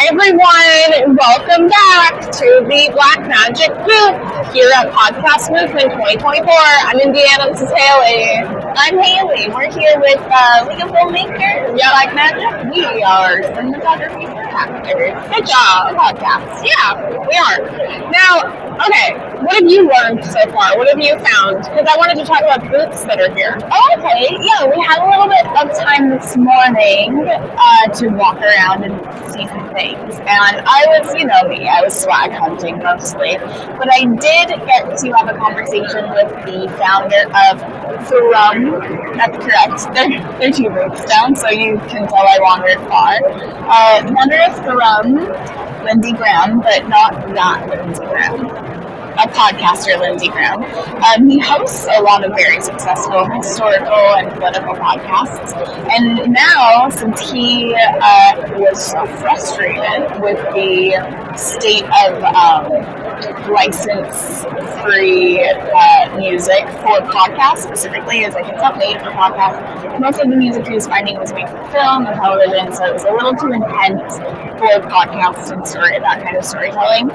everyone, welcome back to the Black Magic booth here at Podcast Movement 2024. I'm Indiana, this is Haley. I'm Haley. We're here with League of Filmmakers, Black Magic. We are cinematography actors. Good job. Podcast. Yeah, we are. Now, okay, what have you learned so far? What have you found? Because I wanted to talk about booths that are here. Oh, okay. Yeah, we had a little bit of time this morning to walk around and see some things. And I was, you know me, I was swag hunting mostly. But I did get to have a conversation with the founder of Thrum. That's correct. They're two booths down, so you can tell I wandered far. Founder of Thrum, Lindsay Graham, but not that Lindsay Graham. A podcaster, Lindsay Graham. He hosts a lot of very successful historical and political podcasts. And now, since he was so frustrated with the state of license-free music for podcasts, specifically, as like it's not made for podcasts, most of the music he was finding was made for film and television, so it was a little too intense for podcasts and that kind of storytelling.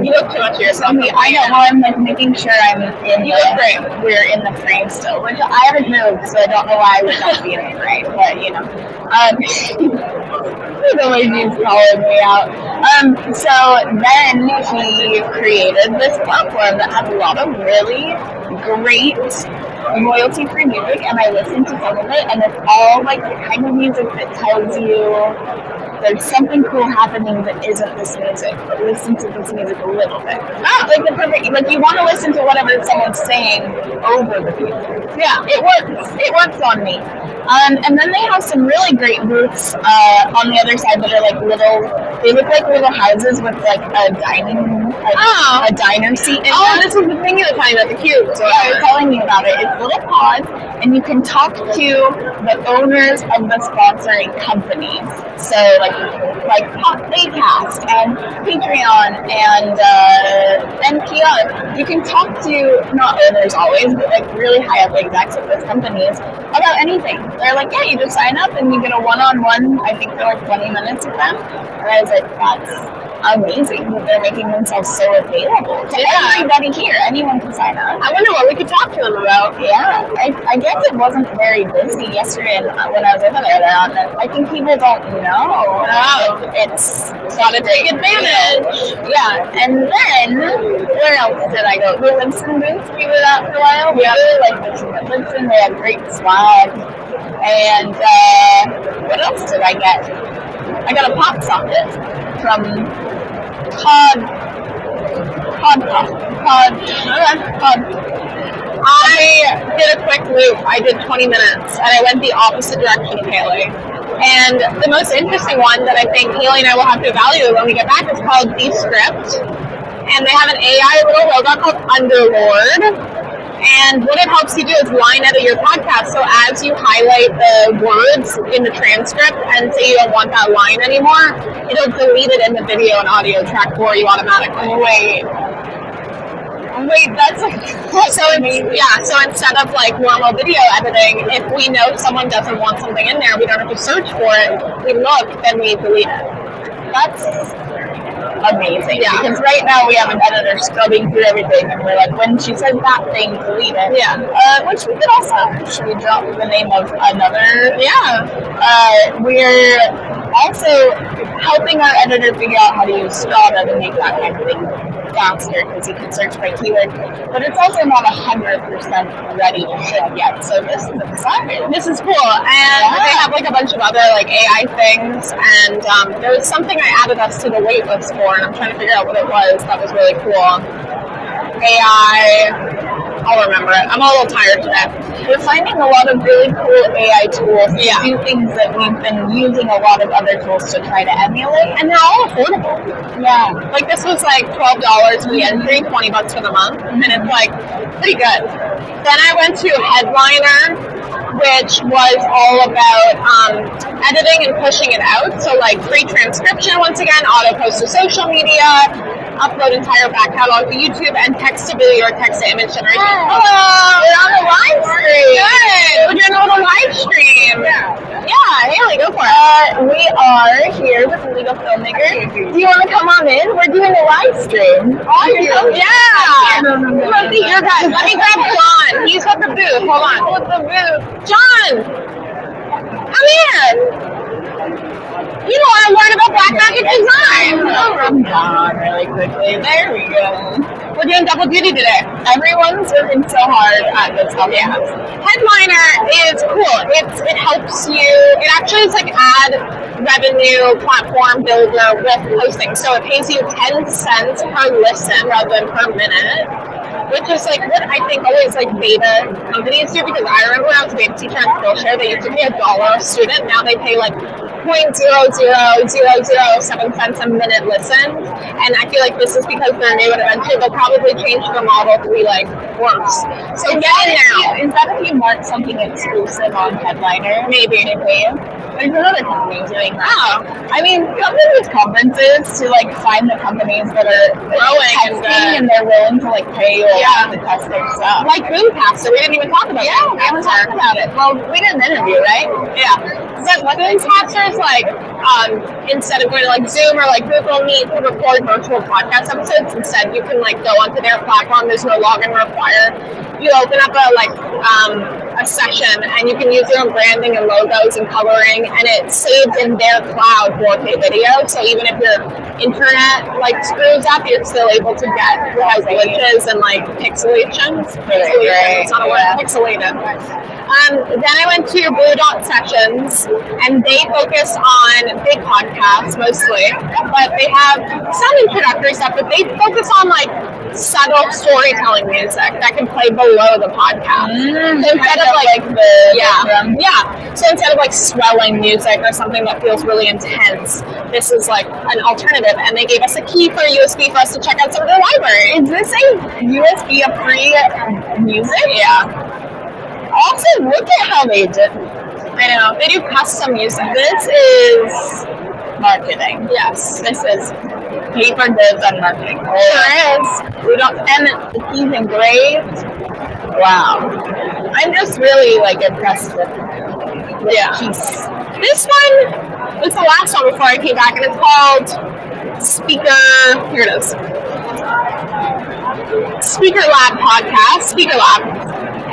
You look too much of yourself. I know. Well, I'm like making sure I'm in. You look great. We're in the frame still, which I haven't moved, so I don't know why I would not be in the frame. But you know, the way he's calling me out. So then he created this platform that has a lot of really great royalty-free music, and I listened to some of it, and it's all like the kind of music that tells you there's something cool happening that isn't this music, but listen to this music a little bit. It's like the perfect, like you want to listen to whatever someone's saying over the music. Yeah, it works. It works on me. And then they have some really great booths on the other side that are like they look like little houses with like a diner seat in them. This was the thing you were talking about, the cubes. So I was telling you about it. It's little pods, and you can talk to the owners of the sponsoring companies. So like Playcast and Patreon and Kiosk. You can talk to not owners always, but like really high up execs of those companies about anything. They're like, yeah, you just sign up and you get a one-on-one, I think they're like 20 minutes with them. And I was like, that's amazing that they're making themselves so available to everybody here. Anyone can sign up. I wonder what we could talk to them about. Yeah, I guess it wasn't very busy yesterday when I was over there. I think people don't know. It's gotta take advantage. Yeah, and then where else did I go? The Libsyn booth we were at for a while. We really liked the team at Libsyn. They had great swag. And what else did I get? I got a pop socket from Pod. I did a quick loop. I did 20 minutes, and I went the opposite direction of Haley. And the most interesting one that I think Haley and I will have to evaluate when we get back is called Descript. And they have an AI little robot called Underlord. And what it helps you do is line edit your podcast. So as you highlight the words in the transcript and say you don't want that line anymore, it'll delete it in the video and audio track for you automatically. Wait, that's so instead of like normal video editing, if we know someone doesn't want something in there, we don't have to search for it. We look, then we delete it. That's amazing. Yeah. Because right now we have an editor scrubbing through everything, and we're like, when she says that thing, delete it. Yeah. Which we could also, should we drop the name of another? Yeah. We're also helping our editor figure out how to use Strava to make that kind of thing faster, because you can search by keyword, but it's also not 100% ready to ship yet, so this is exciting. This is cool, and they have like a bunch of other like AI things, and there was something I added us to the wait list for, and I'm trying to figure out what it was. That was really cool. AI, I'll remember it. I'm a little tired today. We're finding a lot of really cool AI tools to do things that we've been using a lot of other tools to try to emulate, and they're all affordable. Yeah. Like this was like $12 for the entry, $20 for the month, and it's like pretty good. Then I went to Headliner, which was all about editing and pushing it out. So like free transcription once again, auto post to social media, upload entire back catalog to YouTube and text to video or text to image generation. Hello! We're on the live stream. Good. We're doing a little live stream. Yeah, Haley, go for it. We are here with the Legal Filmmakers. Do you want to come on in? We're doing a live stream. Yeah. Let's see your guys. Let me grab John. He's at the booth. Hold on. What's the booth? John, come here. You know, I learned about black market design. From John really quickly. There we go. We're doing double duty today. Everyone's working so hard at this podcast. Headliner is cool. It helps you. It actually is like ad revenue platform builder with hosting. So it pays you 10 cents per listen rather than per minute, which is like what I think always like beta companies do, because I remember when I was a beta teacher on Skillshare, they used to pay $1 a student. Now they pay like 0.00007 cents a minute listen. And I feel like this is because they're new, and eventually they'll probably change the model to be like worse. So get in now. Is that if you mark something exclusive on Headliner? Maybe. There's another company doing that. Oh, I mean, companies with conferences to like find the companies that are growing and they're willing to like pay you to test their stuff. like Boomcaster, we didn't even talk about that. We haven't talked about it. Well, we did an interview, right? Yeah. But Boomcaster is like, instead of going to like Zoom or like Google Meet to record virtual podcast episodes, instead you can like go onto their platform. There's no login required. You open up a session and you can use your own branding and logos and coloring, and it saves in their cloud 4K video. So even if your internet like screws up, you're still able to get without glitches and like pixelations. It's not a word. Pixelated. Then I went to Blue Dot Sessions, and they focus on big podcasts mostly, but they have some introductory stuff, but they focus on like subtle storytelling music that can play below the podcast. So instead of like so instead of like swelling music or something that feels really intense, this is like an alternative. And they gave us a key for a USB for us to check out some of their library. Is this a USB free music? Yeah. Also, look at how they did. I know. They do custom music. This is marketing. Yes. This is paper dibs on marketing. Sure is. We don't, and the keys engraved. Wow. I'm just really like impressed with piece. This one was the last one before I came back, and it's called Speaker. Here it is. Speaker Lab podcast. Speaker Lab.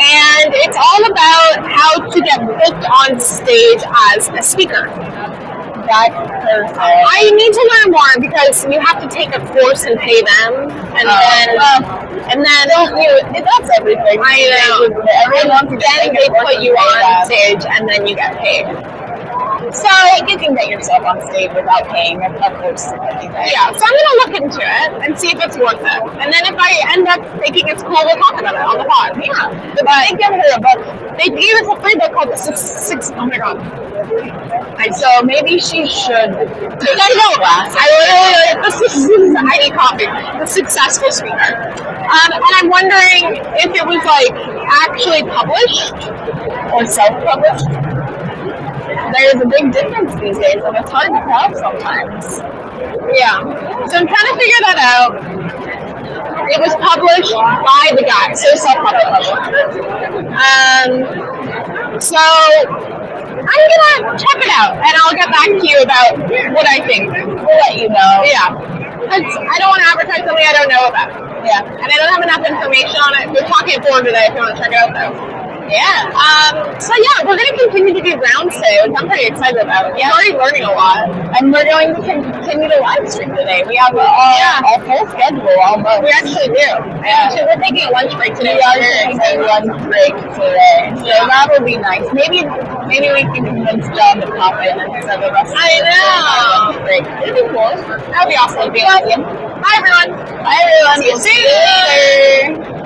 And it's all about how to get booked on stage as a speaker. That's perfect. I need to learn more because you have to take a course and pay them, and then that's everything. I know. Then they put you on stage, and then you get paid. So you can get yourself on stage without paying a course. Yeah, so I'm gonna look into it and see if it's worth it. And then if I end up thinking it's cool, we'll talk about it on the pod. Yeah. But they gave her a book. They gave us a free book called Oh my god. So maybe she should. You gotta go. I need coffee. The Successful Speaker. And I'm wondering if it was like actually published or self-published. There's a big difference these days, and it's hard to tell sometimes. Yeah. So I'm trying to figure that out. It was published by the guy, so self-published. So I'm gonna check it out, and I'll get back to you about what I think. We'll let you know. Yeah. Because I don't want to advertise something I don't know about. Yeah. And I don't have enough information on it. We're talking at 4 today if you want to check it out, though. Yeah. So yeah, we're going to continue to do rounds today, which I'm pretty excited about. Yeah. We're already learning a lot. And we're going to continue to live stream today. We have a full schedule almost. We actually do. Yeah. So we're taking a lunch break today. We are taking a lunch break today. So that will be nice. Maybe we can convince John to pop in instead of us. I know. Break. It'd be cool. That would be awesome. Bye everyone. Bye everyone. See you soon. Later.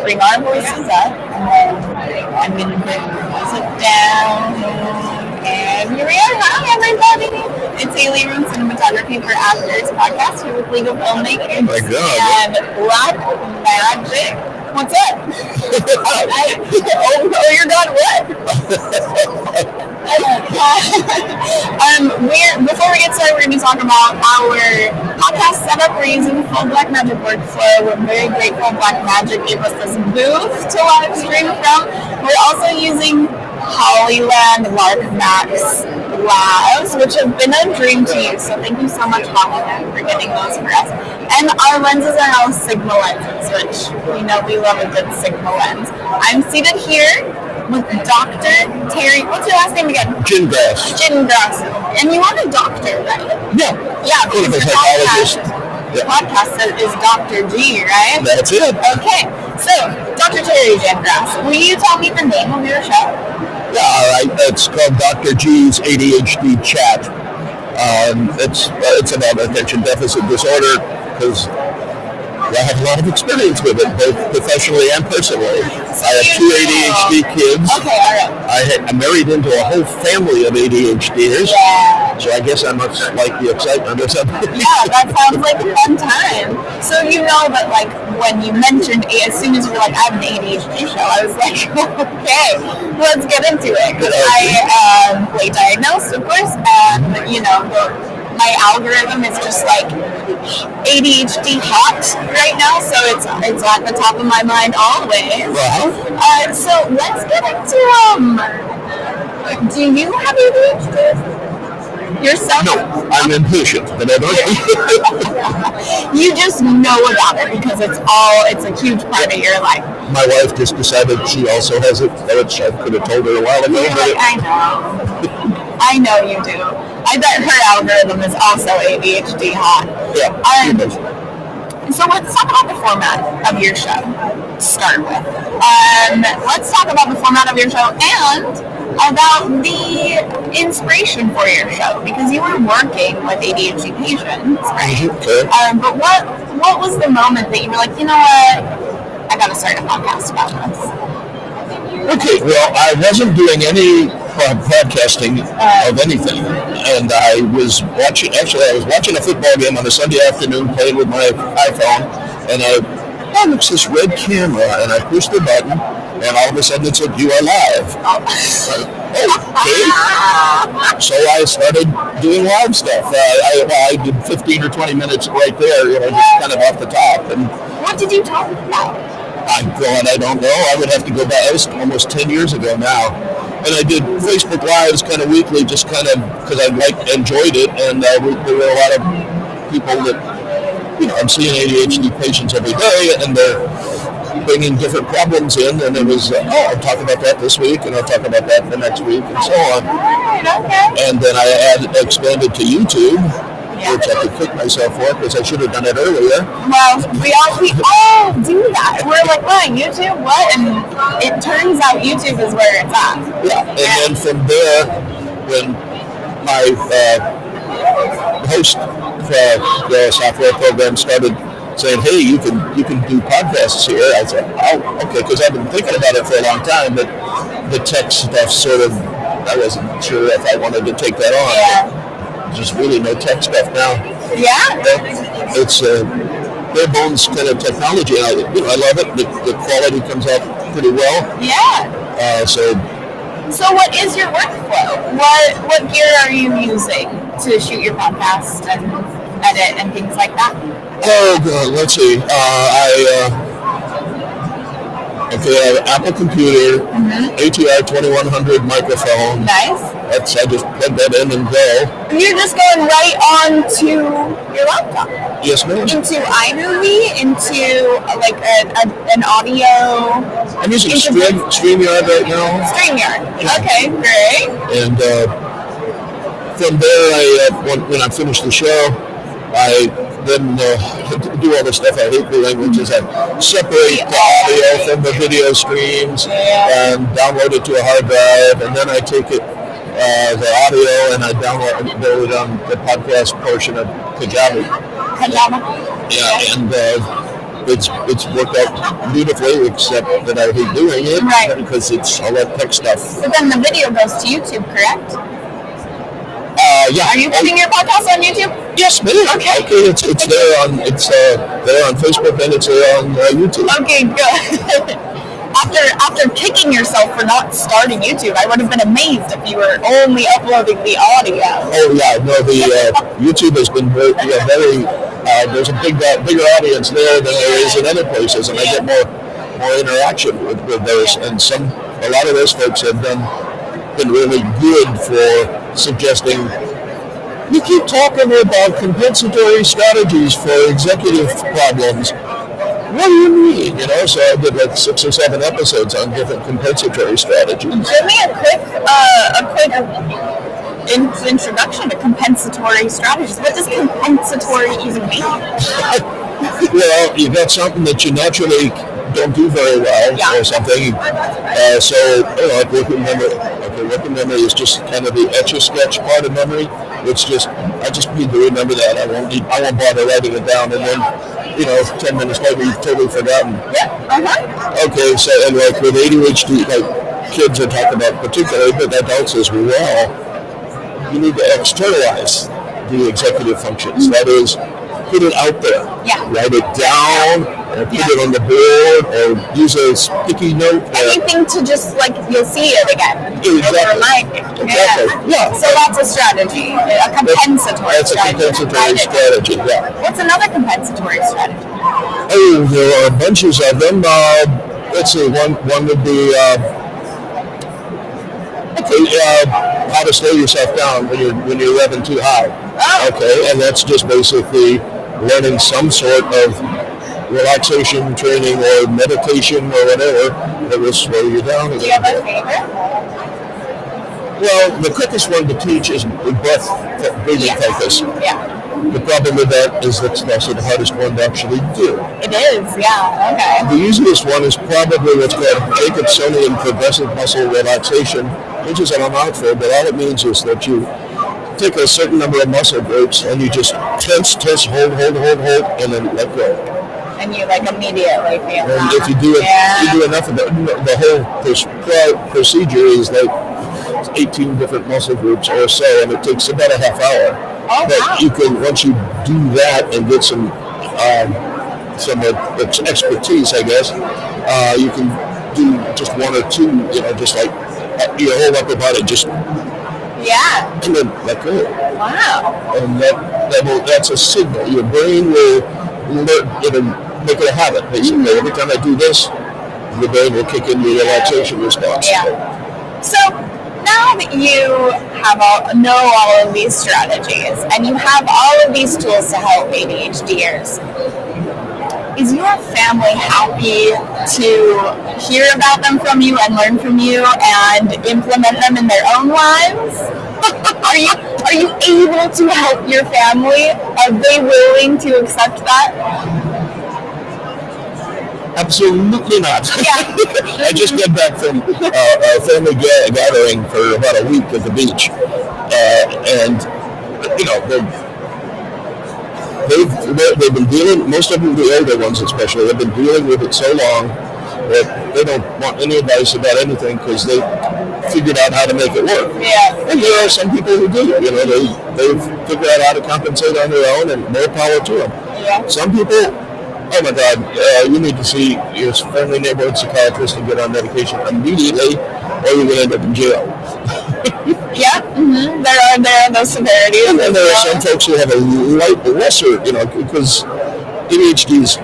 bring our voices up, and then I'm going to bring the music down. And here we are. Hi, everybody. It's Haley Room Cinematography for Actors podcast here with Legal Filmmakers my God. and Black Magic. What's up? You're done. What? Before we get started, we're going to talk about our podcast setup. We're using full Black Magic workflow. We're very grateful Black Magic gave us this booth to live stream from. We're also using Hollyland Mark Max Labs, which have been a dream to use. So thank you so much, Hollyland, for getting those for us. And our lenses are now Sigma lenses, which we know we love a good Sigma lens. I'm seated here with Dr. Terry. What's your last name again? Gingrass. Gingrass. And you are a doctor, right? Yeah. Yeah, because Clinical your psychologist. podcast is Dr. G, right? That's it. Okay, so Dr. Terry Gingrass, will you tell me the name of your show? Yeah, all right. It's called Dr. G's ADHD Chat. It's about attention deficit disorder because I have a lot of experience with it, both professionally and personally. I have 2 ADHD kids. Okay, all right. I married into a whole family of ADHDers. Yeah. So I guess I must like the excitement or something. Yeah, that sounds like a fun time. So you know that, like, when you mentioned as soon as you were like, I have an ADHD show, I was like, okay, let's get into it. Because I am late diagnosed, of course, and, you know, my algorithm is just like ADHD hot right now, so it's at the top of my mind always. Wow. So let's get into do you have ADHD yourself? No, I'm impatient, but I don't. You just know about it because it's a huge part of your life. My wife just decided she also has it, which I could have told her a while ago. You're like, I know you do. I bet her algorithm is also ADHD hot. Yeah. So let's talk about the format of your show to start with. Let's talk about the format of your show and about the inspiration for your show, because you were working with ADHD patients, right? Okay. But what was the moment that you were like, you know what, I got to start a podcast about this? Okay, well, I wasn't doing any podcasting of anything, and I was watching a football game on a Sunday afternoon, playing with my iPhone, and it's this red camera, and I pushed the button, and all of a sudden it said, "You are live." Okay. So I started doing live stuff. I did 15 or 20 minutes right there, you know, just kind of off the top. And what did you talk about? I don't know. I would have to go back. That was almost 10 years ago now. And I did Facebook Lives kind of weekly, just kind of because I enjoyed it. And there were a lot of people that, you know, I'm seeing ADHD patients every day, and they're bringing different problems in. And it was, I'll talk about that this week, and I'll talk about that the next week, and so on. Right, okay. And then I expanded to YouTube. Yeah. Which I could kick myself for because I should have done it earlier. Well, we all do that. We're like, what, YouTube? What? And it turns out YouTube is where it's at. Yeah, and then from there, when my host the software program started saying, "Hey, you can do podcasts here," I said, "Oh, okay," because I've been thinking about it for a long time, but the tech stuff I wasn't sure if I wanted to take that on. Yeah. Just really no tech stuff now. Yeah. It's bare bones kind of technology. I love it. The quality comes out pretty well. Yeah. So what is your workflow? What gear are you using to shoot your podcast and edit and things like that? Oh God, let's see. I have Apple computer, ATR 2100 microphone. Nice. I just plug that in and go. You're just going right onto your laptop. Yes, ma'am. Into iMovie, into like an audio. I'm using StreamYard right now. StreamYard. Yeah. Okay, great. And from there, when I finish the show, I then do all the stuff I hate doing, which is I separate the audio from the video streams and download it to a hard drive, and then I take it, the audio, and I download it on the podcast portion of Kajabi. Kajabi. Yeah, and it's worked out beautifully, except that I hate doing it because it's all that tech stuff. But then the video goes to YouTube, correct? Yeah. Are you putting your podcast on YouTube? Yes, ma'am. Okay. It's there on Facebook and it's there on YouTube. Okay, good. After kicking yourself for not starting YouTube, I would have been amazed if you were only uploading the audio. Oh yeah, no, the YouTube has been very there's a bigger audience there than there is in other places, and I get more interaction with those, and a lot of those folks have been really good for suggesting. You keep talking about compensatory strategies for executive problems. What do you mean? So I did like 6 or 7 episodes on different compensatory strategies. Give me a quick introduction to compensatory strategies. What does compensatory even mean? Well, you got something that you naturally don't do very well or something. So like working memory. Okay, working memory is just kind of the etch-a-sketch part of memory. It's just I just need to remember that. I won't bother writing it down, and then 10 minutes later you've totally forgotten. Okay, so and like with ADHD, like kids are talking about particularly, but adults as well, you need to externalize the executive functions. That is, put it out there. Write it down, or put it on the board, or use a sticky note. Anything to just you'll see it again. Exactly. Yeah. So that's a strategy, a compensatory strategy. That's a compensatory strategy. Yeah. What's another compensatory strategy? Oh, there are bunches of them. Let's see. One would be how to slow yourself down when you're revving too high. Okay, and that's just basically learning some sort of relaxation training or meditation or whatever that will slow you down. Do you have a favorite? Well, the quickest one to teach is breathing focus. Yeah. The problem with that is that's also the hardest one to actually do. It is, yeah. Okay. The easiest one is probably what's called Jacobsonian progressive muscle relaxation, which is a mouthful, but all it means is that you take a certain number of muscle groups and you just tense, hold, and then let go. And you immediately feel and if you do enough of it, the whole procedure is 18 different muscle groups or so, and it takes about a half hour. But you can, once you do that and get some expertise, I guess, you can do just 1 or 2, just your whole upper body, just and then let go. Wow. And that's a signal. Your brain will make it a habit, basically. Every time I do this, the brain will kick in your relaxation response. Yeah. So now that you know all of these strategies and you have all of these tools to help ADHDers, is your family happy to hear about them from you and learn from you and implement them in their own lives? Are you able to help your family? Are they willing to accept that? Absolutely not. Yeah. I just got back from a family gathering for about a week at the beach, and they've been dealing. Most of them, the older ones especially, have been dealing with it so long that they don't want any advice about anything because they figured out how to make it work. Yeah. And there are some people who do. They've figured out how to compensate on their own, and more power to them. Yeah. Some people. Oh my God, you need to see your friendly neighborhood psychiatrist and get on medication immediately, or you're going to end up in jail. Yeah, there are those severities. And there are some folks who have a lesser, because ADHD is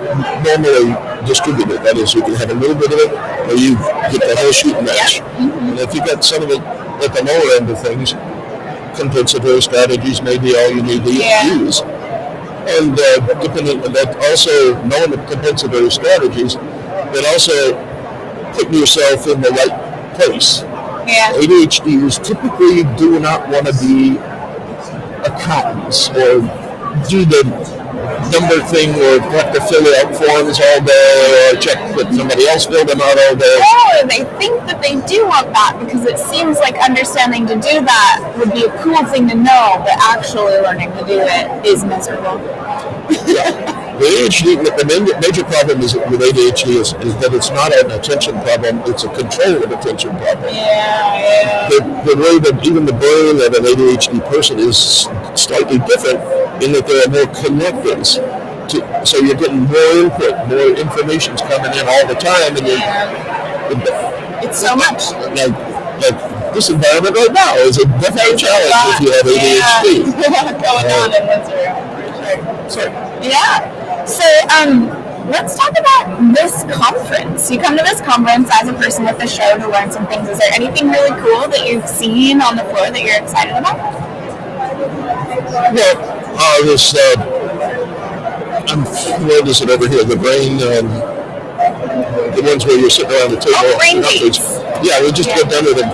normally distributed. That is, you can have a little bit of it, or you get the whole shooting match. And if you got some of it at the lower end of things, compensatory strategies may be all you need to use. And depending on that, also knowing the compensatory strategies, but also putting yourself in the right place. Yeah. ADHDers typically do not want to be accountants or do the number thing or have to fill out forms all day or check that somebody else filled them out all day. Or they think that they do want that because it seems like understanding to do that would be a cool thing to know, but actually learning to do it is miserable. Yeah. The ADHD, the major problem is with ADHD is that it's not an attention problem; it's a control of attention problem. Yeah. The way that even the brain of an ADHD person is slightly different in that there are more connectors. So you're getting more input, more information's coming in all the time, and It's so much. Like this environment right now is a definite challenge if you have ADHD. Going on in this room, for sure. Sorry. Yeah. So, let's talk about this conference. You come to this conference as a person with the show to learn some things. Is there anything really cool that you've seen on the floor that you're excited about? Well, this, what is it over here? The brain, the ones where you're sitting around the table. Oh, brain gates. Yeah, we just got done with a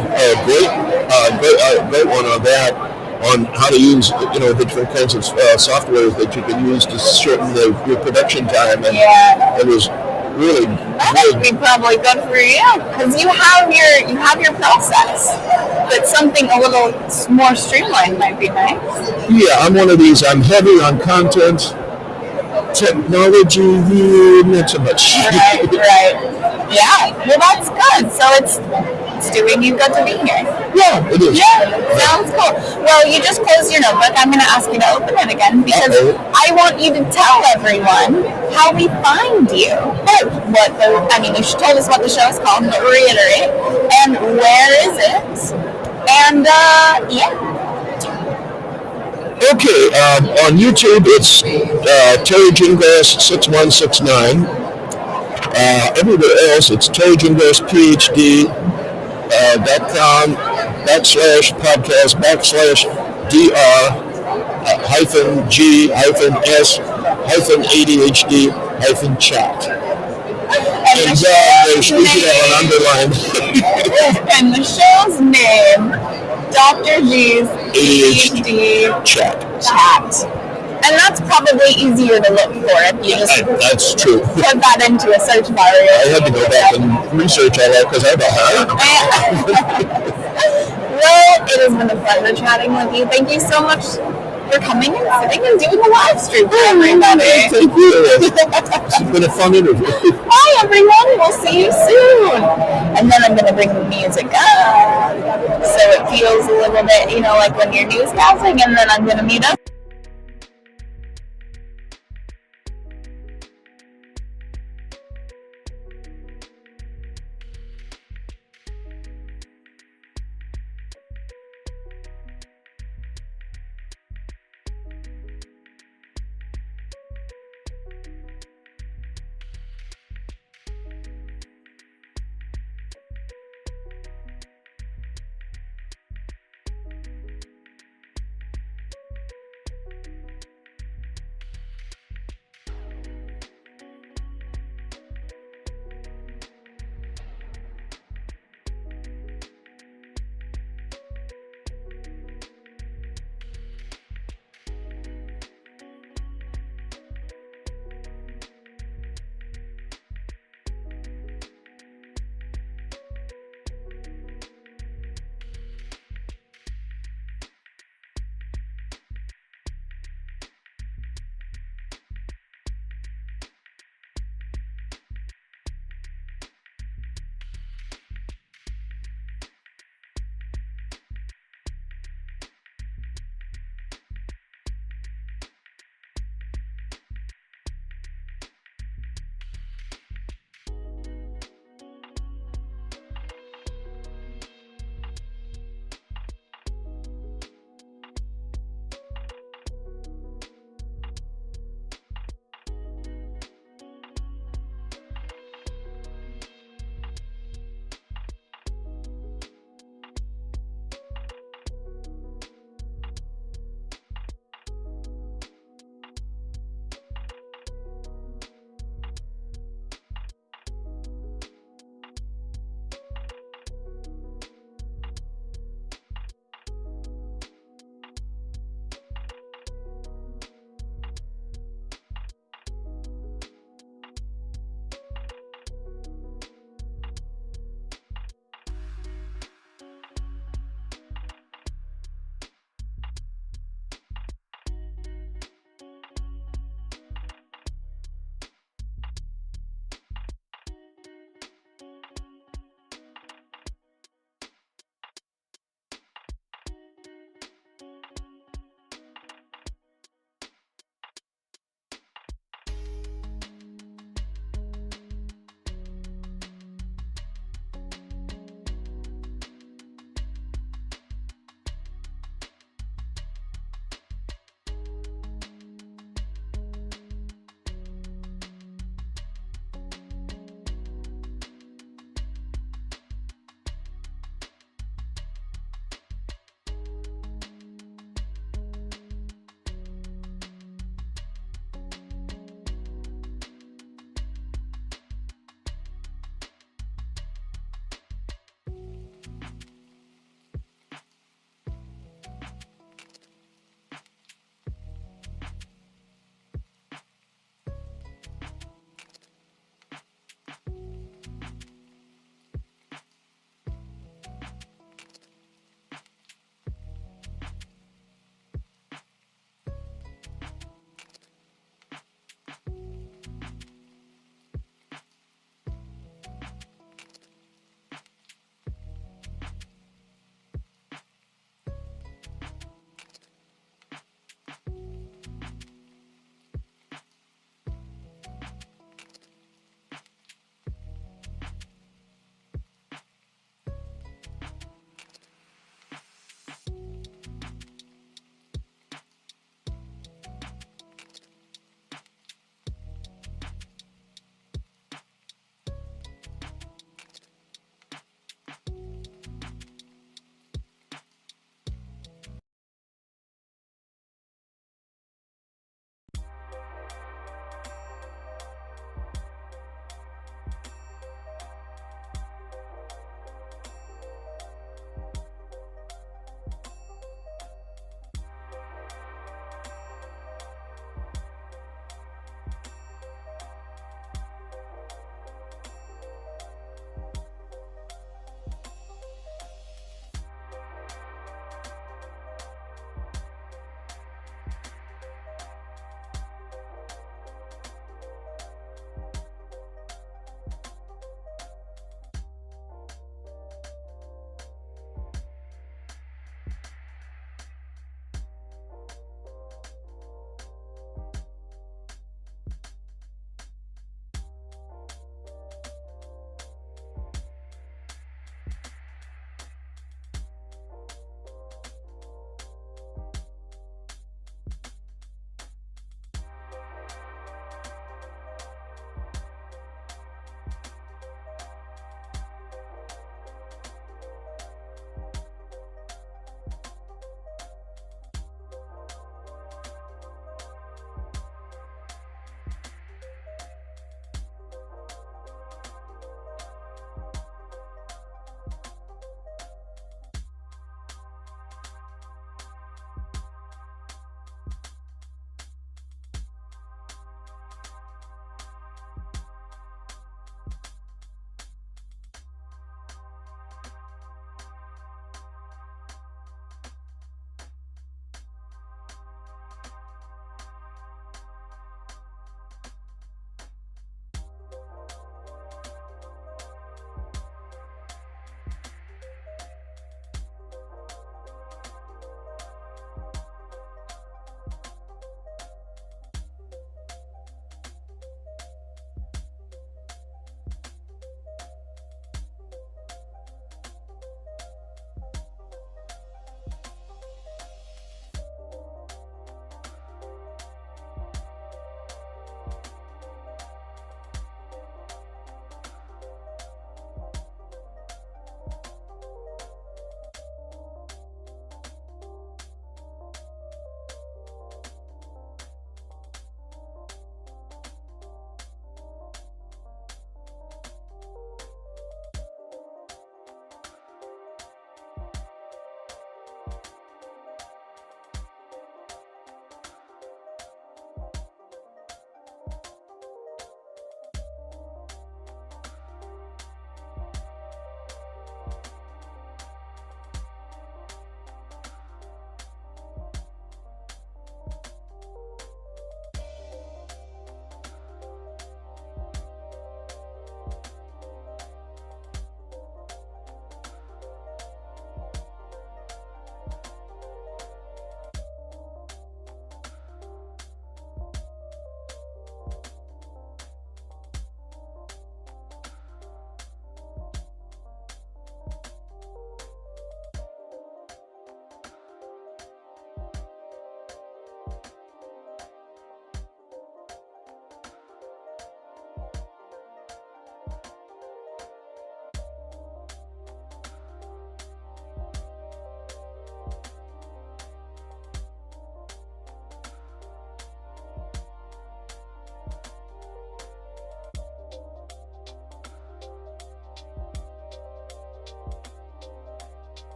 great one on that, on how to use, the different kinds of software that you can use to shorten your production time, and it was really. That would be probably good for you because you have your process, but something a little more streamlined might be nice. Yeah, I'm one of these. I'm heavy on content. Technology, not so much. Right. Yeah. Well, that's good. So it's doing you good to be here. Yeah, it is. Yeah, sounds cool. Well, you just closed your notebook. I'm going to ask you to open it again because I want you to tell everyone how we find you. You told us what the show is called, but reiterate. And where is it? And, Okay, on YouTube it's Terry Gingras 6169. Everywhere else it's Terry Gingras PhD .com /podcast /dr -g -s -ADHD and there's usually an underline. And the show's name, Dr. G's ADHD Chat. And that's probably easier to look for if you just that's true. put that into a search bar. I had to go back and research all that because I don't know. Well, it has been a pleasure chatting with you. Thank you so much for coming and sitting and doing a live stream for everybody. Thank you. It's been a fun interview. Bye, everyone. We'll see you soon. And then I'm going to bring the music up so it feels a little bit, like when you're newscasting, and then I'm going to mute up.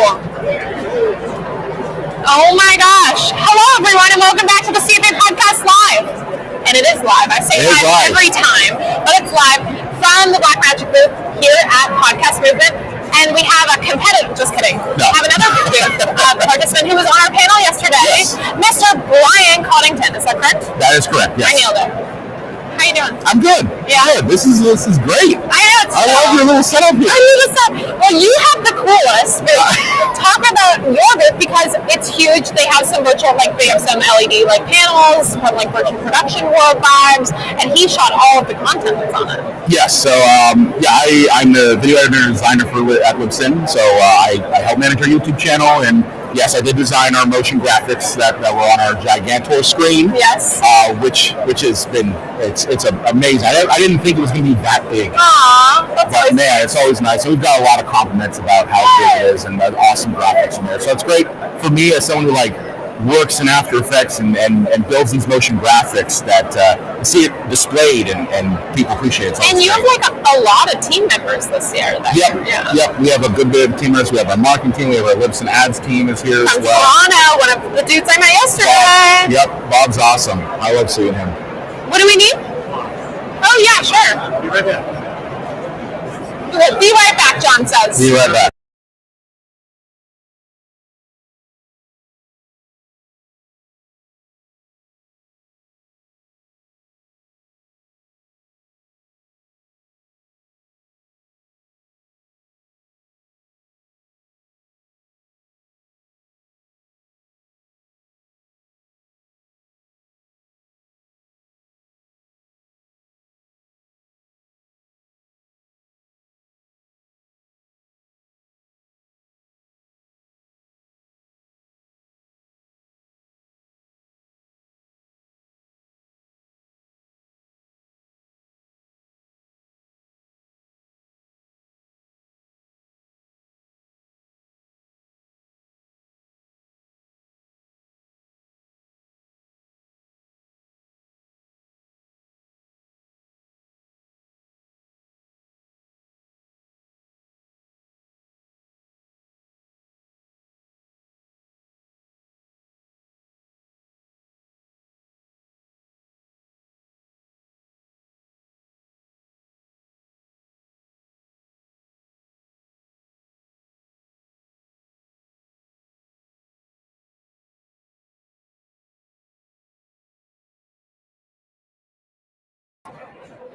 cool. Oh my gosh. Hello, everyone, and welcome back to the CFA Podcast Live. And it is live. I say live every time, but it's live from the Black Magic booth here at Podcast Movement. And we have a competitive, just kidding. No. We have another participant who was on our panel yesterday, Mr. Brian Coddington. Is that correct? That is correct, yes. I nailed it. How you doing? I'm good. Yeah. Good. This is great. I love your little setup here. Well, you have the coolest. Talk about your booth because it's huge. They have some virtual, they have some LED panels, virtual production world vibes, and he shot all of the content that's on it. Yes. So I'm the video editor and designer at Libsyn. So I help manage our YouTube channel, and yes, I did design our motion graphics that were on our Gigantor screen. Yes. Which has been it's amazing. I didn't think it was going to be that big. Aww, that's but man, it's always nice. And we've got a lot of compliments about how big it is and the awesome graphics in there. So it's great for me as someone who works in After Effects and builds these motion graphics that see it displayed and people appreciate it. And you have a lot of team members this year. Yep. We have a good bit of team members. We have our marketing team. We have our Libsyn Ads team is here as well. Toronto, one of the dudes I met yesterday. Bob's awesome. I love seeing him. What do we need? Oh yeah, sure. Be right back. Be right back, John says. Be right back.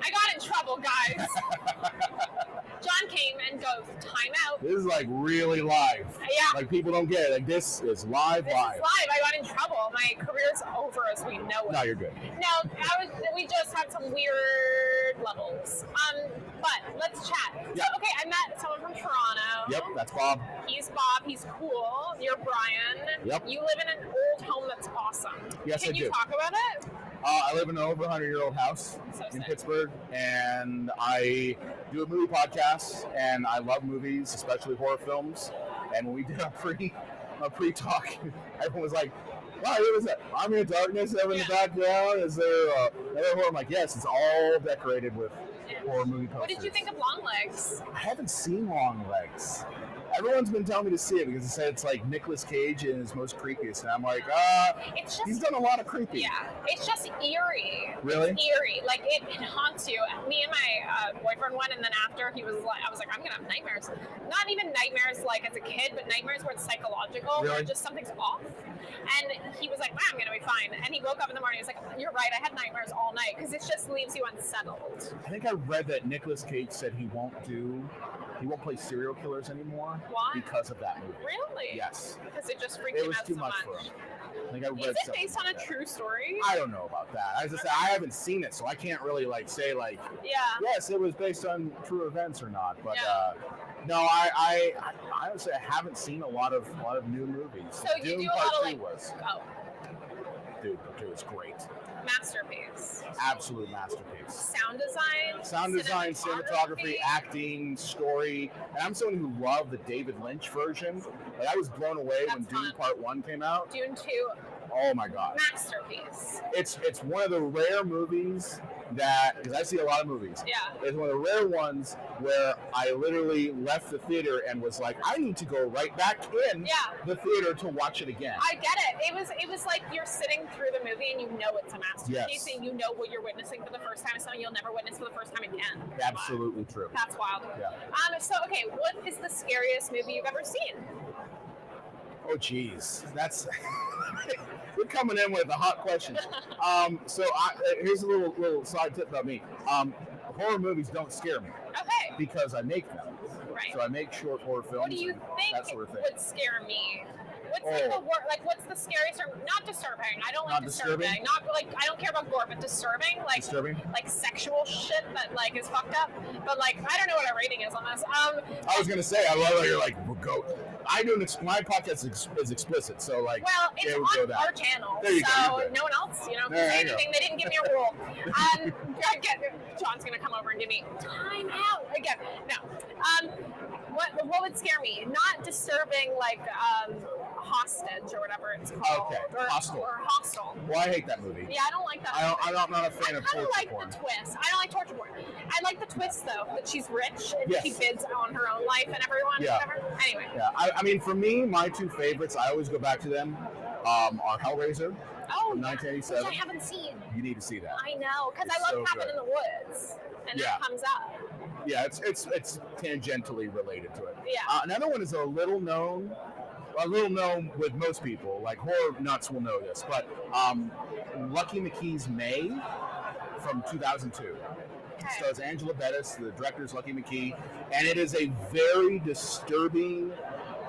I got in trouble, guys. John came and goes, time out. This is really live. Yeah. People don't get it. This is live. This is live. I got in trouble. My career's over as we know it. No, you're good. No, we just had some weird levels. But let's chat. Yeah. So, okay, I met someone from Toronto. Yep, that's Bob. He's Bob. He's cool. You're Brian. Yep. You live in an old home that's awesome. Yes, I do. Can you talk about it? I live in an over 100-year-old house in Pittsburgh, and I do a movie podcast, and I love movies, especially horror films. And when we did a pre-talk, everyone was like, wow, what was that? I'm in Darkness over in the background. Is there another horror? I'm like, yes, it's all decorated with horror movie posters. What did you think of Longlegs? I haven't seen Longlegs. Everyone's been telling me to see it because they said it's like Nicolas Cage in his most creepiest, and I'm like, he's done a lot of creepy. Yeah, it's just eerie. Really? It's eerie. It haunts you. Me and my boyfriend went, and then after I was like, I'm gonna have nightmares. Not even nightmares as a kid, but nightmares where it's psychological, really? where just something's off. And he was like, I'm gonna be fine. And he woke up in the morning, he was like, you're right, I had nightmares all night, because it just leaves you unsettled. I think I read that Nicolas Cage said he won't play serial killers anymore. Why? Because of that movie. Really? Yes. Because it just freaked him out so much. It was too much for him. I think I read Is it based on a true story? I don't know about that. I haven't seen it, so I can't really say yes, it was based on true events or not. But no, I honestly I haven't seen a lot of new movies. So you do a lot of Dude, it's great. Masterpiece. Absolute masterpiece. Sound design, cinematography, acting, story. And I'm someone who loved the David Lynch version. I was blown away when Dune Part 1 came out. Dune 2. Oh my God. Masterpiece. It's one of the rare movies that, because I see a lot of movies. Yeah. It's one of the rare ones where I literally left the theater and was like, I need to go right back in the theater to watch it again. I get it. It was like you're sitting through the movie and you know it's a masterpiece and you know what you're witnessing for the first time, something you'll never witness for the first time again. Absolutely true. That's wild. Yeah. So, okay, what is the scariest movie you've ever seen? Oh, geez. That's... We're coming in with a hot question. Here's a little side tip about me. Horror movies don't scare me. Okay. Because I make them. Right. So I make short horror films. What do you think that sort of thing. would scare me? What's the scariest or not disturbing? I don't like disturbing. Not like I don't care about gore, but disturbing, like sexual shit that like is fucked up. But like I don't know what our rating is on this. I was gonna say I love how you're like go. I do my podcast is explicit, so like it's on our channel, there you so go. No one else, can say anything. They didn't give me a rule. John's gonna come over and give me time out again. No. What would scare me? Not disturbing like Hostage or whatever it's called. Okay. Hostel. Well, I hate that movie. Yeah, I don't like that. I'm not a fan of torture porn. The twist. I don't like torture porn. I like the twist though that she's rich and she bids on her own life and everyone. Yeah. Whatever. Anyway. Yeah. I mean, for me, my two favorites, I always go back to them. Are Hellraiser. From 1987. Which I haven't seen. You need to see that. I know, because I love Cabin in the Woods, and that comes up. Yeah, it's tangentially related to it. Yeah. Another one is a little known with most people, like horror nuts will know this, but Lucky McKee's May from 2002. Okay. So it's Angela Bettis, the director's Lucky McKee, and it is a very disturbing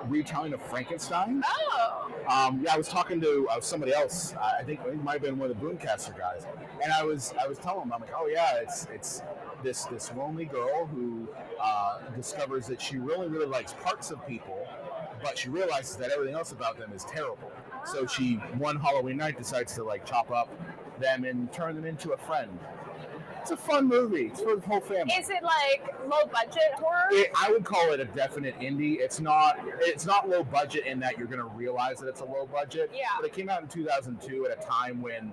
retelling of Frankenstein. Oh. I was talking to somebody else. I think it might have been one of the Boomcaster guys, and I was telling him, I'm like, oh yeah, it's this lonely girl who discovers that she really likes parts of people, but she realizes that everything else about them is terrible. So she one Halloween night decides to like chop up them and turn them into a friend. It's a fun movie. It's for the whole family. Is it like low budget horror? I would call it a definite indie. It's not low budget in that you're going to realize that it's a low budget. Yeah. But it came out in 2002 at a time when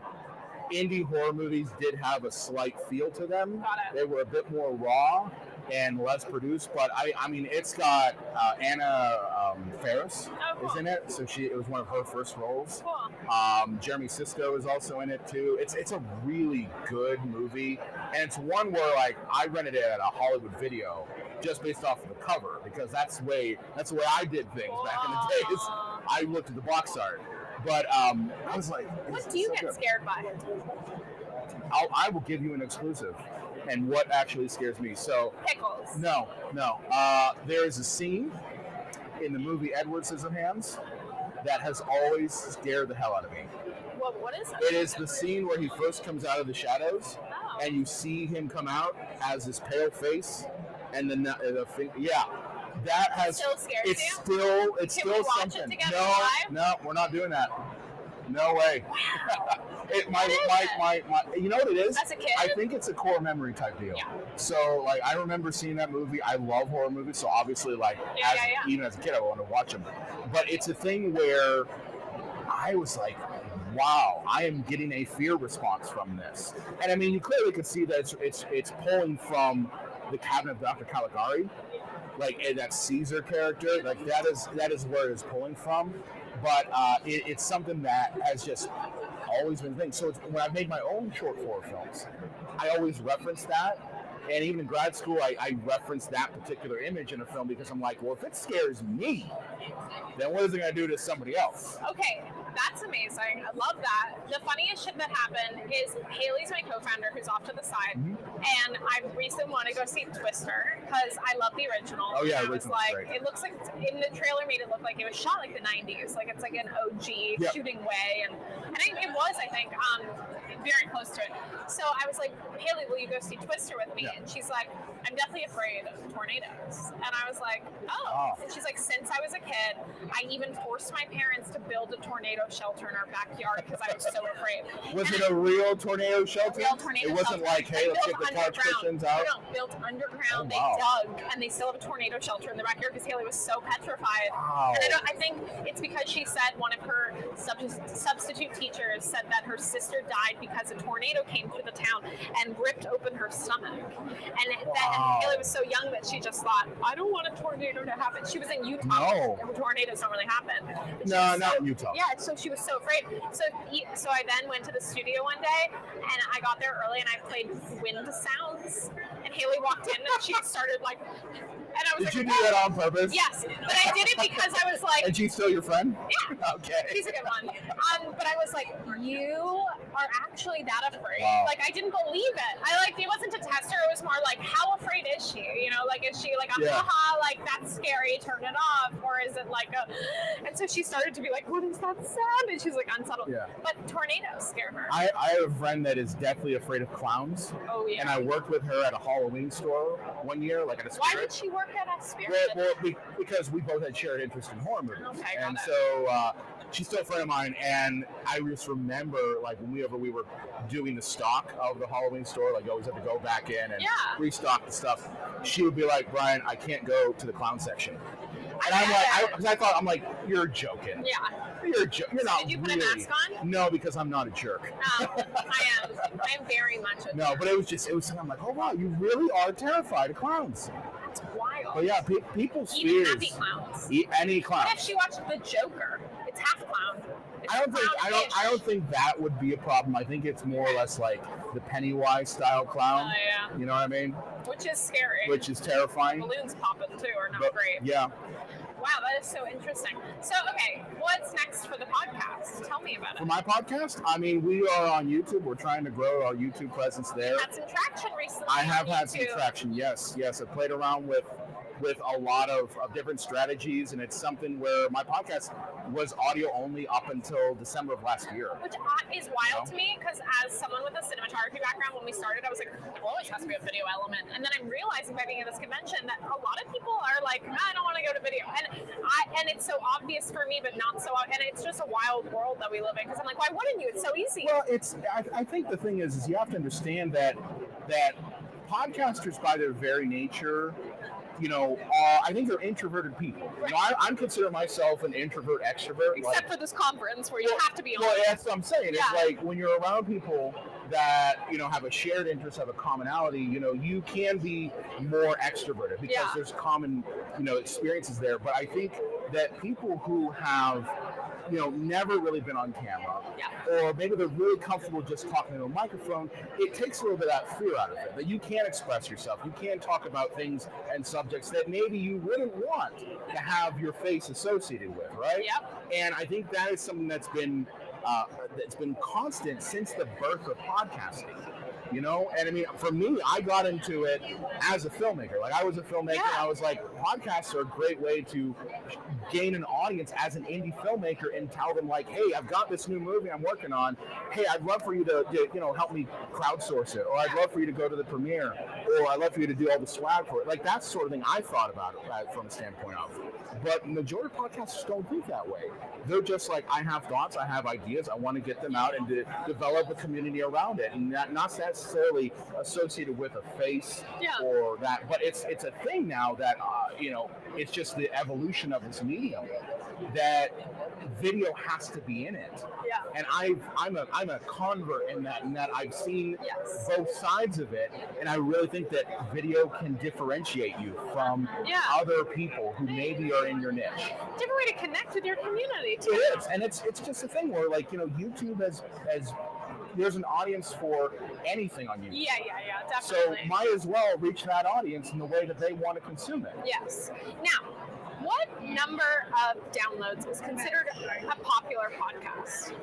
indie horror movies did have a slight feel to them. Got it. They were a bit more raw and less produced, but I mean, it's got Anna Faris is in it, so it was one of her first roles. Cool. Jeremy Sisko is also in it too. It's a really good movie, and it's one where like I rented it at a Hollywood Video just based off of the cover because that's the way I did things back in the days. I looked at the box art, but I was like, what do you get scared by? I will give you an exclusive. And what actually scares me. So pickles. No. There is a scene in the movie Edward Scissorhands that has always scared the hell out of me. Well, what is it? It is the scene where he first comes out of the shadows, and you see him come out as this pale face, and then that has. Still scares it's you? It's Can still we watch something. It together No, live? no, we're not doing that. No way. Wow. My, you know what it is? As a kid? I think it's a core memory type deal. Yeah. So, like, I remember seeing that movie. I love horror movies, so obviously, like, even as a kid, I wanted to watch them. But it's a thing where I was like, wow, I am getting a fear response from this. And I mean, you clearly could see that it's pulling from the Cabinet of Dr. Caligari, like that Caesar character. Like that is where it's pulling from. But it's something that has just always been a thing. So when I've made my own short horror films, I always reference that. And even in grad school, I referenced that particular image in a film because I'm like, well, if it scares me, then what is it going to do to somebody else? Okay, that's amazing. I love that. The funniest shit that happened is Haley's my co-founder who's off to the side, and I recently wanted to go see Twister because I love the original. Oh yeah, I was like, great. it looks like in the trailer made it look like it was shot like the 90s, like it's like an OG shooting way, and it was, I think, very close to it. So I was like, Haley, will you go see Twister with me? Yeah. And she's like, I'm definitely afraid of tornadoes. And I was like, oh. And she's like, since I was a kid, I even forced my parents to build a tornado shelter in our backyard because I was so afraid. Was it a real tornado shelter? Real tornado It wasn't shelter. like, hey, let's get the couch cushions out? No, built underground. Oh, wow. They dug, and they still have a tornado shelter in the backyard because Haley was so petrified. Wow. And I think it's because she said one of her substitute teachers said that her sister died because a tornado came through the town and ripped open her stomach. And Haley was so young that she just thought, I don't want a tornado to happen. She was in Utah. No. Tornadoes don't really happen. No, not in Utah. Yeah, so she was so afraid. So I then went to the studio one day, and I got there early, and I played wind sounds. And Haley walked in, and she started like, and I was Did you do that on purpose? Yes, but I did it because I was like... And she's still your friend? Yeah. Okay. She's a good one. But I was like, you are actually that afraid. Wow. Like, I didn't believe it. It wasn't to test her. It was more like, how afraid is she? You know, like, is she like, haha, like, that's scary, turn it off? Or is it like a... And so she started to be like, what is that sound? And she's like, unsettled. Yeah. But tornadoes scare her. I have a friend that is deathly afraid of clowns. Oh, yeah. And I worked with her at a Halloween store one year, like at a Spirit. Why did she work at a Spirit? Well, because we both had shared interest in horror movies. Okay, and got it. so she's still a friend of mine, and I just remember, like, whenever we were doing the stock of the Halloween store, like, you always have to go back in and restock the stuff, she would be like, Brian, I can't go to the clown section. And I'm like, you're joking. Yeah. You're not. Did you put really. a mask on? No, because I'm not a jerk. No, I am. I'm very much a No, jerk. but it was something I'm like, oh wow, you really are terrified of clowns. That's wild. But yeah, people's Even fears. happy clowns. Any clown. What if she watched The Joker? It's half clown. It's I don't think that would be a problem. I think it's more or less like the Pennywise style clown. Oh, yeah. You know what I mean? Which is scary. Which is terrifying. Balloons popping too are not But, great. yeah. Wow, that is so interesting. So, okay, what's next for the podcast? Tell me about it. For my podcast, I mean, we are on YouTube. We're trying to grow our YouTube presence there. You had some traction recently. I have on had some YouTube. traction. Yes. I played around with a lot of different strategies, and it's something where my podcast was audio only up until December of last year. Which is wild to me, because as someone with a cinematography background, when we started, I was like, there always has to be a video element. And then I'm realizing by being at this convention that a lot of people are like, I don't want to go to video. And it's so obvious for me, but not so, and it's just a wild world that we live in, because I'm like, why wouldn't you? It's so easy. Well, I think the thing is you have to understand that podcasters, by their very nature, I think they're introverted people. Right. I'm considering myself an introvert extrovert. Except for this conference where you have to be on. Well, that's what I'm saying. Yeah. It's like when you're around people that have a shared interest, have a commonality. You can be more extroverted because there's common experiences there. But I think that people who have never really been on camera, or maybe they're really comfortable just talking to a microphone, it takes a little bit of that fear out of it, that you can express yourself, you can talk about things and subjects that maybe you wouldn't want to have your face associated with, right? Yep. And I think that is something that's been constant since the birth of podcasting. And I mean, for me, I got into it as a filmmaker. Like, I was a filmmaker, and I was like, podcasts are a great way to gain an audience as an indie filmmaker and tell them, like, hey, I've got this new movie I'm working on. Hey, I'd love for you to help me crowdsource it, or I'd love for you to go to the premiere, or I'd love for you to do all the swag for it. Like, that's the sort of thing I thought about it from a standpoint of. But majority of podcasters don't think that way. They're just like, I have thoughts, I have ideas, I want to get them out and to develop a community around it, and not necessarily associated with a face or that. But it's a thing now that it's just the evolution of this medium that video has to be in it. Yeah. And I'm a convert in that I've seen both sides of it, and I really think that video can differentiate you from other people who maybe are in your niche. Different way to connect with your community too. It is, and it's just a thing where, like, YouTube has there's an audience for anything on YouTube. Yeah, definitely. So might as well reach that audience in the way that they want to consume it. Yes. Now, what number of downloads is considered a popular podcast?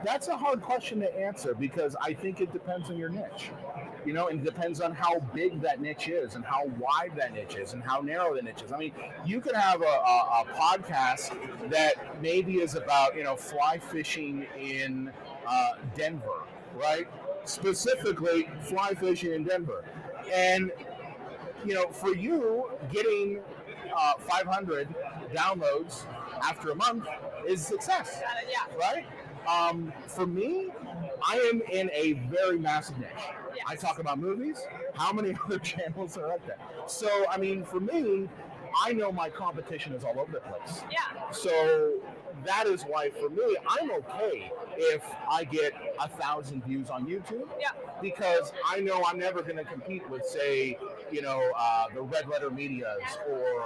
That's a hard question to answer, because I think it depends on your niche. And it depends on how big that niche is, and how wide that niche is, and how narrow the niche is. I mean, you could have a podcast that maybe is about, fly fishing in Denver, right? Specifically, fly fishing in Denver. And, for you, getting 500 downloads after a month is success. Right? For me, I am in a very massive niche. I talk about movies. How many other channels are out there? So, I mean, for me, I know my competition is all over the place. Yeah. So that is why, for me, I'm okay if I get 1,000 views on YouTube. Yeah. Because I know I'm never going to compete with, say, the Red Letter Medias or,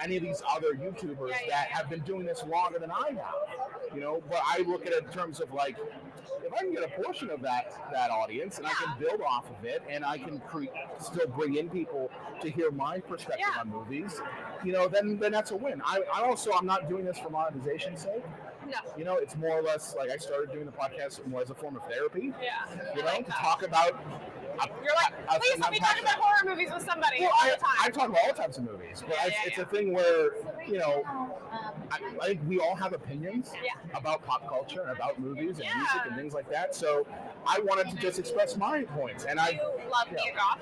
any of these other YouTubers that have been doing this longer than I have. But I look at it in terms of like, if I can get a portion of that audience and I can build off of it and I can still bring in people to hear my perspective on movies, then that's a win. I'm not doing this for monetization's sake. No. It's more or less like I started doing the podcast more as a form of therapy. Yeah. To talk about. You're like, please let me talk about horror movies with somebody all the time. I talk about all types of movies, but it's a thing where, I think we all have opinions about pop culture and about movies and music and things like that. So I wanted to just express my points. And you love Mia Goth?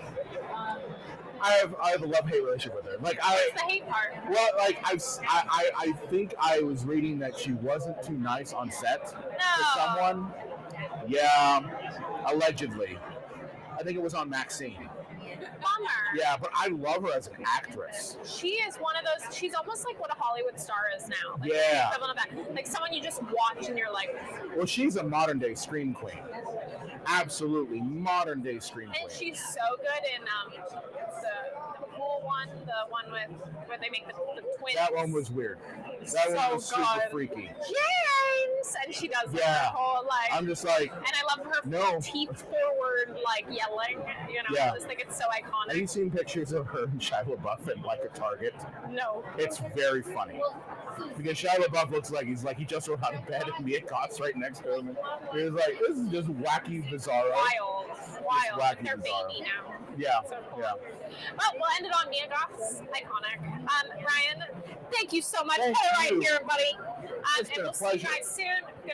I have a love-hate relationship with her. Like, what's the hate part? Well, like I think I was reading that she wasn't too nice on set to someone. Yeah, allegedly. I think it was on Maxine. Bummer. Yeah, but I love her as an actress. She is one of those. She's almost like what a Hollywood star is now. Like, yeah. Of that. Like someone you just watch and you're like. Well, she's a modern day scream queen. Absolutely, modern day scream queen. And she's so good in the cool one, the one where they make the twins. That one was weird. That one was super freaky. James, and she does her whole like. I'm just like. And I love her teeth forward, like yelling. I just think it's so iconic. Have you seen pictures of her and Shia LaBeouf in like a Target? No. It's very funny because Shia LaBeouf looks like he just rose out of bed and Mia Goth's right next to him. He's like, this is just wacky, bizarre. Wild. Wacky, they're bizarre. baby now. Yeah. So cool. Yeah. Well, we'll end it on Mia Goth's iconic. Ryan, thank you so much. Thank right you. here, buddy. It's been and we'll a pleasure. see you guys soon.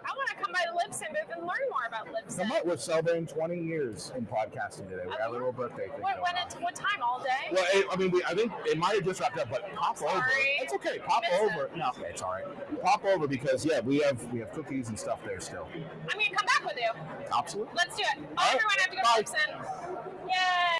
I want to come by the Libsyn booth and learn more about Libsyn. We're celebrating 20 years in podcasting today. We got a little birthday thing. What time? All day? Well, I think it might have just wrapped up, but pop over. It's okay. Pop over. No, okay, it's all right. Pop over because we have cookies and stuff there still. I'm gonna come back with you. Absolutely. Let's do it. All Everyone right. have to go Bye. to Libsyn. Yay!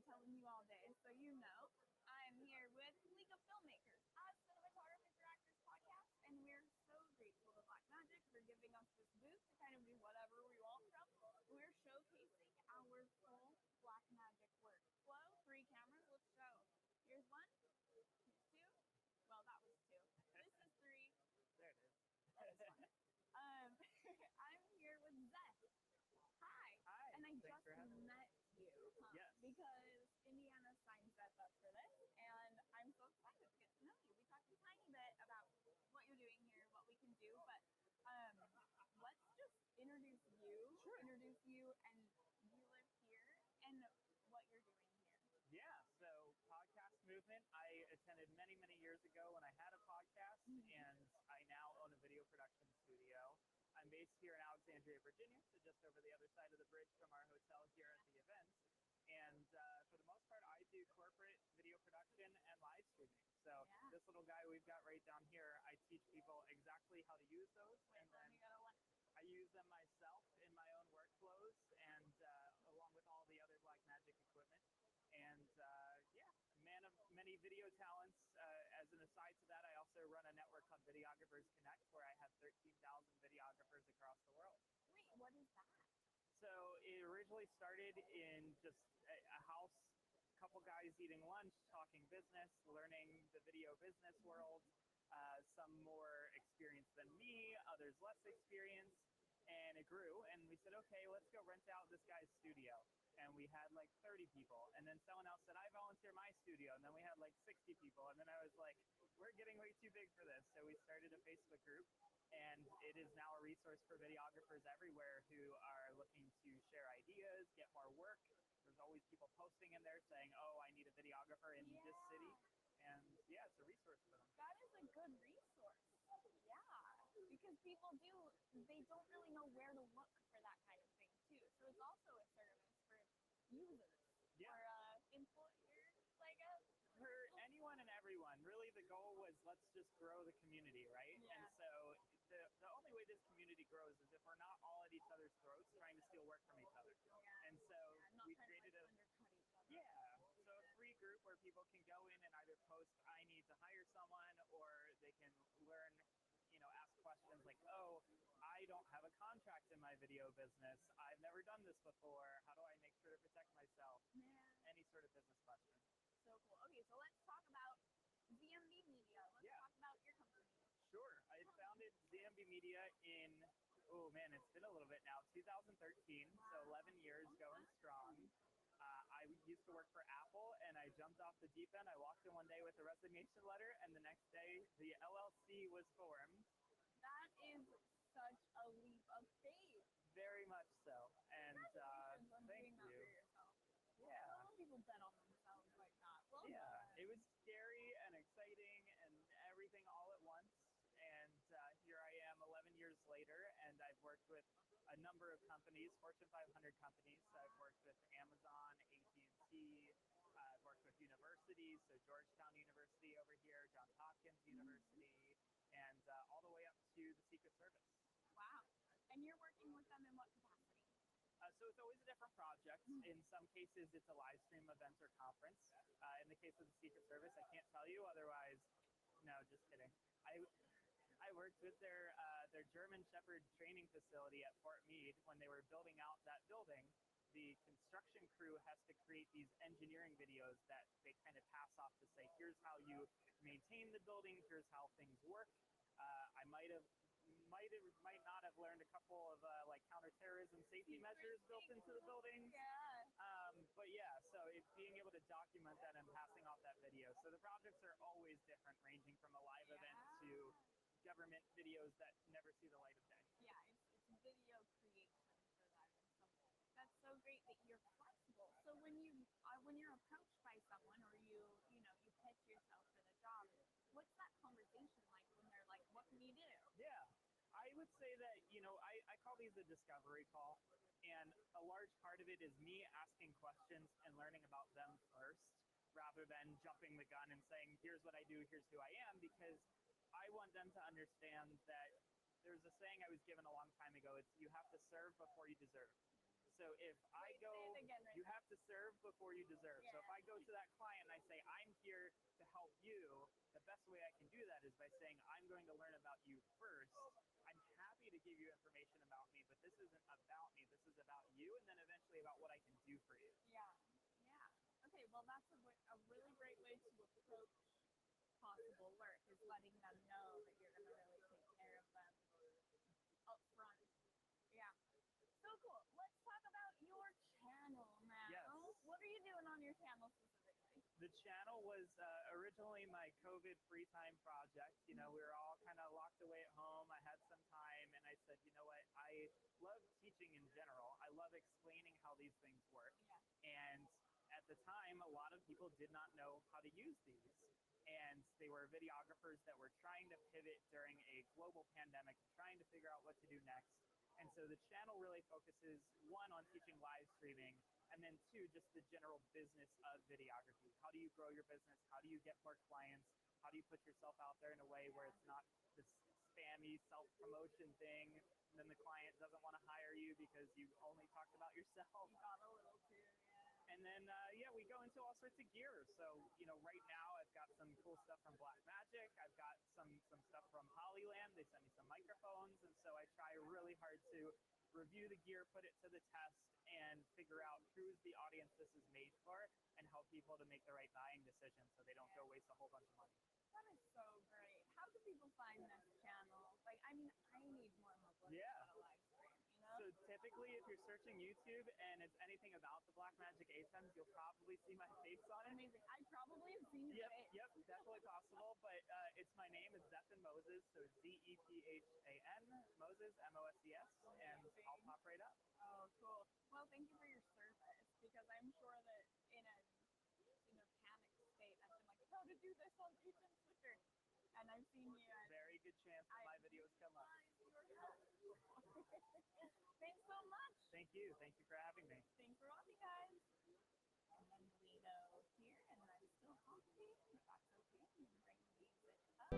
telling you all day, so you know. I'm here with League of Filmmakers, a cinematography for actors podcast, and we're so grateful to Blackmagic for giving us this booth to kind of do whatever we want from. We're showcasing our full Blackmagic workflow. 3 cameras, let's show. Here's 1, here's 2. Well, that was 2. This is 3. There it is. That was fun. I'm here with Zeth. Hi. Hi. And I Thanks just for having me. met you. Yes. Because Indiana signed Zeth up for this, and I'm so excited to get to know you. We talked a tiny bit about what you're doing here, what we can do, but let's just introduce you. Sure. Introduce you, and you live here, and what you're doing here. Yeah, so podcast movement, I attended many, many years ago when I had a podcast, and I now own a video production studio. I'm based here in Alexandria, Virginia, so just over the other side of the bridge from our hotel here at the event. And for the most part, I do corporate video production and live streaming. So this little guy we've got right down here, I teach people exactly how to use those, and then I use them myself in my own workflows, and along with all the other Blackmagic equipment. And man of many video talents. As an aside to that, I also run a network called Videographers Connect, where I have 13,000 videographers across the world. Wait, what is that? So it originally started in just a house, a couple guys eating lunch, talking business, learning the video business world. Some more experienced than me, others less experienced, and it grew. And we said, okay, let's go rent out this guy's studio. And we had like 30 people. And then someone else said, I volunteer my studio. And then we had like 60 people. And then I was like, we're getting way too big for this. So we started a Facebook group, and it is now a resource for videographers everywhere who are looking to share ideas, get more work. There's always people posting in there saying, oh, I need a videographer in this city. And it's a resource for them. That is a good resource. Yeah, because people they don't really know where to look for that kind of thing too. So it's also a service for users, for employers, I guess. For anyone and everyone, really the goal was let's just grow the community, right? Yeah. And so the only way this community grows is if we're not all at each other's throats trying to steal work from each other. Yeah. And so Not we trying created to undercut each other. so a free group where people can go in and either post, I need to hire someone, or they can learn, ask questions like, oh, I don't have a contract in my video business. I've never done this before. How do I make sure to protect myself? Man. Any sort of business question. So cool. Okay, so let's talk about ZMB Media. Let's talk about your company. Sure. I founded ZMB Media in, it's been a little bit now, 2013, so 11 years going strong. I used to work for Apple, and I jumped off the deep end. I walked in one day with a resignation letter, and the next day, the LLC was formed. That is such a leap of faith. Very much so. And thank that you. for yourself. Yeah. A lot of people bet on themselves like that. Well It was scary and exciting and everything all at once. And here I am 11 years later, and I've worked with a number of companies, Fortune 500 companies. I've worked with Amazon, AT&T, I've worked with universities, so Georgetown University over here, Johns Hopkins University, and all the way up to the Secret Service. Wow. And you're working with them in what capacity? So it's always a different project. In some cases, it's a live stream event or conference. In the case of the Secret Service, I can't tell you, otherwise, no, just kidding. I worked with their German Shepherd training facility at Fort Meade when they were building out that building. The construction crew has to create these engineering videos that they kind of pass off to say, here's how you maintain the building, here's how things work. I might not have learned a couple of counterterrorism safety measures built into the building. So it's being able to document that and passing off that video. So the projects are always different, ranging from a live event to government videos that never see the light of day. Yeah, it's video creation for that. That's so great that you're flexible. So when you're approached by someone, or you pitch yourself for the job, what's that conversation like when they're like, what can you do? Yeah, I would say that, I call these a discovery call. And a large part of it is me asking questions and learning about them first, rather than jumping the gun and saying, here's what I do, here's who I am, because I want them to understand that there's a saying I was given a long time ago. It's you have to serve before you deserve. So if I go, you have to serve before you deserve. So if I go to that client and I say, I'm here to help you, the best way I can do that is by saying, I'm going to learn about you first. I'm happy to give you information about me, but this isn't about me. This is about you, and then eventually about what I can do for you. Yeah. Okay, well, that's a really great way to approach possible work, is letting them know that you're going to really take care of them up front. Yeah. So cool. Let's talk about your channel now. Yes. What are you doing on your channel specifically? The channel was originally my COVID free time project. You know, we were all kind of locked away at home. I had some time, and I said, you know what? I love teaching in general. I love explaining how these things work. Yeah. And at the time, a lot of people did not know how to use these. And they were videographers that were trying to pivot during a global pandemic, trying to figure out what to do next. And so the channel really focuses, one, on teaching live streaming, and then two, just the general business of videography. How do you grow your business? How do you get more clients? How do you put yourself out there in a way where it's not this spammy self-promotion thing, and then the client doesn't want to hire you because you only talked about yourself? You got a little too, yeah. And then, we go into all sorts of gear. So, you know, right now I've got some cool stuff from Blackmagic. I've got some stuff from Hollyland. They sent me some microphones. And so I try really hard to review the gear, put it to the test, and figure out who's the audience this is made for, and help people to make the right buying decision so they don't go waste a whole bunch of money. That is so great. How do people find this channel? Like, I mean, I need more publicity Yeah. on a live stream, you know? So typically, if you're searching YouTube and it's anything about the Blackmagic ASEMs, you'll probably see my face on it. Amazing. I probably have seen your face. Yep, definitely possible. But it's my name. It's Zethan Moses. So it's Zephan Moses, Moses, and I'll pop right up. Oh, cool. Well, thank you for your service, because I'm sure that in a panic state, I've been like, how to do this on Ethan Twitter, and I've seen you. And Very good chance that my videos come up. Thanks so much. Thank you. Thank you for having me. Thanks for watching, guys. And then we go here, and then I'm still talking. That's okay. I'm gonna bring the music up.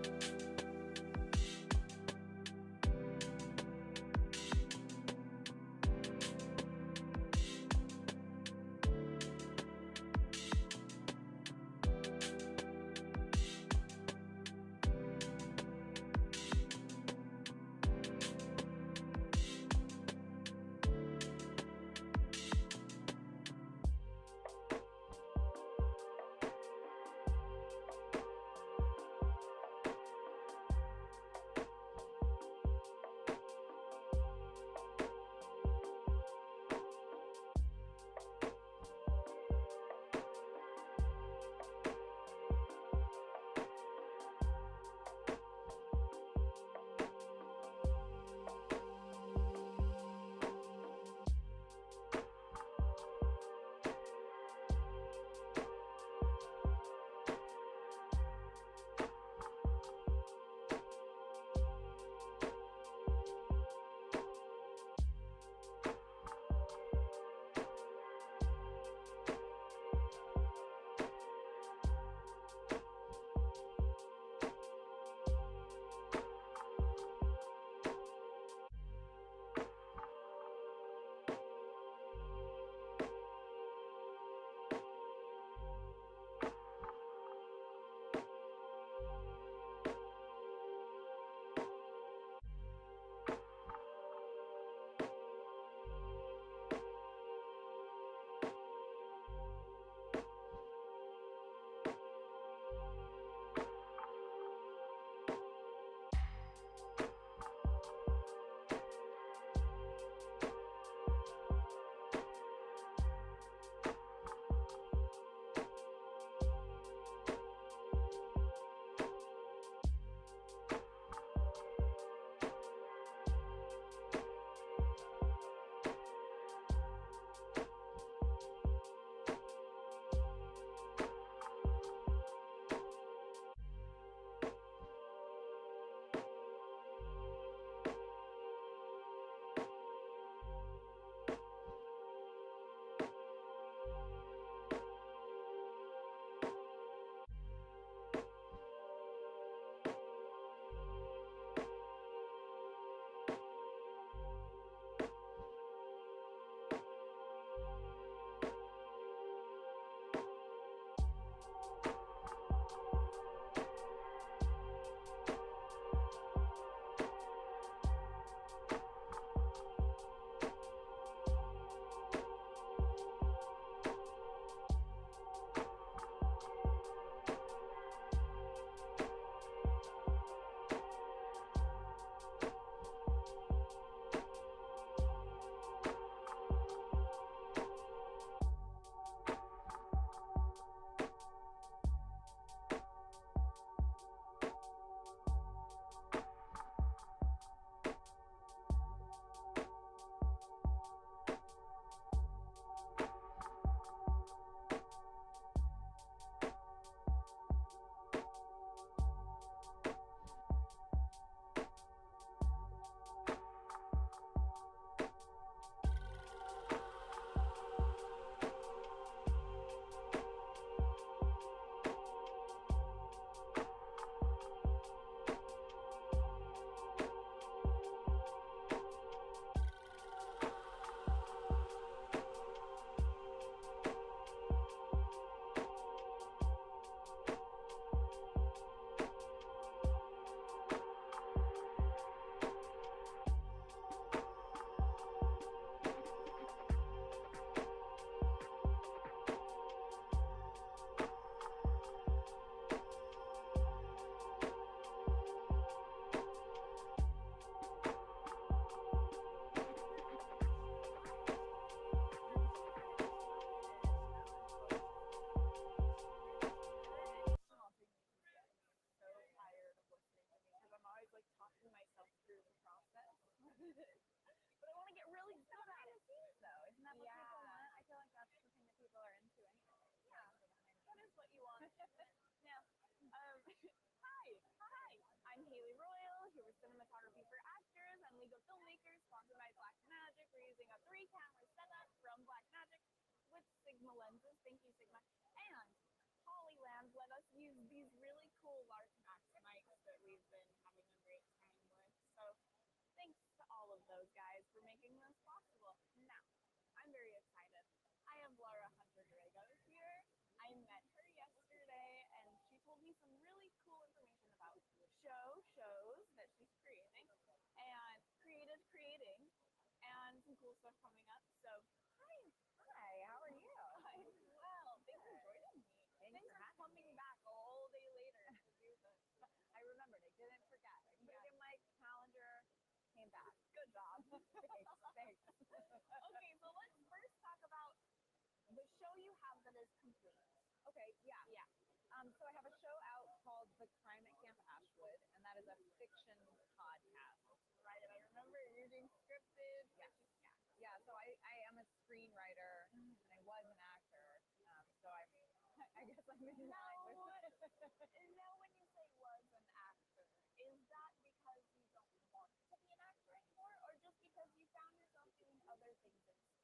Now, hi. I'm Haley Royal, here with cinematography for actors and legal filmmakers, sponsored by Black Magic. We're using a 3-camera setup from Black Magic with Sigma lenses. Thank you, Sigma. And Hollyland let us use these really cool large max mics that we've been having a great time with. So thanks to all of those guys for making this possible. Now, I'm very excited. I have Laura Hunter-Drago here. I met her yesterday, and she told me some really cool information about shows that she's creating, and creating, and some cool stuff coming up. So, hi, how are you? I'm well. Thanks for joining me. Thanks for coming back all day later to do this. I remembered. I didn't forget. I put it in my calendar. Came back. Good job. Thanks. Okay, so let's first talk about the show you have that is complete. Okay, yeah. So I have a show out called The Crime at Camp Ashwood, and that is a fiction podcast. Right, and I remember you're doing scripted. Yeah. So I am a screenwriter, and I was an actor. So I guess I'm in line with Now, when you say was an actor, is that because you don't want to be an actor anymore, or just because you found yourself doing other things instead?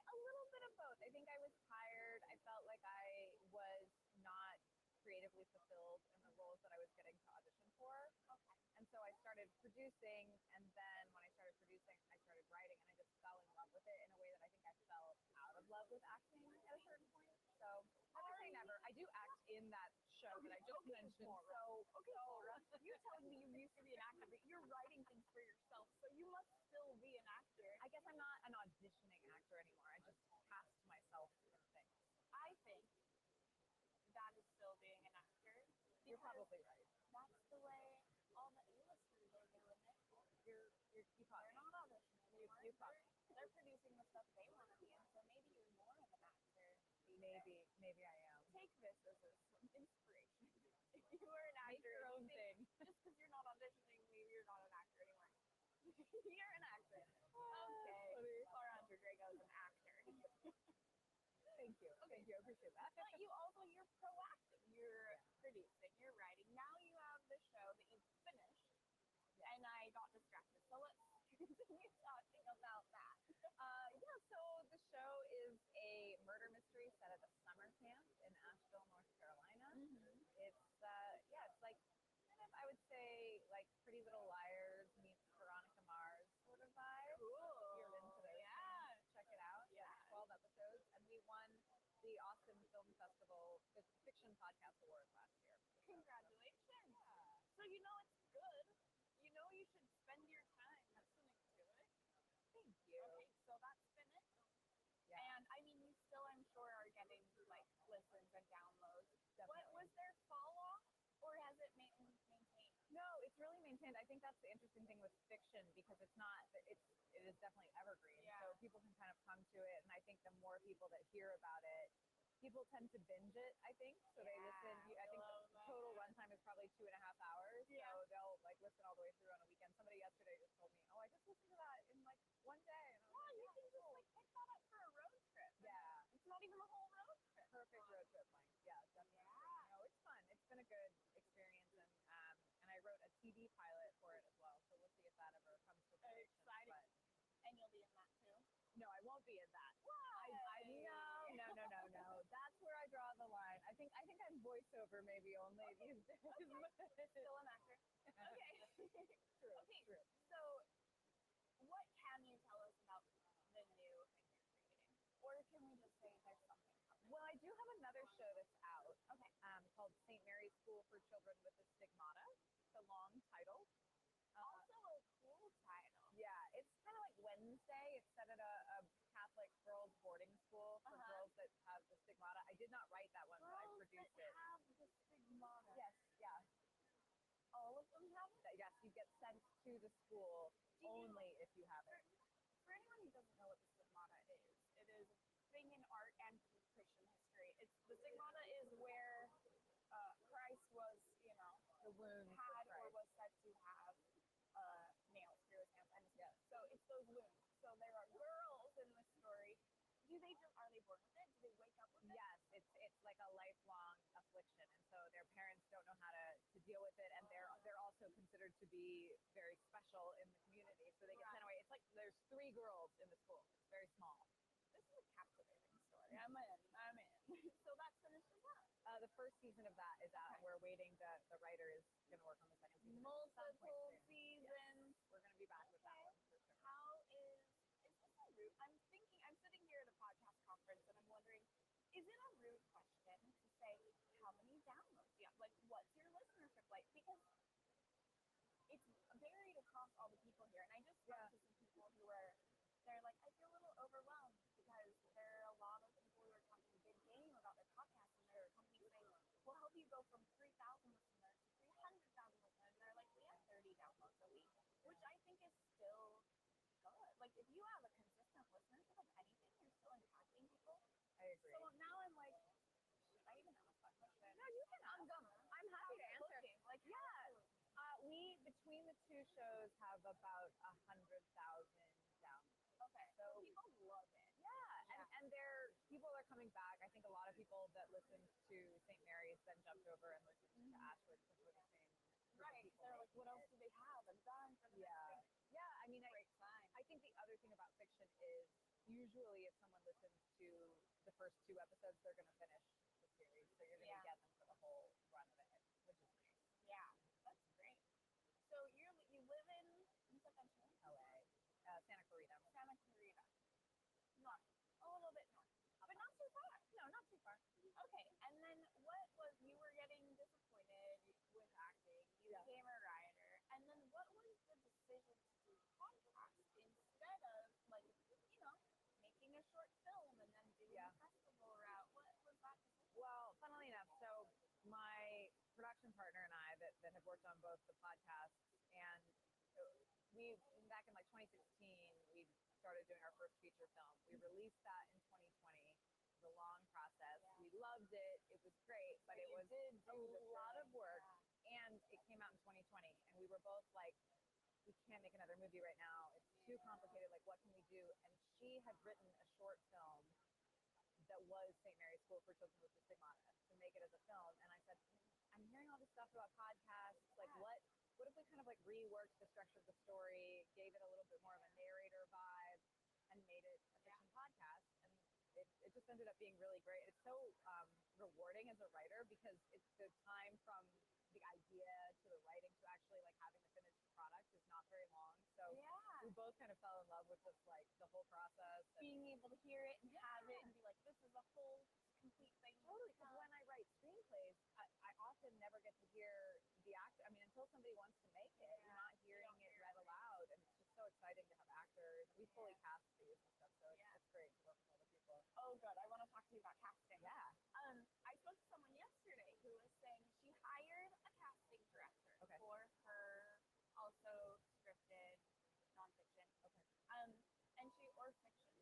A little bit of both. I think I was tired. I felt like I was not creatively fulfilled in the roles that I was getting to audition for. Okay. And so I started producing, and then when I started producing, I started writing, and I just fell in love with it in a way that I think I fell out of love with acting at a certain point. So never say never. I do act in that show that I just mentioned. Laura, you're telling me you used to be an actor, but you're writing things for yourself, so you must still be an actor. I guess I'm not an auditioning actor anymore. I just cast myself in things. I think that is still being an actor. You're probably right. That's the way all the A-listers are doing it. You caught They're me. not auditioning anymore. You caught me. They're producing the stuff they want to be in, so maybe you're more of an actor. Maybe I am. Take this as some inspiration. If you were an Make actor, your own you think, thing. just because you're not auditioning, maybe you're not an actor anymore. You're an actor. Okay. Laura Hunter-Drago is an actor. Thank you. Okay. Thank you. I appreciate that. But you're proactive. You're producing, you're writing. Now you have the show that you finished, and I got distracted. So let's continue talking about that. So the show is a murder mystery set at a summer camp in Asheville, North Carolina. It's like kind of, I would say, like Pretty Little Liars meets Veronica Mars sort of vibe. Cool. You're into this. Yeah. Check it out. Yeah. 12 episodes, and we won the Austin Film Festival Fiction Podcast Award last year. Congratulations. So you know it's good. You know you should spend your time listening to it. Thank you. Okay, so that's finished. Yeah. And I mean, you still, I'm sure, are getting like listens and downloads. Definitely. What was there fall off, or has it maintained? No, it's really maintained. I think that's the interesting thing with fiction, because it is definitely evergreen. Yeah. So people can kind of come to it, and I think the more people that hear about it, people tend to binge it, I think. So they listen. I think the total runtime is probably 2.5 hours. Yeah. So they'll like listen all the way through on a weekend. Somebody yesterday just told me, "Oh, I just listened to that in like one day." And I was like, You can just like pick that up for a road trip. Yeah. It's not even a whole road trip. Perfect road trip length. Yeah, definitely. Yeah. No, it's fun. It's been a good experience, and I wrote a TV pilot for it as well. So we'll see if that ever comes to fruition. Exciting. And you'll be in that too. No, I won't be in that. Why? No. That's where I draw the line. I think I'm voiceover maybe only these days. Still an actor. Okay. True. Okay. True. So, what can you tell us about the new thing you're creating? Or can we just say there's something coming? Well, I do have another show that's out. Okay. Called St. Mary's School for Children with a Stigmata. It's a long title. Also a cool title. Yeah, it's kind of like Wednesday. It's set at a Catholic girls' boarding school for girls that have the stigmata. I did not write that one, but I Girls produced that it. have the stigmata. Yes, yeah. All of them have it? Yes, you get sent to the school only if you have it. For anyone who doesn't know what the stigmata is, it is a thing in art and Christian history. The stigmata is where Christ was, The wound had or was said to have nails through his hands. And so it's those wounds. So there are girls in this story. Are they born with it? Do they wake up with it? Yes, it's like a lifelong affliction, and so their parents don't know how to deal with it, and they're also considered to be very special in the community, so they get sent away. It's like there's 3 girls in the school. It's very small. This is a captivating story. I'm in. So that's finished as well. The first season of that is out. We're waiting. The writer is going to work on the second season. Multiple seasons. We're going to be back with that one for sure. How is this a rude? I'm sitting here at a podcast conference and I'm wondering, is it a rude question to say how many downloads you have? Like, what's your listenership like? Because it's varied across all the people here, and I just spoke to some people who they're like, I feel a little overwhelmed because there are a lot of people who are talking big game about their podcast, and their company saying, we'll help you go from 3,000 listeners to 300,000 listeners. And they're like, we have 30 downloads a week, which I think is still good. Like, if you have a consistent listenership of anything, you're still impacting people. I agree. So now I'm like, should I even ask that question? No, you can. I'm dumb. I'm happy to answer. Looking? Like, We between the 2 shows have about 100,000 downloads. okay, so people love it. And people are coming back. I think a lot of people that listened to St. Mary's then jumped over and listened to Ashwood because we're the same. Right. They're like, what else do they have? I'm dying for the next thing. Yeah. I mean, Great sign. I think the other thing about fiction is usually if someone listens to the first 2 episodes, they're going to finish the series. So you're going to get them for the whole run of it, which is nice. Yeah, that's great. So you live in Ventura? LA, Santa Clarita. Santa Clarita. North. A little bit north. But not too far. No, not too far. Okay, and then you were getting disappointed with acting, you became a writer, and then what was the decision to do podcast instead of, like, making a short film and then doing a festival route? What was that decision? Well, funnily enough, so my production partner and I that have worked on both the podcasts, and we, back in like 2016, we started doing our first feature film. We released that in 2020. It was a long process. We loved it. It was great, but it was a lot of work, and it came out in 2020, and we were both like, we can't make another movie right now. It's too complicated. Like, what can we do? And she had written a short film that was St. Mary's School for Children with Stigmata to make it as a film. And I said, I'm hearing all this stuff about podcasts. Like, what if we kind of like reworked the structure of the story, gave it a little bit more of a narrator vibe, and made it a fiction podcast? And it just ended up being really great. It's so rewarding as a writer because it's the time from the idea to the writing to actually like having the finished product is not very long. So we both kind of fell in love with just like the whole process. Being able to hear it and have it and be like, this is a whole complete thing. Totally, because when I write screenplays, I often never get to hear the actor. I mean, until somebody wants to make it, you're not hearing it read aloud, and it's just so exciting to have actors. We fully cast these and stuff, so it's great to work with other people. Oh, good. I want to talk to you about casting. Yeah. I spoke to someone yesterday who was saying she hired a casting director for her also scripted nonfiction. And or fiction.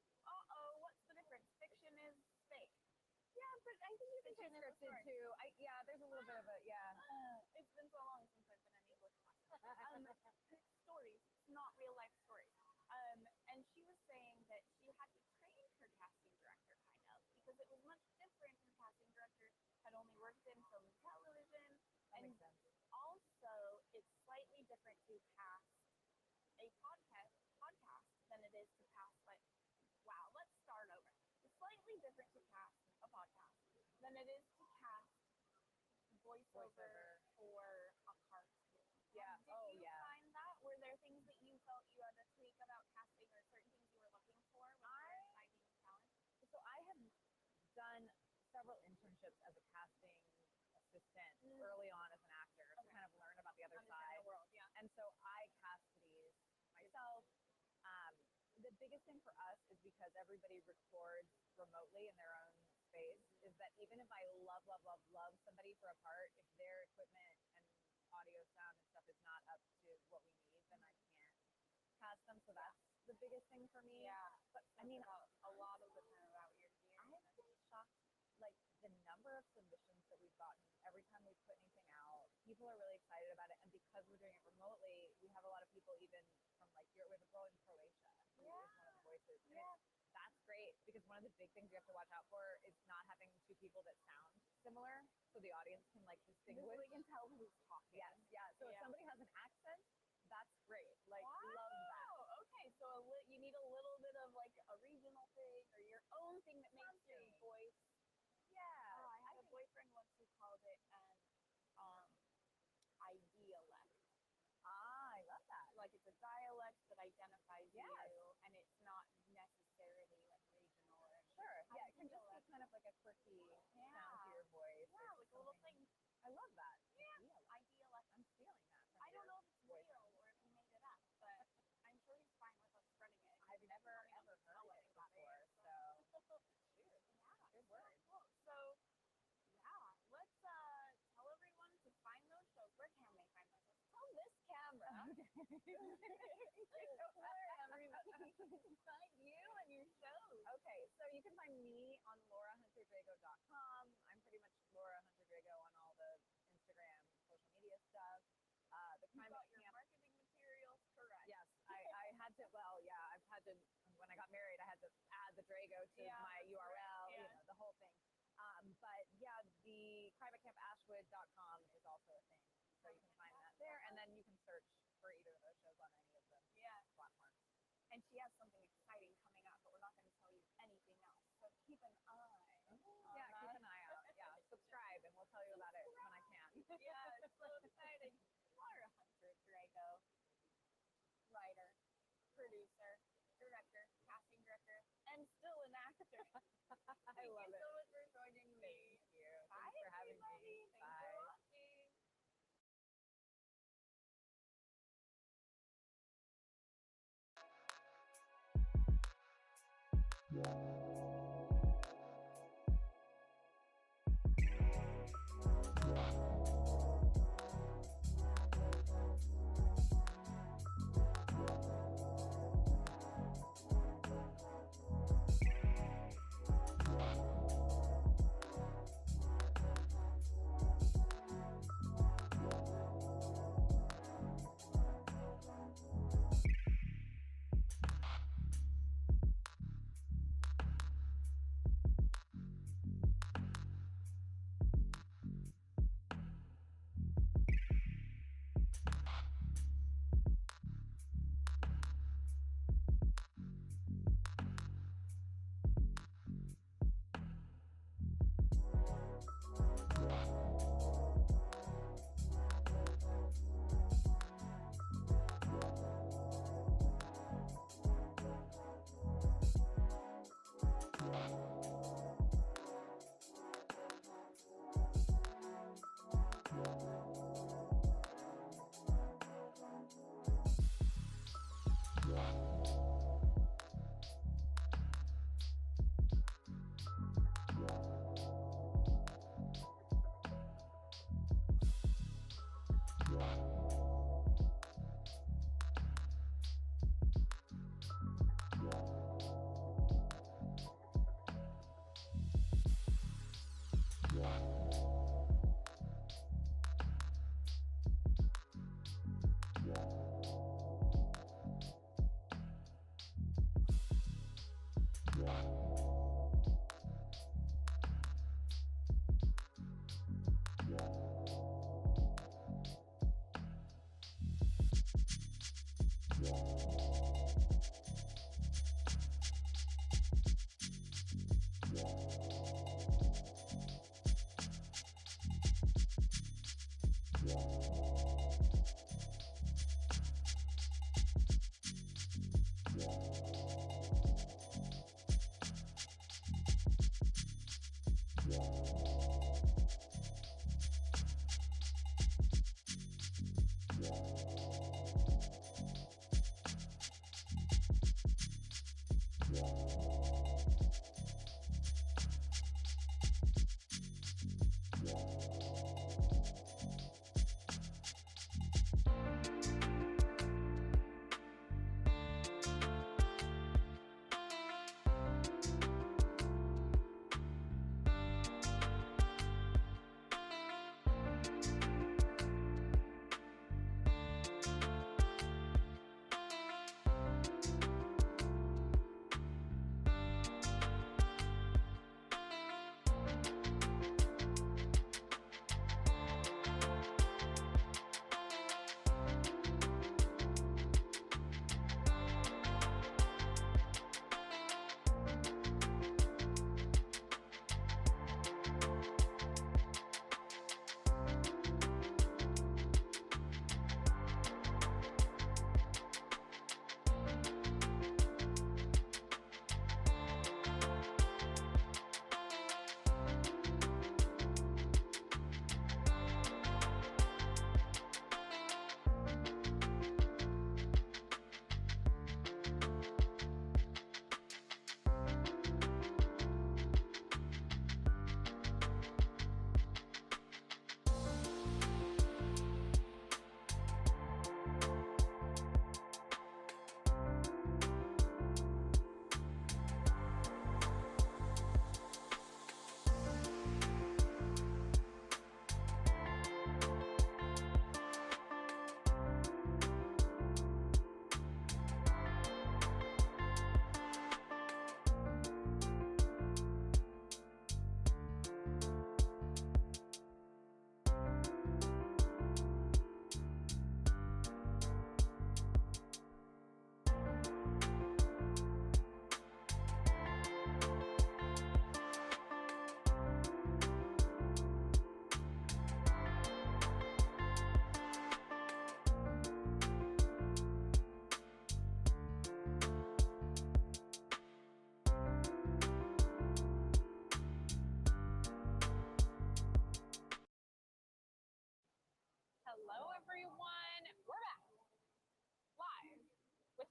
What's the difference? Fiction is fake. Yeah, but I think you can say scripted too. There's a little bit of a it's been so long since I've been in English class. Stories, not real life stories. And she was saying that she had to train her casting director kind of because it was much different. Her casting director had only worked in film and television, and also it's slightly different to cast a podcast than it is to cast let's start over. It's slightly different to cast a podcast than it is to cast voiceover for a cartoon. Yeah. Did you find that? Were there things that you felt you had to tweak about casting or certain things you were looking for when you were finding talent? So I have done several internships as a casting assistant early on as an actor to kind of learn about the other side. The world, And so I cast these myself. The biggest thing for us is because everybody records remotely in their own space, is that even if I love somebody for a part, if their equipment and audio sound and stuff is not up to what we need, then I can't cast them. So that's the biggest thing for me. Yeah. But I mean, a lot of the time about your gear. I've been shocked, like the number of submissions that we've gotten every time we put anything out. People are really excited about it, and because we're doing it remotely, we have a lot of people even from like we have a girl in Croatia who is one of the voices. And that's great because one of the big things you have to watch out for is is not having two people that sound similar, so the audience can like distinguish. We can tell who's talking. Yes, yeah. So if somebody has an accent, that's great. Like, Wow. love that. Okay, so you need a little bit of like a regional thing or your own thing that makes your voice. Yeah. Oh, I had a boyfriend once who called it an idealect. I love that. Like it's a dialect that identifies Yes. you, and it's not necessarily like regional or anything. Sure. Yeah, it can just be Idealect. kind of like a quirky sound to Yeah. your voice. Yeah, or like a little something. thing. I love that. Yeah, idealect. I'm stealing that. From I don't know if it's boyfriend. real or if he made it up, but I'm sure he's fine with us spreading it. I've never ever heard it before, so Yeah, good word. cool. So, yeah, let's tell everyone to find those shows. Where can they find those shows? Tell this camera. Where everybody can find you and your shows. Okay, so you can find me on laurahunterdrago.com. I'm pretty much Laura Hunter Drago on all the Instagram, social media stuff. The You Climate got your Camp. marketing materials correct. Yes, I had to. Well, yeah, I've had to. When I got married, I had to add the Drago to my URL. Yeah. You know, the whole thing. But yeah, the climatecampashwood.com is also a thing, so you can find that there, and then you can search for either of those shows on any of the platforms. And she has something exciting coming up, but we're not going to tell you anything else. So keep an eye. Yeah, keep an eye out. Yeah, subscribe, and we'll tell you about it when I can. Yeah, it's so exciting. Laura Hunter Drago, writer, producer, director, casting director, and still an actor. I love Thank you it. so much for joining me. Thank you. Bye, Thanks for having everybody. me. Thanks Bye. for watching.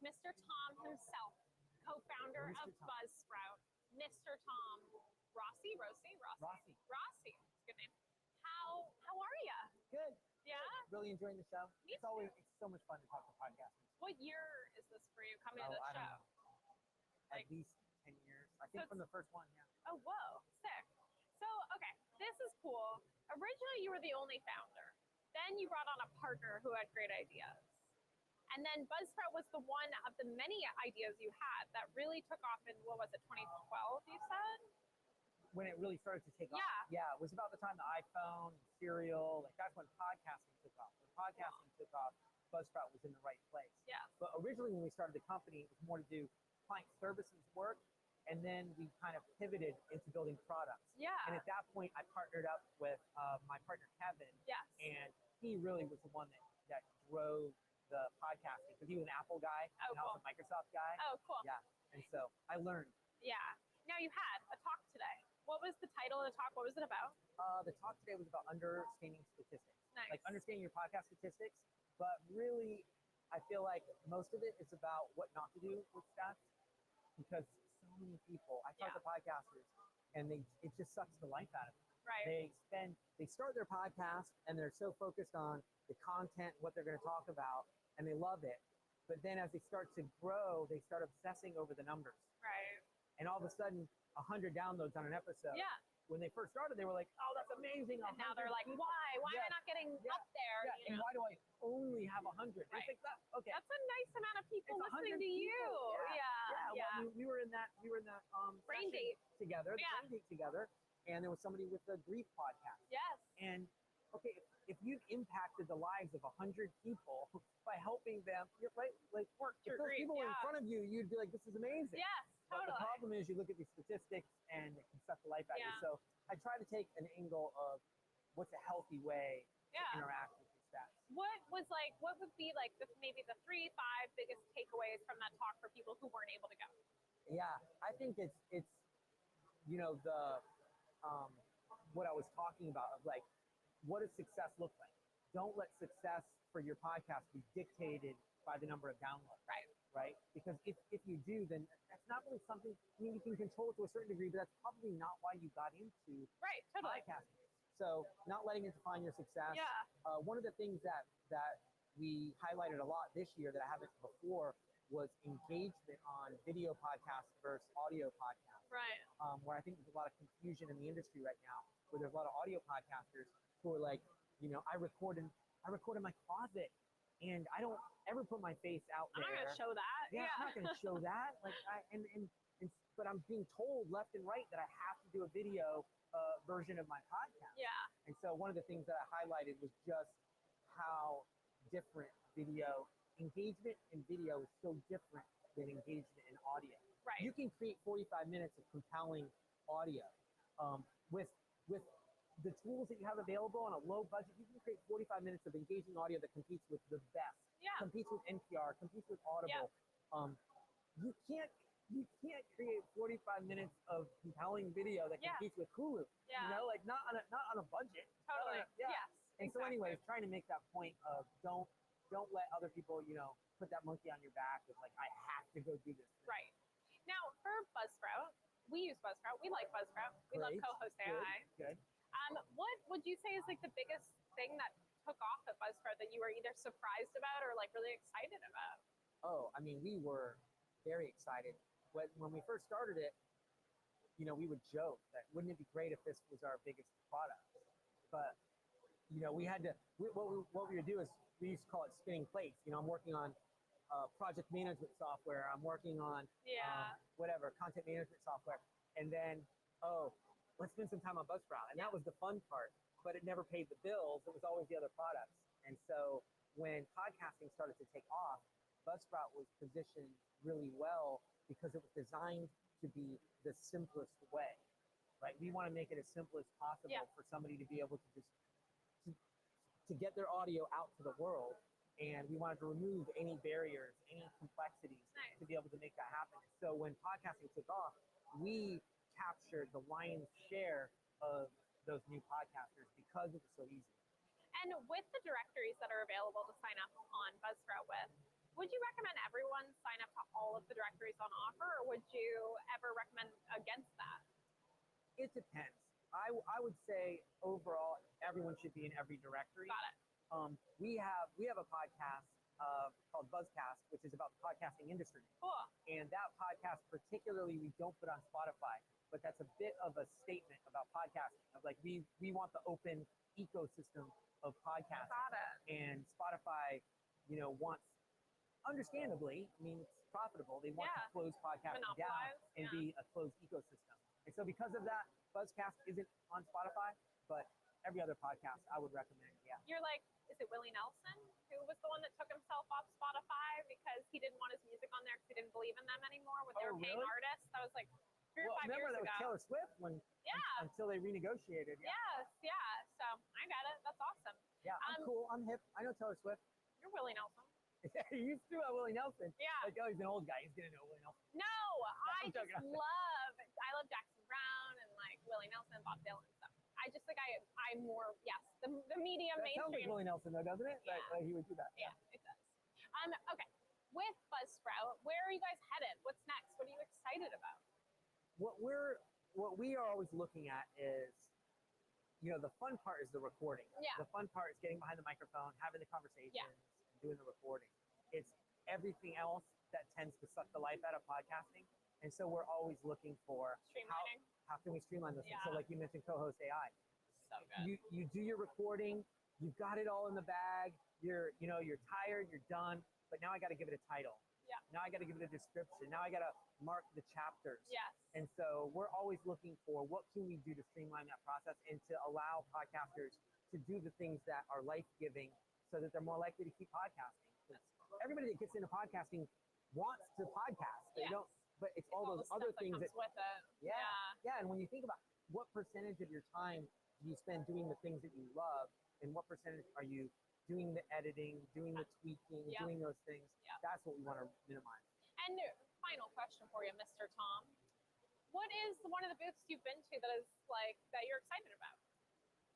Mr. Tom himself, co-founder Mr. of Tom. Buzzsprout, Mr. Tom Rossi. Rossi. Rossi. It's a good name. How are you? Good. Yeah. Really enjoying the show. Me It's so much fun to talk to podcasters. What year is this for you coming to the I show? don't know. At least 10 years. I think So from the first one, yeah. Oh, whoa, sick. So, okay, this is cool. Originally, you were the only founder. Then you brought on a partner who had great ideas. And then Buzzsprout was the one of the many ideas you had that really took off in, what was it, 2012, you said? When it really started to take off. Yeah. Yeah, it was about the time the iPhone, Serial, like that's when podcasting took off. When podcasting took off, Buzzsprout was in the right place. Yeah. But originally when we started the company, it was more to do client services work, and then we kind of pivoted into building products. Yeah. And at that point, I partnered up with my partner Kevin, Yes. and he really was the one that drove the podcasting because he was an Apple guy and I was a Microsoft guy. Oh, cool. Yeah, and so I learned. Yeah. Now you had a talk today. What was the title of the talk? What was it about? The talk today was about understanding statistics. Nice. Like understanding your podcast statistics, but really, I feel like most of it is about what not to do with stats because so many people, I talk to podcasters and it just sucks the life out of them. Right. They start their podcast and they're so focused on the content, what they're going to talk about, and they love it. But then as they start to grow, they start obsessing over the numbers. Right. And all of a sudden, 100 downloads on an episode. Yeah. When they first started, they were like, "Oh, that's amazing!" And now they're like, "Why? Why am I not getting up there?" Yeah. You And know? why do I only have 100? Right. It's like, okay, That's a nice amount of people it's 100 listening to you. people. Yeah. Well, we were in that Brain session date together, the Yeah. brain date together, and there was somebody with the grief podcast. Yes. And okay, if you've impacted the lives of 100 people by helping them, you're right, like Work if through those grief. people were in Yeah. front of you, you'd be like, "This is amazing." Yes. But the Totally. problem is you look at these statistics and it can suck the life out of you. Yeah. So I try to take an angle of what's a healthy way Yeah. to interact with your stats. What would be like maybe the 3-5 biggest takeaways from that talk for people who weren't able to go? Yeah, I think it's the what I was talking about of like what does success look like? Don't let success for your podcast be dictated by the number of downloads. Right? Because if you do, then that's not really something, I mean, you can control it to a certain degree, but that's probably not why you got into Right. Totally. podcasting. So not letting it define your success. Yeah. One of the things that we highlighted a lot this year that I haven't before was engagement on video podcasts versus audio podcasts. Right. Where I think there's a lot of confusion in the industry right now, where there's a lot of audio podcasters who are like, I record in my closet and I don't ever put my face out I'm there. not gonna show that. Yeah, I'm not gonna show that. Like, but I'm being told left and right that I have to do a video version of my podcast. Yeah. And so one of the things that I highlighted was just how different video engagement in video is so different than engagement in audio. Right. You can create 45 minutes of compelling audio with the tools that you have available on a low budget. You can create 45 minutes of engaging audio that competes with the best. Yeah. Competes with NPR, competes with Audible. You can't create 45 minutes of compelling video that Yeah. competes with Hulu. Yeah. Like not on a budget. Totally. Yeah. Yes. And so, exactly. anyways, trying to make that point of don't let other people, put that monkey on your back of like, I have to go do this thing. Right. Now, for Buzzsprout, we use Buzzsprout. We like Buzzsprout. We love Great. co-host AI. Good. What would you say is like the biggest thing that took off at Buzzsprout that you were either surprised about or like really excited about? Oh, I mean, we were very excited. When we first started it, we would joke that wouldn't it be great if this was our biggest product? But, we had to, what we would do is we used to call it spinning plates. I'm working on project management software. I'm working on content management software. And then, let's spend some time on Buzzsprout. And that was the fun part, but it never paid the bills. It was always the other products. And so when podcasting started to take off, Buzzsprout was positioned really well because it was designed to be the simplest way, right? We want to make it as simple as possible for somebody to be able to just to get their audio out to the world. And we wanted to remove any barriers, any complexities to be able to make that happen. So when podcasting took off, we captured the lion's share of those new podcasters because it was so easy. And with the directories that are available to sign up on Buzzsprout with, Would you recommend everyone sign up to all of the directories on offer, or would you ever recommend against that? It depends. I would say overall everyone should be in every directory. Got it. We have a podcast called Buzzcast, which is about the podcasting industry. Cool. And that podcast particularly we don't put on Spotify, but that's a bit of a statement about podcasting. Of like we want the open ecosystem of podcasting. Got it. And Spotify, wants, understandably, I mean it's profitable. They want to close podcasting down and be a closed ecosystem. And so because of that, Buzzcast isn't on Spotify, but every other podcast I would recommend. Yeah. You're like, is it Willie Nelson who was the one that took himself off Spotify because he didn't want his music on there because he didn't believe in them anymore when they were paying artists? That was like 3 or 5 years ago. Remember that was Taylor Swift until they renegotiated. Yeah. Yes, yeah. So I got it. That's awesome. Yeah, I'm cool. I'm hip. I know Taylor Swift. You're Willie Nelson. You threw out Willie Nelson. Yeah. Like, oh, he's an old guy. He's gonna know Willie Nelson. No, I love Jackson Brown and like Willie Nelson, Bob Dylan and stuff. I just think I'm more, the medium That sounds like mainstream. Willie Nelson though, doesn't it? Yeah. Like he would do that. Yeah, it does. Okay. With Buzzsprout, where are you guys headed? What's next? What are you excited about? What we are always looking at is, the fun part is the recording. Yeah. The fun part is getting behind the microphone, having the conversations, and doing the recording. It's everything else that tends to suck the life out of podcasting. And so we're always looking for Streamlining. how can we streamline this? Yeah. So like you mentioned, co-host AI. So good. You do your recording, you've got it all in the bag. You're tired, you're done, but now I got to give it a title. Yeah. Now I got to give it a description. Now I got to mark the chapters. Yes. And so we're always looking for what can we do to streamline that process and to allow podcasters to do the things that are life-giving so that they're more likely to keep podcasting. Everybody that gets into podcasting wants to podcast. They don't, but it's all those other things that comes with it. Yeah. And when you think about what percentage of your time do you spend doing the things that you love, and what percentage are you doing the editing, doing the tweaking, doing those things? Yeah. That's what we want to minimize. And final question for you, Mr. Tom. What is one of the booths you've been to that you're excited about?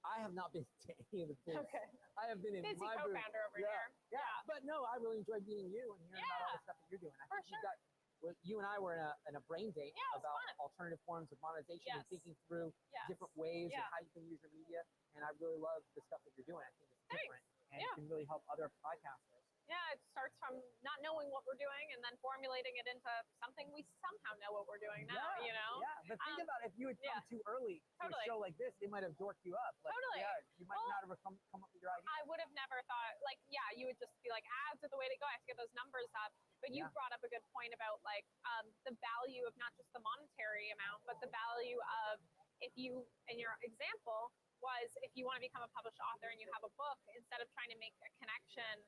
I have not been to any of the booths. Okay. I have been in Busy my booth. co-founder over here. Yeah. But no, I really enjoyed meeting you and hearing about all the stuff that you're doing. I think you and I were in a brain date about alternative forms of monetization and thinking through different ways of how you can use your media. And I really love the stuff that you're doing. I think it's different and it can really help other podcasters. Yeah, it starts from not knowing what we're doing and then formulating it into something we somehow know what we're doing now, Yeah, but think about if you had come too early to a show like this, they might have dorked you up. Like, Totally. Yeah, you might not have come up with your idea. I would have never thought, you would just be like, ads are the way to go. I have to get those numbers up. But you brought up a good point about the value of not just the monetary amount, but the value of if you, in your example, was if you want to become a published author and you have a book, instead of trying to make a connection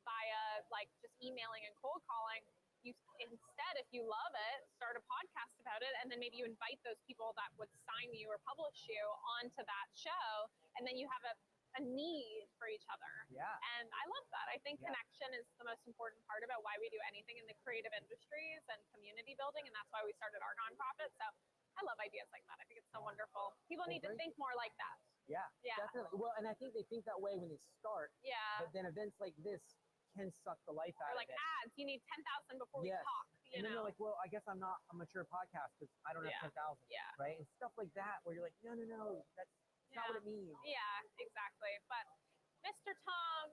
via just emailing and cold calling, you instead, if you love it, start a podcast about it, and then maybe you invite those people that would sign you or publish you onto that show, and then you have a need for each other. Yeah. And I love that. I think connection is the most important part about why we do anything in the creative industries and community building, and that's why we started our nonprofit. So I love ideas like that. I think it's so wonderful. People need to think more like that. Yeah, definitely. Well, and I think they think that way when they start. Yeah. But then events like this can suck the life out Or of it. ads, you need 10,000 before we talk. And then you're like, well, I guess I'm not a mature podcast because I don't have 10,000. Yeah. Right? And stuff like that where you're like, no, that's not what it means. Yeah, exactly. But Mr. Tom,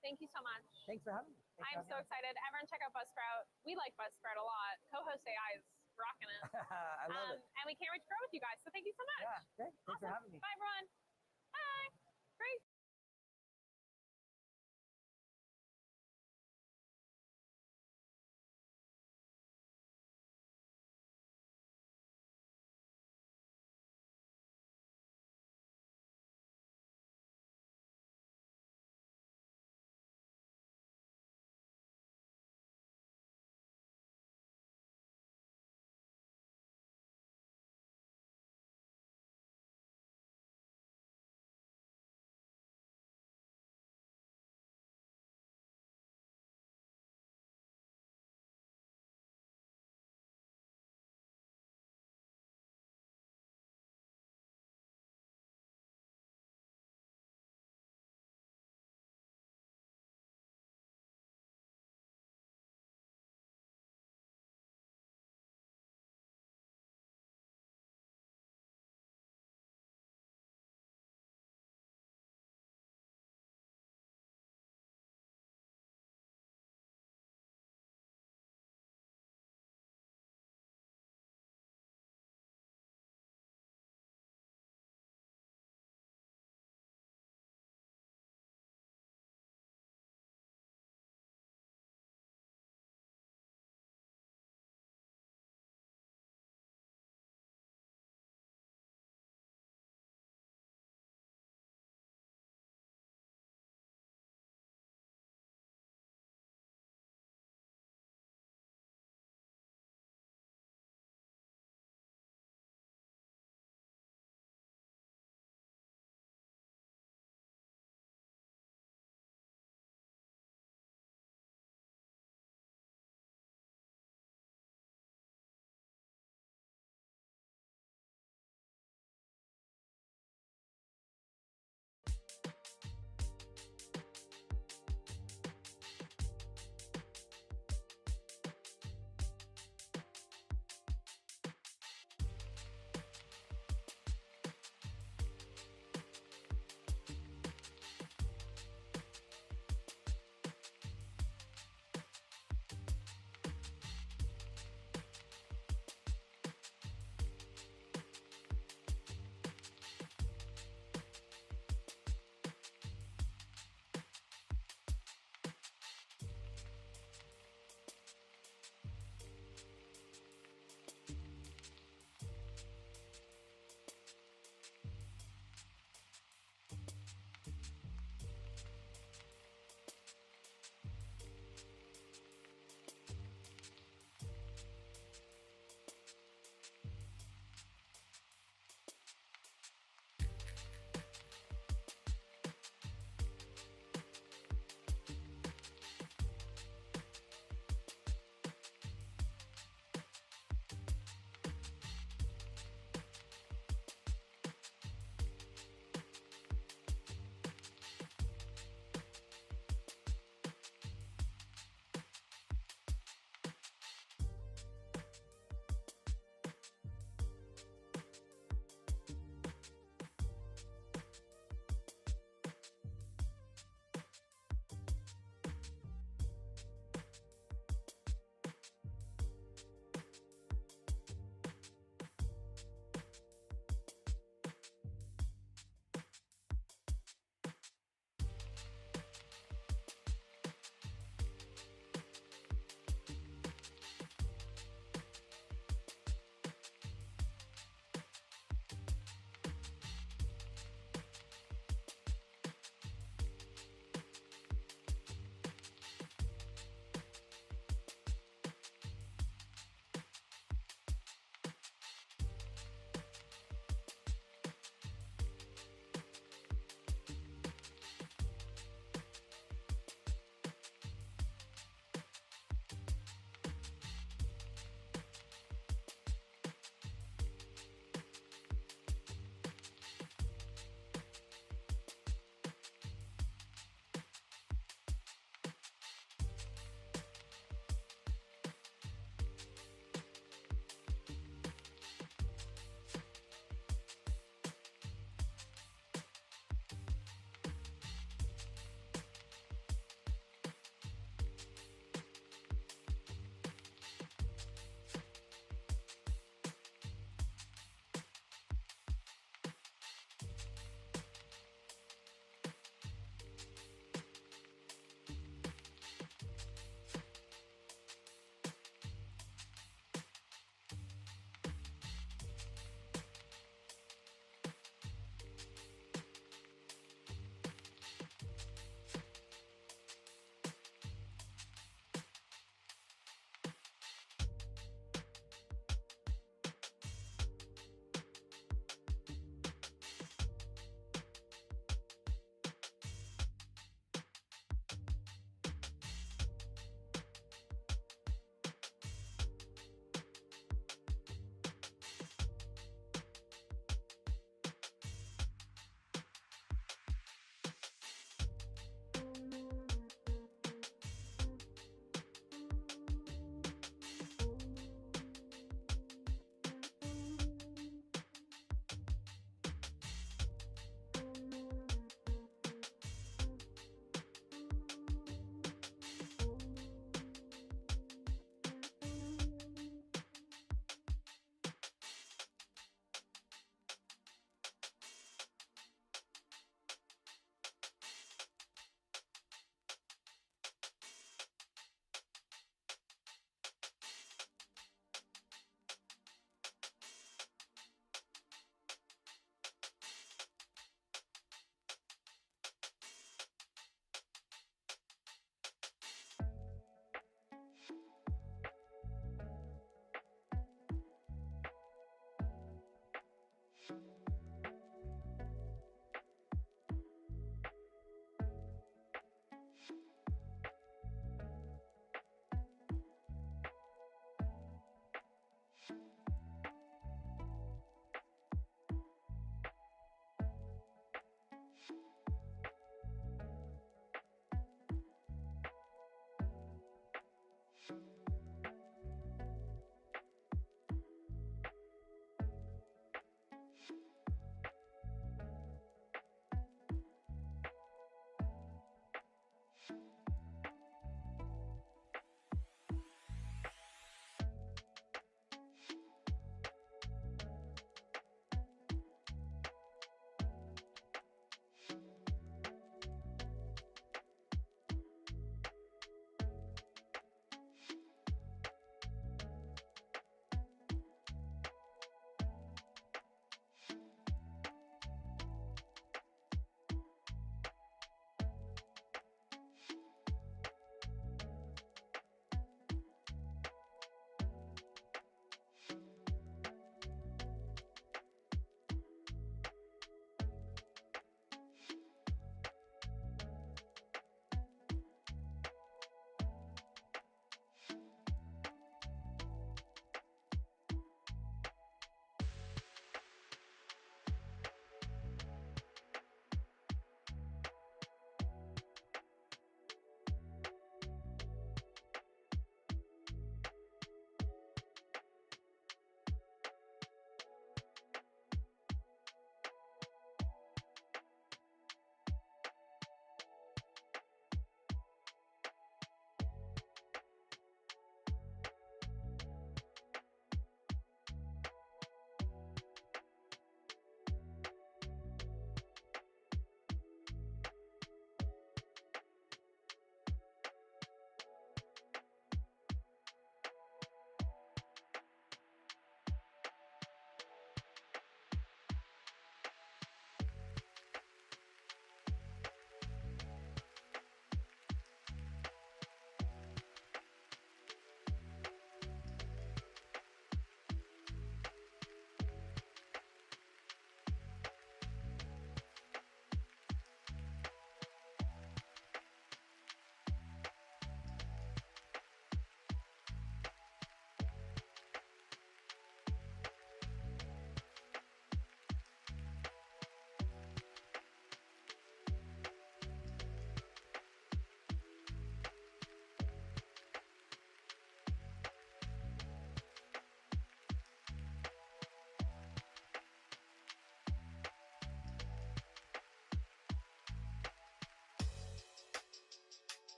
thank you so much. Thanks for having me. I'm so excited. Everyone check out Buzzsprout. We like Buzzsprout a lot. Co-host AI is rocking it. I love it. And we can't wait to grow with you guys. So thank you so much. Yeah, great. Thanks for having me. Bye, everyone. Bye. Great.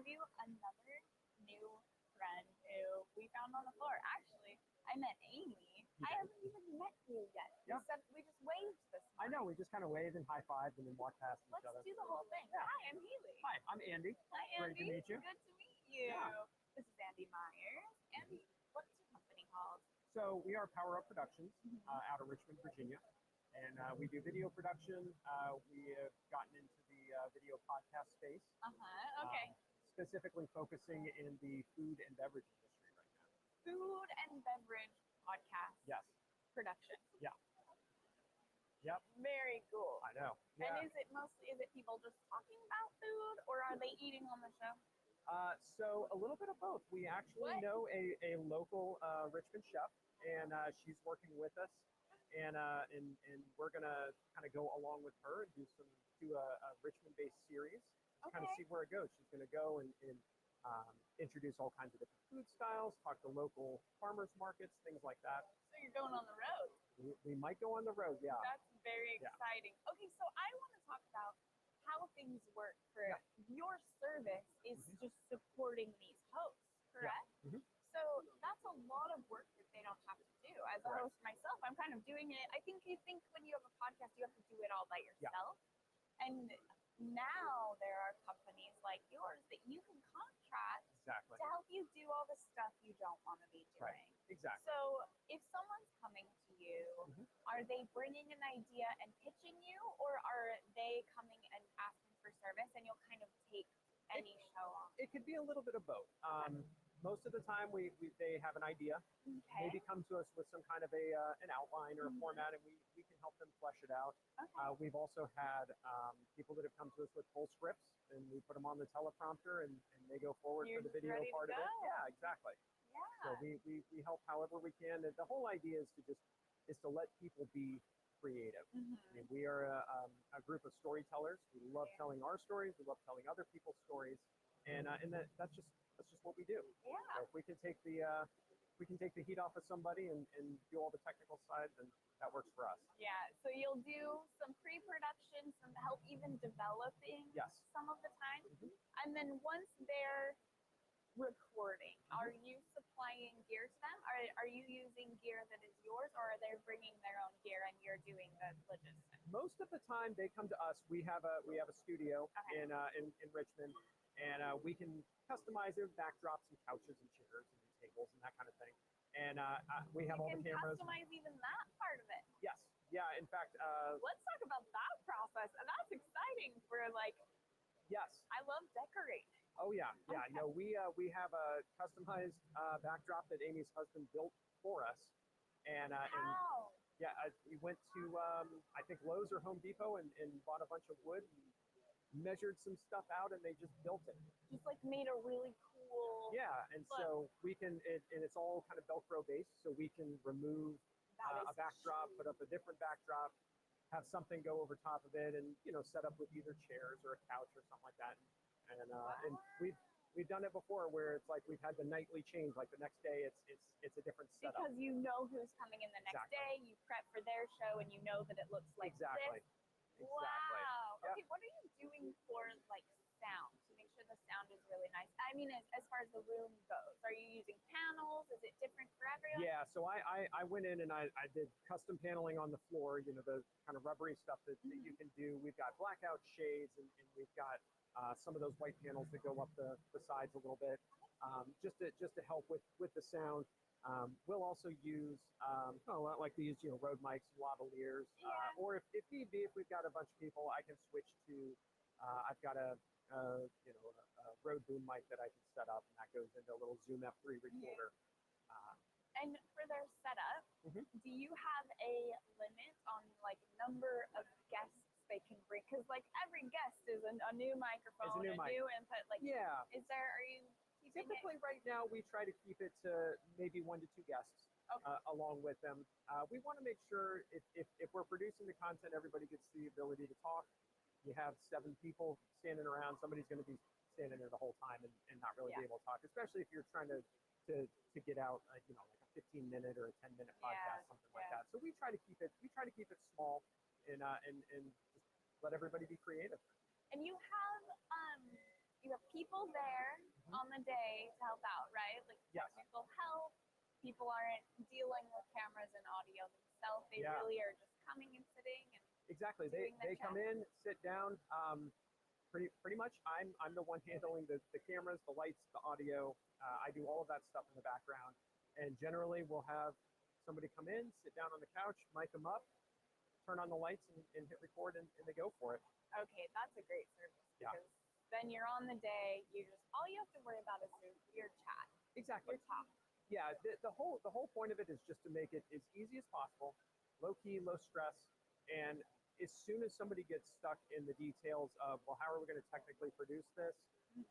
you another new friend who we found on the floor. Actually, I met Amy. I haven't even met you yet. Yeah. We just waved this morning. I know, we just kind of waved and high-fived and then walked past each Let's other. do the whole thing. Yeah. Hi, I'm Haley. Hi, I'm Andy. Hi, Great Andy. to meet you. Good to meet you. Yeah. This is Andy Myers. Andy, what's your company called? So we are Power Up Productions out of Richmond, Virginia. And we do video production. We have gotten into the video podcast space. Okay. Specifically focusing in the food and beverage industry right now. Food and beverage podcast. Yes. Production. Yeah. Yep. Very cool. I know. Yeah. And is it people just talking about food, or are they eating on the show? So a little bit of both. We actually know a local Richmond chef, and she's working with us, and we're gonna kind of go along with her and do a Richmond-based series. Kind of see where it goes. She's going to go and introduce all kinds of different food styles, talk to local farmers markets, things like that. So you're going on the road. We might go on the road, yeah. That's very exciting. Okay, so I want to talk about how things work for your service is just supporting these hosts, correct? Yeah. Mm-hmm. So that's a lot of work that they don't have to do. As a host myself, I'm kind of doing it. I think you think when you have a podcast, you have to do it all by yourself. Yeah. And now there are companies like yours that you can contract to help you do all the stuff you don't want to be doing. Right. Exactly. So if someone's coming to you, are they bringing an idea and pitching you, or are they coming and asking for service and you'll kind of take any show on? It could be a little bit of both. Most of the time they have an idea, maybe come to us with some kind of an outline or a format, and we can help them flesh it out. We've also had people that have come to us with full scripts, and we put them on the teleprompter, and they go forward for the video part of it. Yeah, exactly. Yeah. So we help however we can. And the whole idea is to let people be creative. I mean, we are a group of storytellers. We love telling our stories. We love telling other people's stories, and that's just what we do. Yeah. So if we can take the heat off of somebody and do all the technical side, then that works for us. Yeah. So you'll do some pre-production, some help even developing some of the time. And then once they're recording, are you supplying gear to them? Are you using gear that is yours, or are they bringing their own gear and you're doing the logistics? Most of the time they come to us. We have a studio in Richmond, and we can customize their backdrops and couches and chairs and tables and that kind of thing. And we have all the cameras. You can customize even that part of it. Yes. Yeah. In fact, let's talk about that process. And that's exciting for I love decorating. Oh yeah. Yeah. No, we have a customized backdrop that Amy's husband built for us. And we went to I think Lowe's or Home Depot and bought a bunch of wood and measured some stuff out, and they just built it. Just made a really cool. Yeah, and so we can, and it's all kind of Velcro based, so we can remove a backdrop, put up a different backdrop, have something go over top of it, and set up with either chairs or a couch or something like that. And we've done it before where it's like we've had the nightly change, like the next day it's a different setup. Because you know who's coming in the next day, you prep for their show, and you know that it looks like this. Exactly. Wow. Yep. Okay, what are you doing for sound to make sure the sound is really nice? I mean, as far as the room goes, are you using panels? Is it different for everyone? Yeah. So I went in and I did custom paneling on the floor. The kind of rubbery stuff that you can do. We've got blackout shades, and we've got some of those white panels that go up the sides a little bit, just to help with the sound. We'll also use like these Rode mics, lavaliers, or if need be, if we've got a bunch of people, I can switch to I've got a Rode boom mic that I can set up, and that goes into a little Zoom F3 recorder. And for their setup, do you have a limit on number of guests they can bring? Because every guest is a new microphone, a new input. Are you typically right now we try to keep it to maybe 1 to 2 guests along with them. We want to make sure if we're producing the content, everybody gets the ability to talk. You have 7 people standing around, somebody's going to be standing there the whole time and not really be able to talk, especially if you're trying to get out like a 15-minute or a 10-minute podcast, something like that. So we try to keep it small and just let everybody be creative. And you have people there on the day to help out, right? Like Yes. technical help. People aren't dealing with cameras and audio themselves. They Yeah. really are just coming and sitting and Exactly. doing their They come chat. in, sit down. Pretty much, I'm the one handling the cameras, the lights, the audio. I do all of that stuff in the background, and generally we'll have somebody come in, sit down on the couch, mic them up, turn on the lights, and hit record, and they go for it. Okay, that's a great service Yeah. because then you're on the day. You just all you have to worry about is your chat, Exactly. your talk. Yeah. The whole point of it is just to make it as easy as possible, low key, low stress, and as soon as somebody gets stuck in the details of, well, how are we going to technically produce this,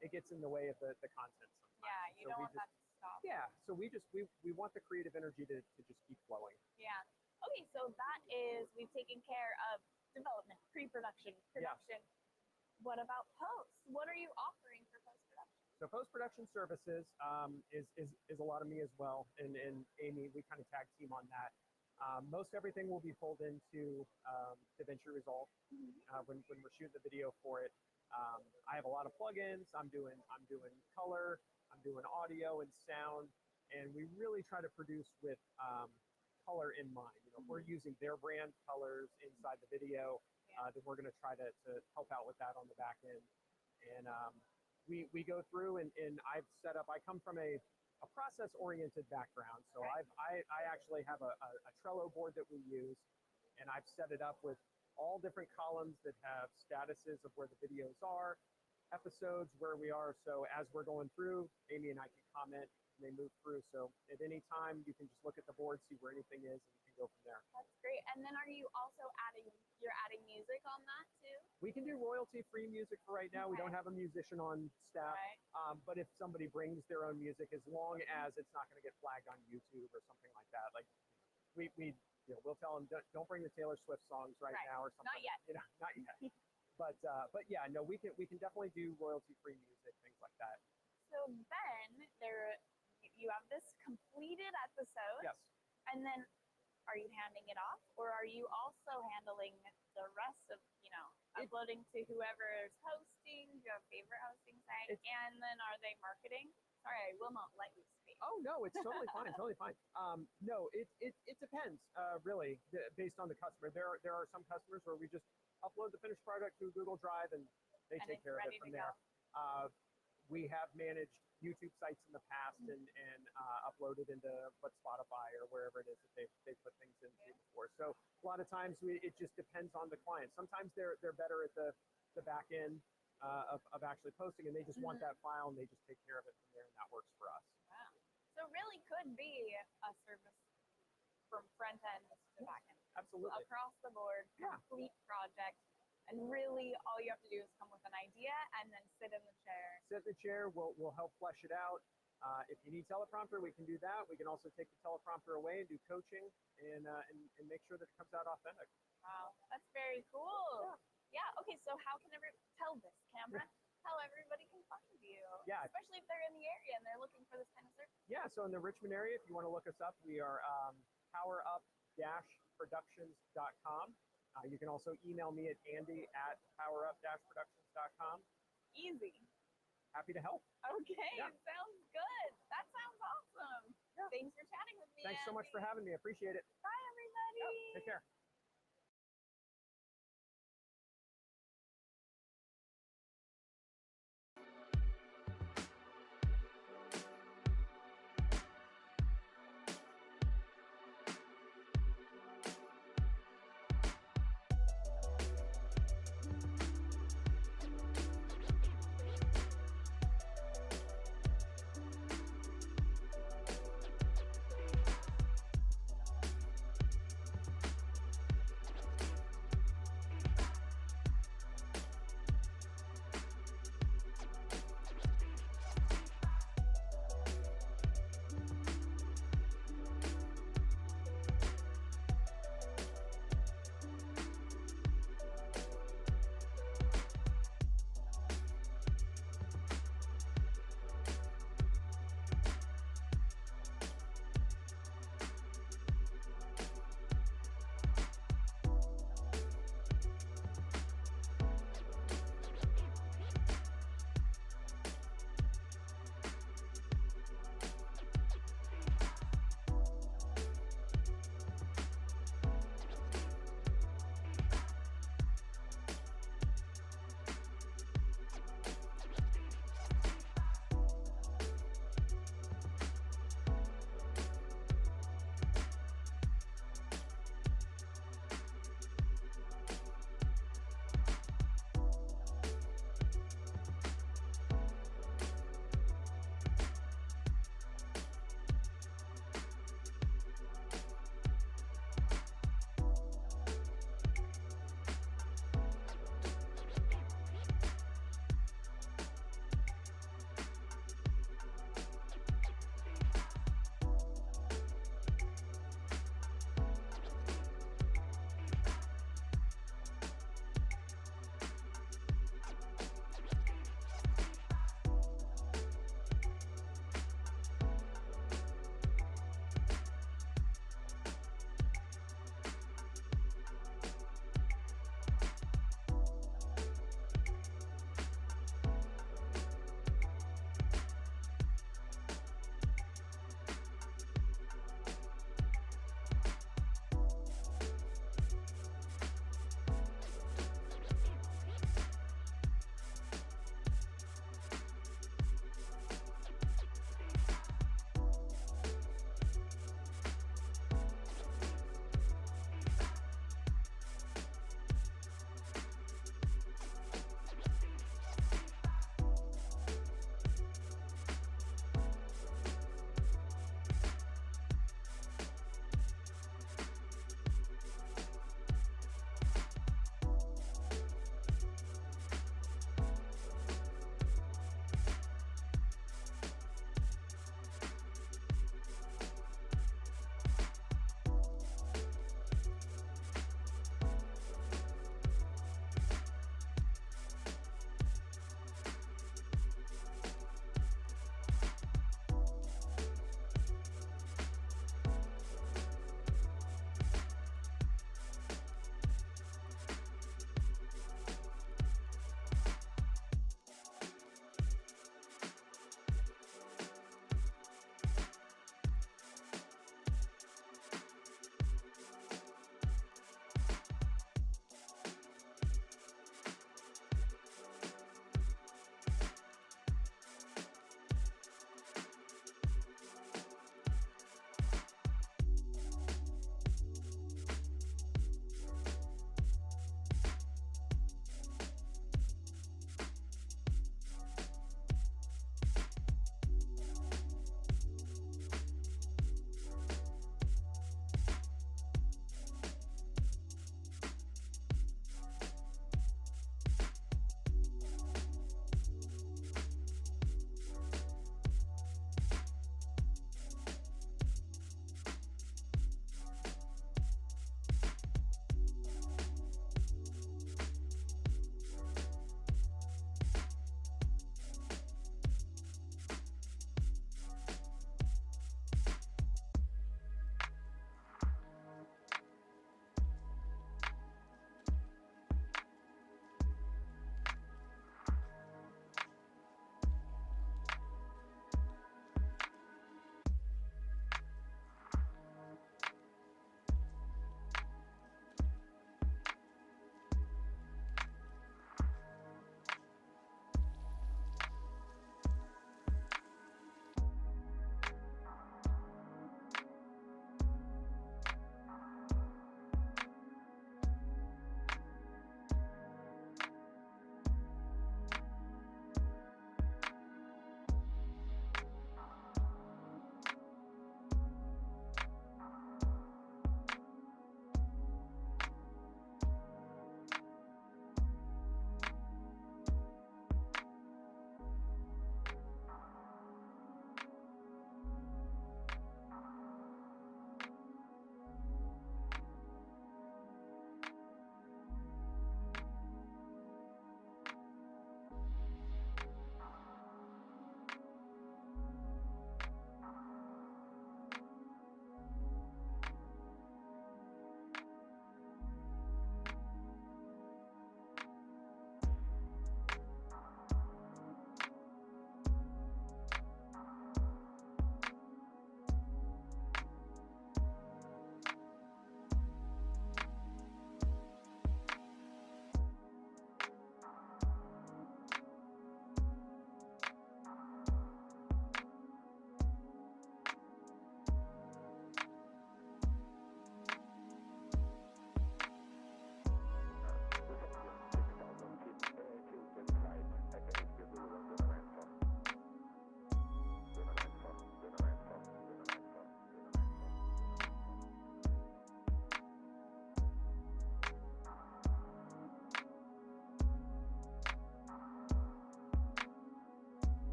it gets in the way of the content sometimes. Yeah, you So don't we want that to stop. Yeah, so we want the creative energy to just keep flowing. Yeah. Okay, so that is we've taken care of development, pre-production, production. What about post? What are you offering for post-production? So post-production services is a lot of me as well, and Amy, we kind of tag team on that. Most everything will be pulled into DaVinci Resolve when we're shooting the video for it. I have a lot of plugins. I'm doing color, I'm doing audio and sound, and we really try to produce with color in mind. You know, if we're using their brand colors inside the video, then we're going to try to help out with that on the back end. And we go through and I've set up. I come from a process-oriented background, so I actually have a Trello board that we use, and I've set it up with all different columns that have statuses of where the videos are, episodes, where we are. So as we're going through, Amy and I can comment, and they move through. So at any time, you can just look at the board, see where anything is, and you can go from there. That's great. And then are you also you're adding music on that too? We can do royalty-free music for right now. We don't have a musician on staff, Right. but if somebody brings their own music, as long as it's not going to get flagged on YouTube or something like that, like we'll tell them don't bring the Taylor Swift songs right now or something. Not yet. You know, not yet. But yeah, no, we can definitely do royalty-free music, things like that. So then you have this completed episode. Yes. And then are you handing it off, or are you also handling the rest of, uploading to whoever is hosting? Do you have a favorite hosting site? And then are they marketing? Sorry, I will not let you speak. Oh no, it's totally fine, totally fine. No, it depends, really, based on the customer. There are some customers where we just upload the finished product to Google Drive and they take care of it from there. We have managed YouTube sites in the past and uploaded into Spotify or wherever it is that they put things into before. So a lot of times it just depends on the client. Sometimes they're better at the back end of actually posting, and they just want that file and they just take care of it from there, and that works for us. Wow. So it really could be a service from front end to back end. Absolutely. Across the board, complete project. And really, all you have to do is come with an idea and then sit in the chair. Sit in the chair. We'll help flesh it out. If you need teleprompter, we can do that. We can also take the teleprompter away and do coaching and make sure that it comes out authentic. Wow, that's very cool. Yeah. Okay. So how can tell this camera? How everybody can find you? Yeah. Especially if they're in the area and they're looking for this kind of service. Yeah. So in the Richmond area, if you want to look us up, we are powerup-productions.com. You can also email me at andy@powerup-productions.com. Easy. Happy to help. Okay, sounds good. That sounds awesome. Yeah. Thanks for chatting with me. Thanks so much for having me. I appreciate it. Bye, everybody. Take care.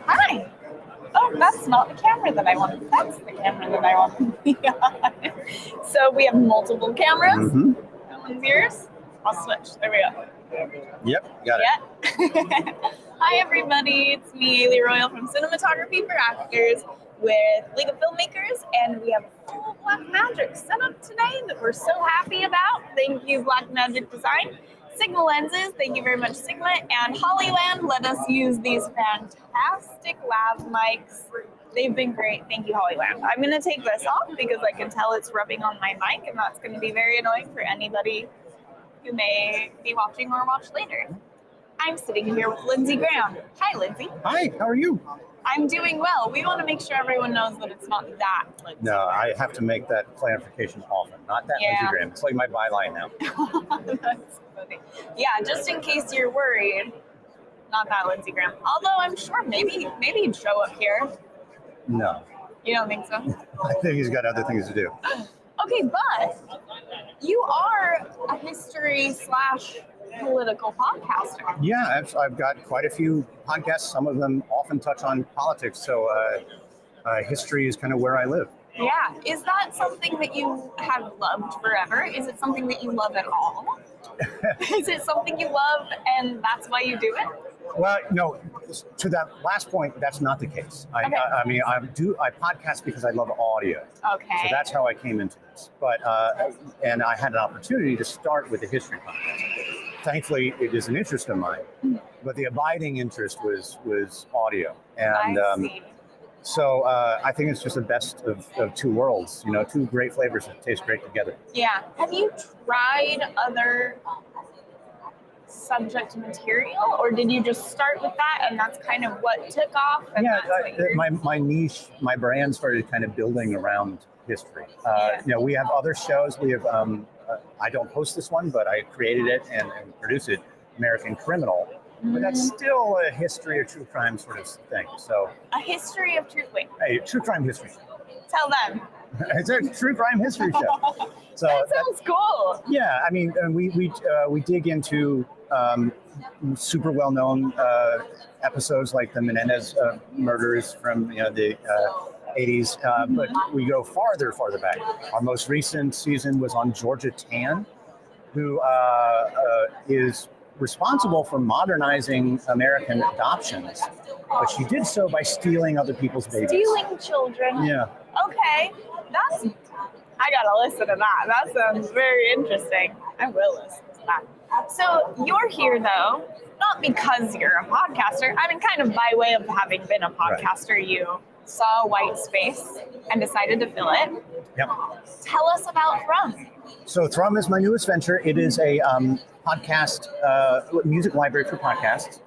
Hi. Oh, that's not the camera that I want. That's the camera that I want to be on. So we have multiple cameras. Mm-hmm. That one's yours. I'll switch. There we go. Yep, got it. Yeah. Hi, everybody. It's me, Ailey Royal from Cinematography for Actors with League of Filmmakers, and we have a full Black Magic setup today that we're so happy about. Thank you, Black Magic Design. Sigma lenses, thank you very much, Sigma. And Hollyland let us use these fantastic lav mics. They've been great. Thank you, Hollyland. I'm going to take this off because I can tell it's rubbing on my mic, and that's going to be very annoying for anybody who may be watching or watch later. I'm sitting here with Lindsay Graham. Hi, Lindsay. Hi, how are you? I'm doing well. We want to make sure everyone knows that it's not that Lindsay. No, I have to make that clarification often. Not that Lindsay Graham. It's like my byline now. That's funny. Yeah, just in case you're worried, not that Lindsay Graham. Although I'm sure maybe he'd show up here. No. You don't think so? I think he's got other things to do. Okay, but you are a history/political podcaster. Yeah, I've got quite a few podcasts. Some of them often touch on politics. So history is kind of where I live. Yeah. Is that something that you have loved forever? Is it something that you love at all? Is it something you love and that's why you do it? Well, no, to that last point, that's not the case. I podcast because I love audio. Okay. So that's how I came into this. But and I had an opportunity to start with a history podcast. Thankfully, it is an interest of mine, but the abiding interest was audio. And I see. so I think it's just the best of two worlds. You know, two great flavors that taste great together. Yeah. Have you tried other subject material, or did you just start with that and that's kind of what took off? And Yeah, that's what my niche, my brand started kind of building around history. You know, we have other shows. We have, I don't host this one, but I created it and produced it, American Criminal. But that's still a history or true crime sort of thing. So a history of truth. Wait, a true crime history. tell them. It's a true crime history show. So That sounds cool. yeah, I mean, and we dig into super well-known episodes like the Menendez murders from the 80s, but we go farther back. Our most recent season was on Georgia Tann, who is responsible for modernizing American adoptions, but she did so by stealing other people's babies. Stealing children. Yeah. Okay, I gotta listen to that. That sounds very interesting. I will listen to that. So you're here though, not because you're a podcaster. I mean, kind of by way of having been a podcaster, right. You saw a white space and decided to fill it. Yep. Tell us about Thrum. So Thrum is my newest venture. It is a podcast, music library for podcasts.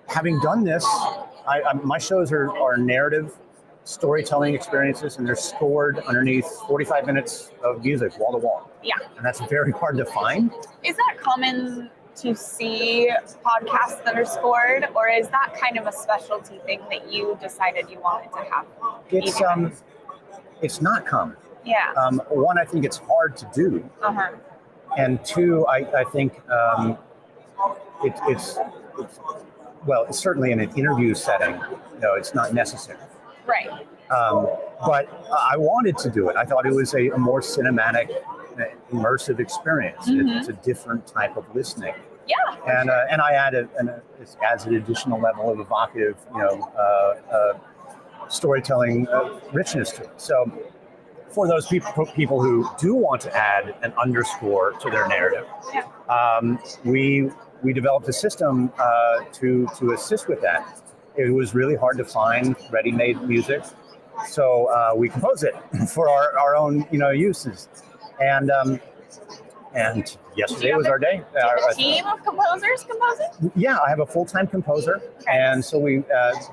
Having done this, my shows are narrative storytelling experiences, and they're scored underneath 45 minutes of music, wall to wall. Yeah. And that's very hard to find. Is that common to see podcasts that are scored, or is that kind of a specialty thing that you decided you wanted to have? It's not common. Yeah. One, I think it's hard to do. Uh-huh. And two, I think it's certainly in an interview setting, no, it's not necessary. Right. But I wanted to do it. I thought it was a more cinematic, immersive experience. Mm-hmm. It's a different type of listening. Yeah. And I added, it adds an additional level of evocative, storytelling richness to it. So for those people who do want to add an underscore to their narrative, we developed a system to assist with that. It was really hard to find ready-made music, so we composed it for our own uses. And yesterday was our day. Do you have a team of composers compose it? Yeah, I have a full-time composer, and so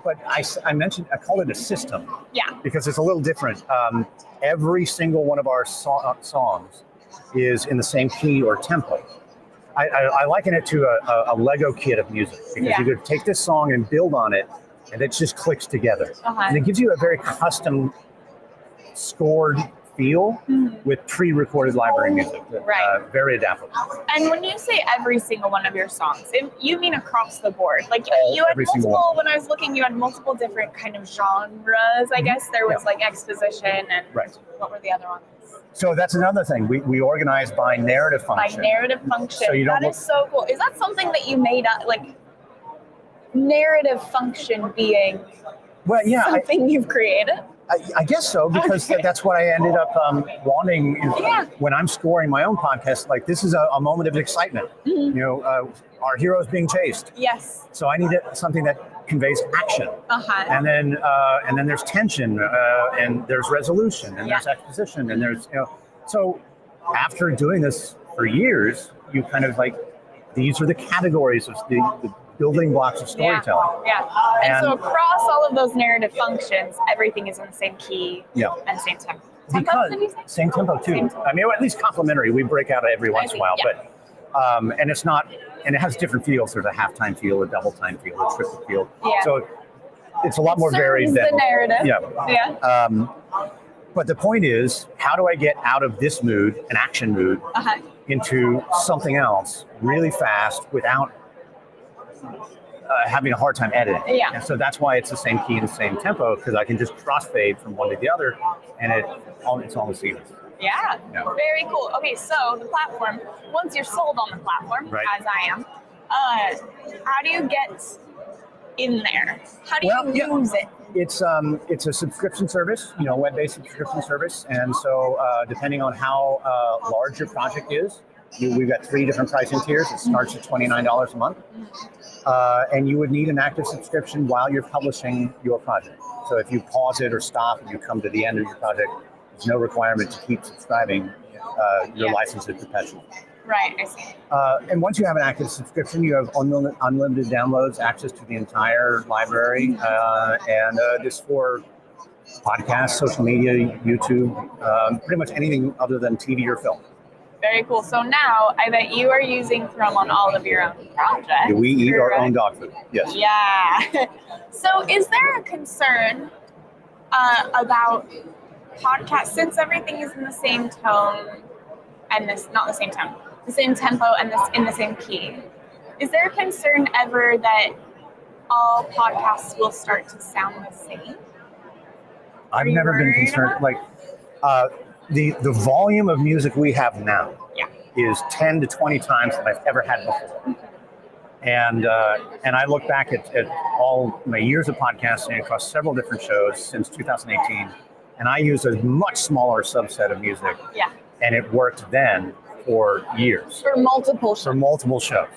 but I mentioned, I call it a system. Yeah. Because it's a little different. Every single one of our songs is in the same key or tempo. I liken it to a Lego kit of music, because you could take this song and build on it, and it just clicks together. Uh-huh. And it gives you a very custom scored feel with pre-recorded library music. Right. Very adaptable. And when you say every single one of your songs, you mean across the board? Like you had every single multiple, one. when I was looking, you had multiple different kind of genres, I guess. There was like exposition and Right. what were the other ones? So that's another thing. We organize by narrative By function. narrative function. So you don't That is so cool. Is that something that you made up, like narrative function being Well, yeah, something you've created? I guess so, because that's what I ended up wanting when I'm scoring my own podcast. Like, this is a moment of excitement. You know, our hero's being chased. Yes. So I needed something that conveys action. And then there's tension, and there's resolution, and there's exposition, and there's, you know. So after doing this for years, you kind of like, these are the categories of the building blocks of storytelling. And so across all of those narrative functions, everything is in the same key and same tempo. Because did you say? same tempo too. Same tempo. I mean, or at least complementary. We break out every once in a while, but and it's not, and it has different feels. There's a halftime feel, a double time feel, a triple feel. So it's a lot more varied than the narrative. But the point is, how do I get out of this mood, an action mood, into something else really fast without having a hard time editing? And so that's why it's the same key and the same tempo, because I can just crossfade from one to the other, and it's almost seamless. Yeah, very cool. Okay, so the platform, once you're sold on the platform, as I am, how do you get in there? How do you use it? It's a subscription service, you know, web-based subscription service, and so depending on how large your project is, we've got 3 different pricing tiers. It starts at $29 a month, and you would need an active subscription while you're publishing your project. So if you pause it or stop and you come to the end of your project, there's no requirement to keep subscribing. Your license is perpetual. Right, I see. And once you have an active subscription, you have unlimited downloads, access to the entire library, and this for podcasts, social media, YouTube, pretty much anything other than TV or film. Very cool. So now I bet you are using Thrum on all of your own projects. We eat our own dog food. Yes. Yeah. So is there a concern about podcasts, since everything is in the same tone and not the same tone, the same tempo and in the same key? Is there a concern ever that all podcasts will start to sound the same? I've never been concerned. Like the volume of music we have now is 10 to 20 times that I've ever had before. And I look back at all my years of podcasting across several different shows since 2018, and I used a much smaller subset of music. And it worked then for years. For multiple shows.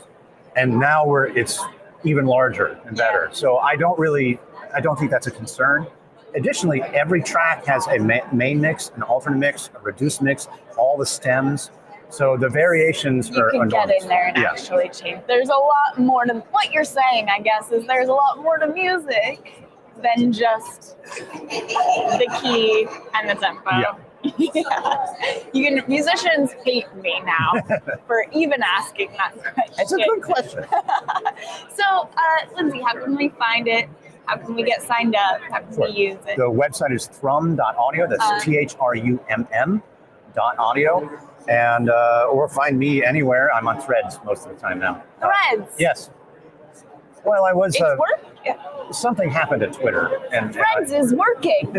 And now it's even larger and better. So I don't think that's a concern. Additionally, every track has a main mix, an alternate mix, a reduced mix, all the stems. So the variations are enormous. You can get in there and actually change. There's a lot more to what you're saying, I guess, is there's a lot more to music than just the key and the tempo. Musicians hate me now for even asking that question. It's a good question. So, Lindsay, how can we find it? How can we get signed up? How can we use it? The website is thrum.audio. That's THRUMM.audio. And or find me anywhere. I'm on Threads most of the time now. Threads? Yes. Well, I was. It's working. Something happened at Twitter. And Threads is working.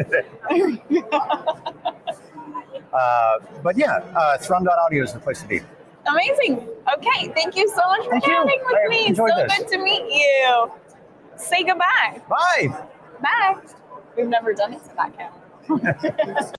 But yeah, thrum.audio is the place to be. Amazing. Okay, thank you so much for chatting with me. So good to meet you. Say goodbye. Bye. Bye. We've never done it to that camera.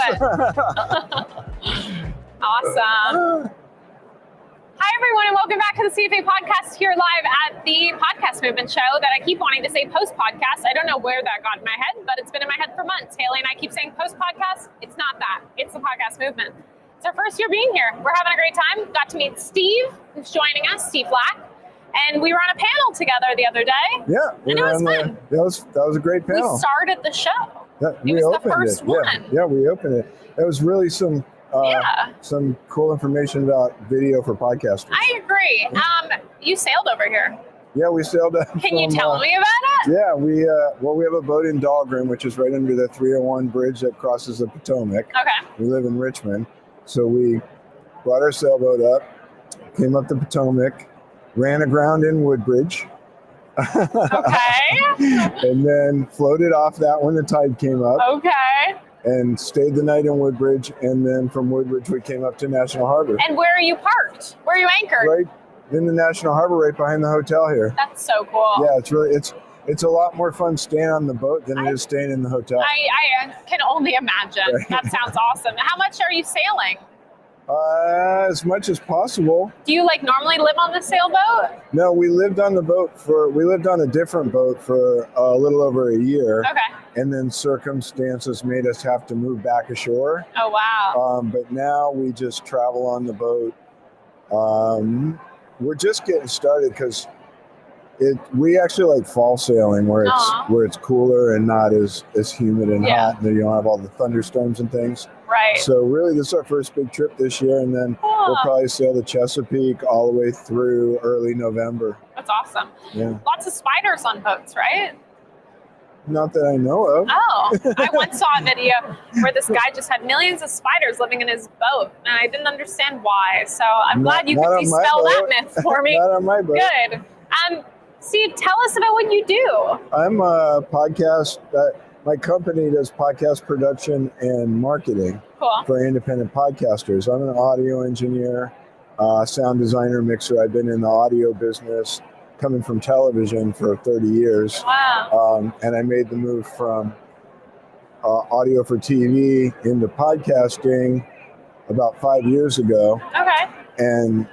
Awesome. Hi, everyone, and welcome back to the CFA podcast here live at the Podcast Movement Show that I keep wanting to say post-podcast. I don't know where that got in my head, but it's been in my head for months. Haley and I keep saying post-podcast. It's not that. It's the Podcast Movement. It's our first year being here. We're having a great time. Got to meet Steve, who's joining us, Steve Black. And we were on a panel together the other day. Yeah. And it was fun. That was a great panel. We started the show. We it was opened the first it. one. Yeah, we opened it. That was really some cool information about video for podcasters. I agree. You sailed over here. Yeah, we sailed up. Can you tell me about it? Yeah, we have a boat in Dahlgren, which is right under the 301 bridge that crosses the Potomac. Okay. We live in Richmond. So we brought our sailboat up, came up the Potomac, ran aground in Woodbridge. Okay. And then floated off that when the tide came up. Okay. And stayed the night in Woodbridge, and then from Woodbridge we came up to National Harbor. And where are you parked? Where are you anchored? Right in the National Harbor, right behind the hotel here. That's so cool. Yeah, it's a lot more fun staying on the boat than it is staying in the hotel. I can only imagine. Right. That sounds awesome. How much are you sailing? As much as possible. Do you normally live on the sailboat? No, we lived on a different boat for a little over a year. Okay. And then circumstances made us have to move back ashore. Oh, wow. But now we just travel on the boat. We're just getting started because we actually like fall sailing where it's cooler and not as humid and hot, and you don't have all the thunderstorms and things. Right. So really, this is our first big trip this year, and then we'll probably sail the Chesapeake all the way through early November. That's awesome. Yeah. Lots of spiders on boats, right? Not that I know of. Oh, I once saw a video where this guy just had millions of spiders living in his boat, and I didn't understand why. So I'm glad you could dispel that myth for me. Not on my boat. Good. Steve, tell us about what you do. I'm a podcast. My company does podcast production and marketing for independent podcasters. I'm an audio engineer, sound designer, mixer. I've been in the audio business, coming from television for 30 years. Wow. And I made the move from audio for TV into podcasting about 5 years ago. Okay. And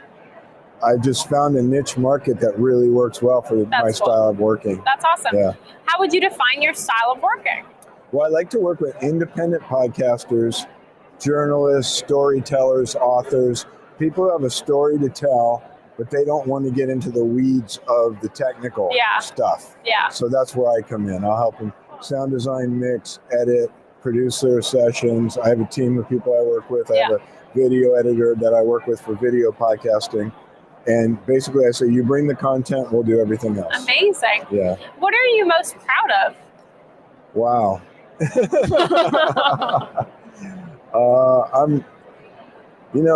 I just found a niche market that really works well for my style of working. That's awesome. Yeah. How would you define your style of working? Well, I like to work with independent podcasters, journalists, storytellers, authors, people who have a story to tell, but they don't want to get into the weeds of the technical stuff. Yeah. So that's where I come in. I'll help them sound design, mix, edit, produce their sessions. I have a team of people I work with. I have a video editor that I work with for video podcasting. And basically I say, you bring the content, we'll do everything else. Amazing. Yeah. What are you most proud of? Wow.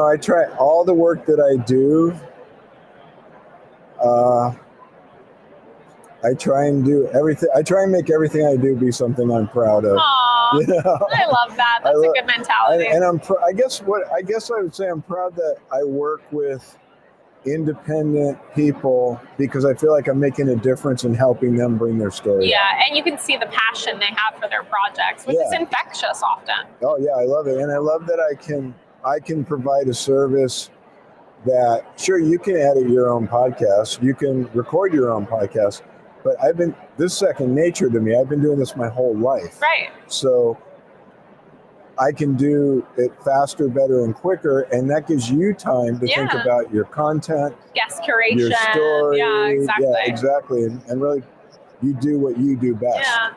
I try all the work that I do. I try and do everything. I try and make everything I do be something I'm proud of. Aww, I love that. That's a good mentality. And I guess I would say I'm proud that I work with independent people because I feel like I'm making a difference in helping them bring their story. Yeah, and you can see the passion they have for their projects, which is infectious often. Oh yeah, I love it. And I love that I can provide a service that, sure, you can edit your own podcast, you can record your own podcast, but this is second nature to me. I've been doing this my whole life. Right. So I can do it faster, better, and quicker, and that gives you time to think about your content, guest curation, your story. Yeah, exactly. Yeah, exactly. And really, you do what you do best. Yeah.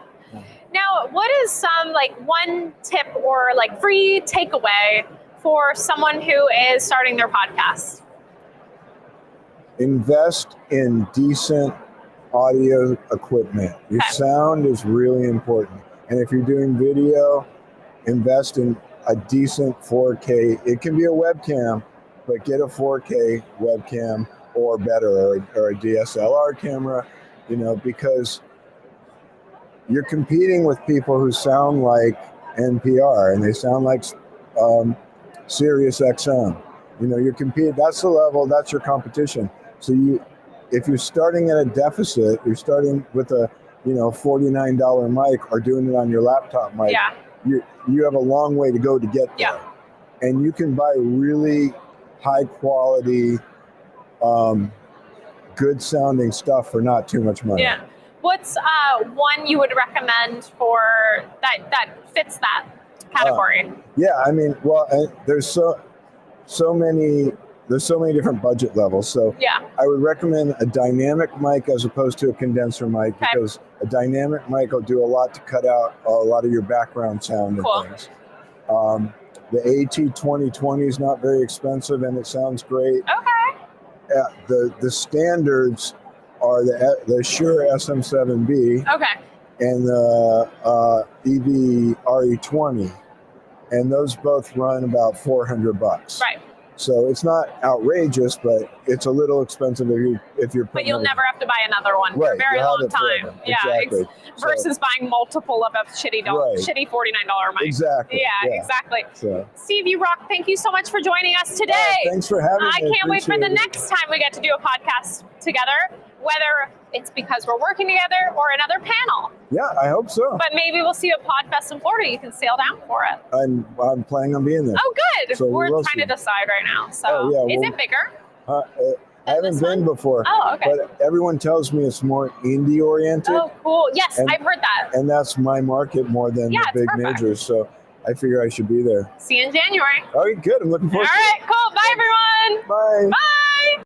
Now, what is some one tip or free takeaway for someone who is starting their podcast? Invest in decent audio equipment. Your sound is really important. And if you're doing video, invest in a decent 4K. It can be a webcam, but get a 4K webcam or better, or a DSLR camera, because you're competing with people who sound like NPR and they sound like Sirius XM. You're competing. That's the level. That's your competition. So if you're starting at a deficit, you're starting with a $49 mic or doing it on your laptop mic. Yeah. you have a long way to go to get there. Yeah. And you can buy really high quality, good sounding stuff for not too much money. Yeah. What's one you would recommend for that fits that category? Yeah, I mean, well, there's so many different budget levels. So Yeah. I would recommend a dynamic mic as opposed to a condenser mic, Okay. because a dynamic mic will do a lot to cut out a lot of your background sound Cool. and things. The AT2020 is not very expensive and it sounds great. Okay. The standards are the Shure SM7B Okay. and the EV RE20, and those both run about $400. Right. So it's not outrageous, but it's a little expensive if you're. But you'll never have to buy another one for a Right, very you'll have long it forever. time. Yeah. Exactly. Versus buying multiple of a shitty Right. $49 mic. Exactly. Yeah, exactly. So. Steve, you rock. Thank you so much for joining us today. Thanks for having me. I can't wait for the Appreciate it. next time we get to do a podcast together, whether it's because we're working together or another panel. Yeah, I hope so. But maybe we'll see you at Podfest in Florida. You can sail down for it. I'm planning on being there. Oh, good. So we're we'll trying to see. decide right now. So, Oh, yeah, is well- it bigger? I haven't been before. Oh, okay. But everyone tells me it's more indie oriented. Oh, cool. Yes, And- I've heard that. And that's my market more than Yeah, the it's big perfect. majors. So I figure I should be there. See you in January. All right, good. I'm looking All forward to right, cool. Bye, everyone. it. Bye. Bye.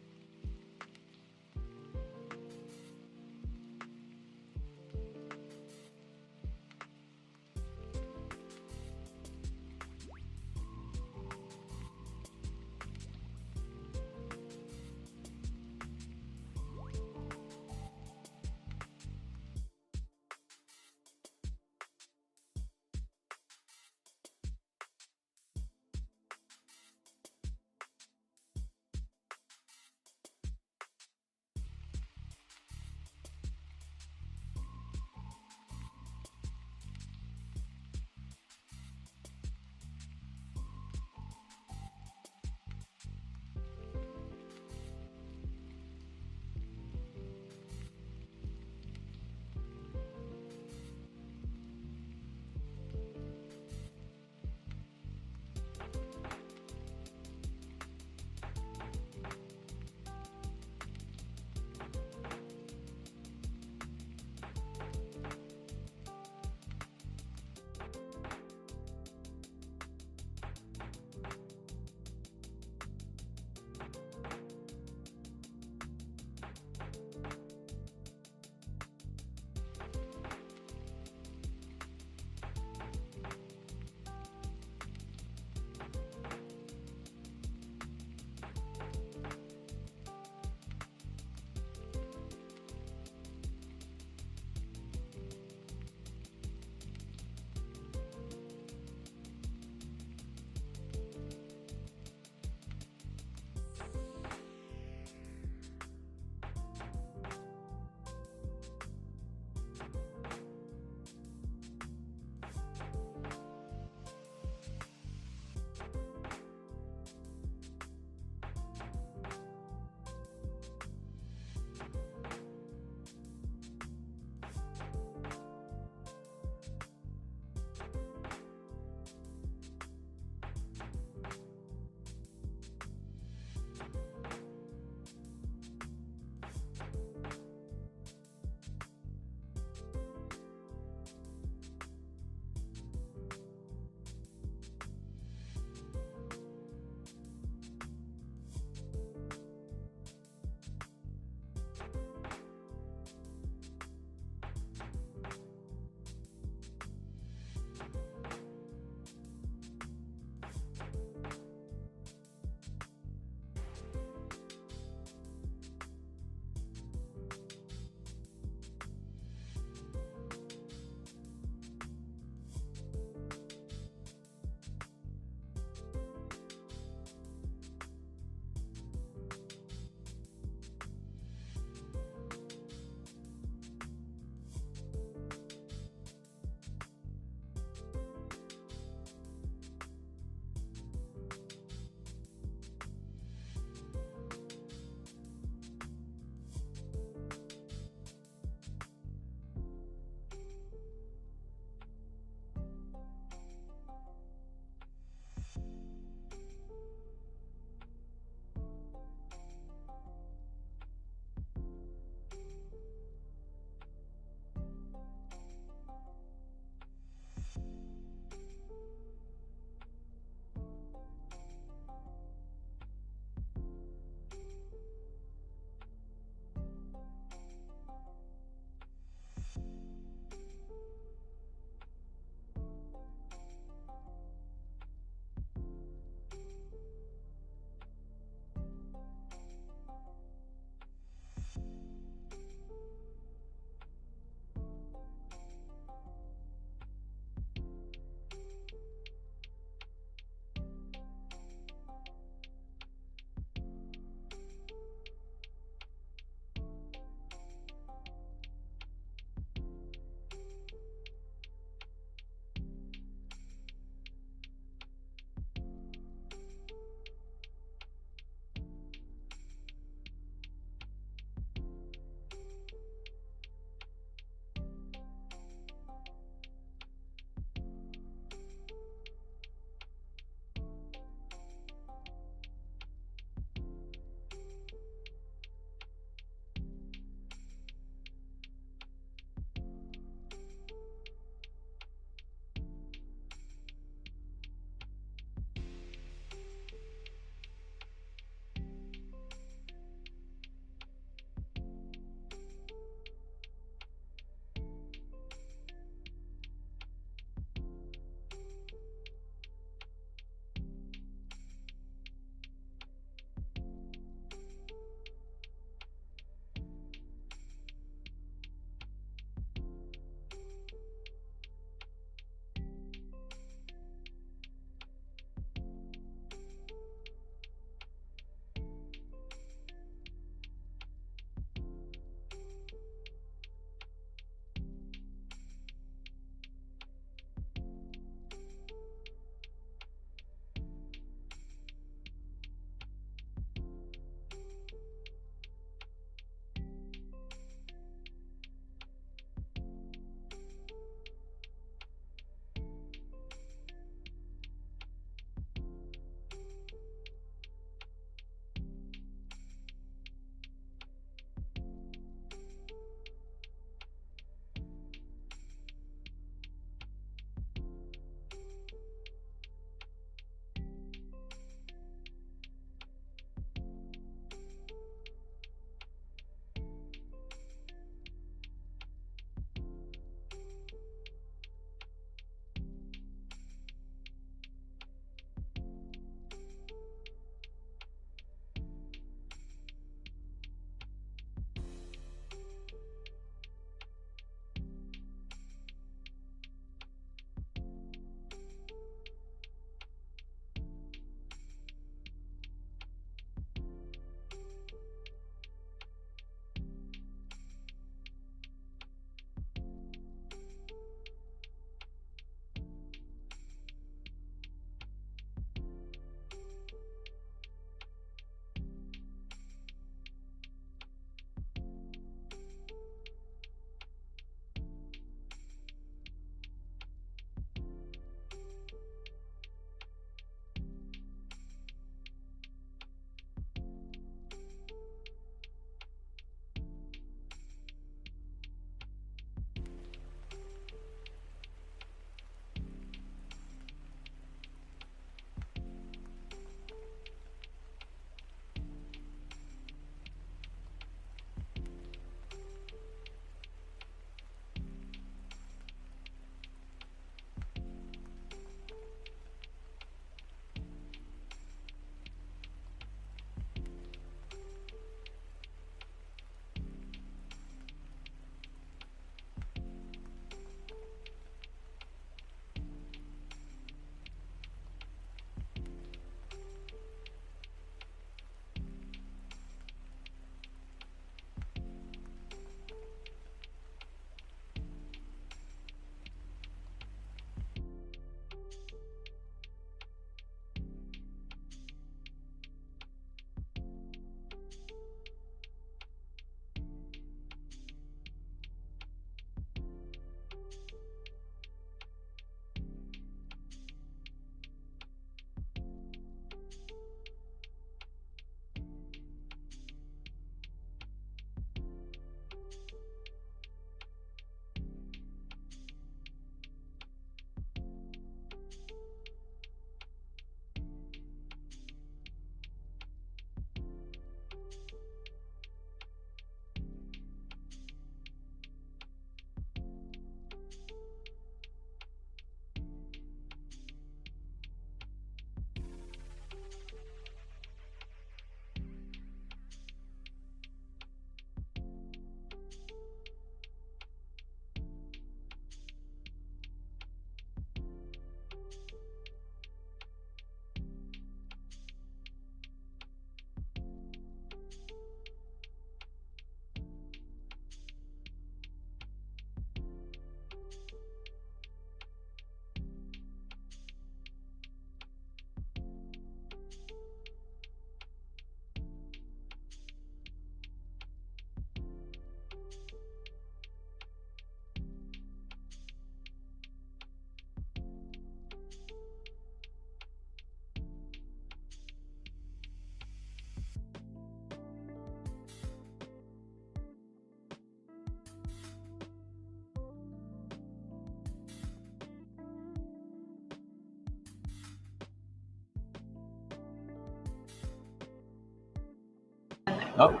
Oh.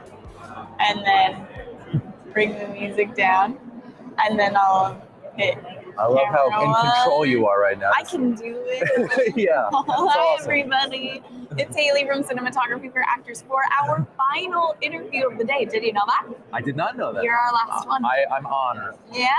and then bring the music down, and then I'll hit. I love how in camera control one. you are right now. I can do it. Yeah. That's Hi, awesome. everybody. It's Haley from Cinematography for Actors for our final interview of the day. Did you know that? I did not know that. You're our last one. I'm honored. Yeah.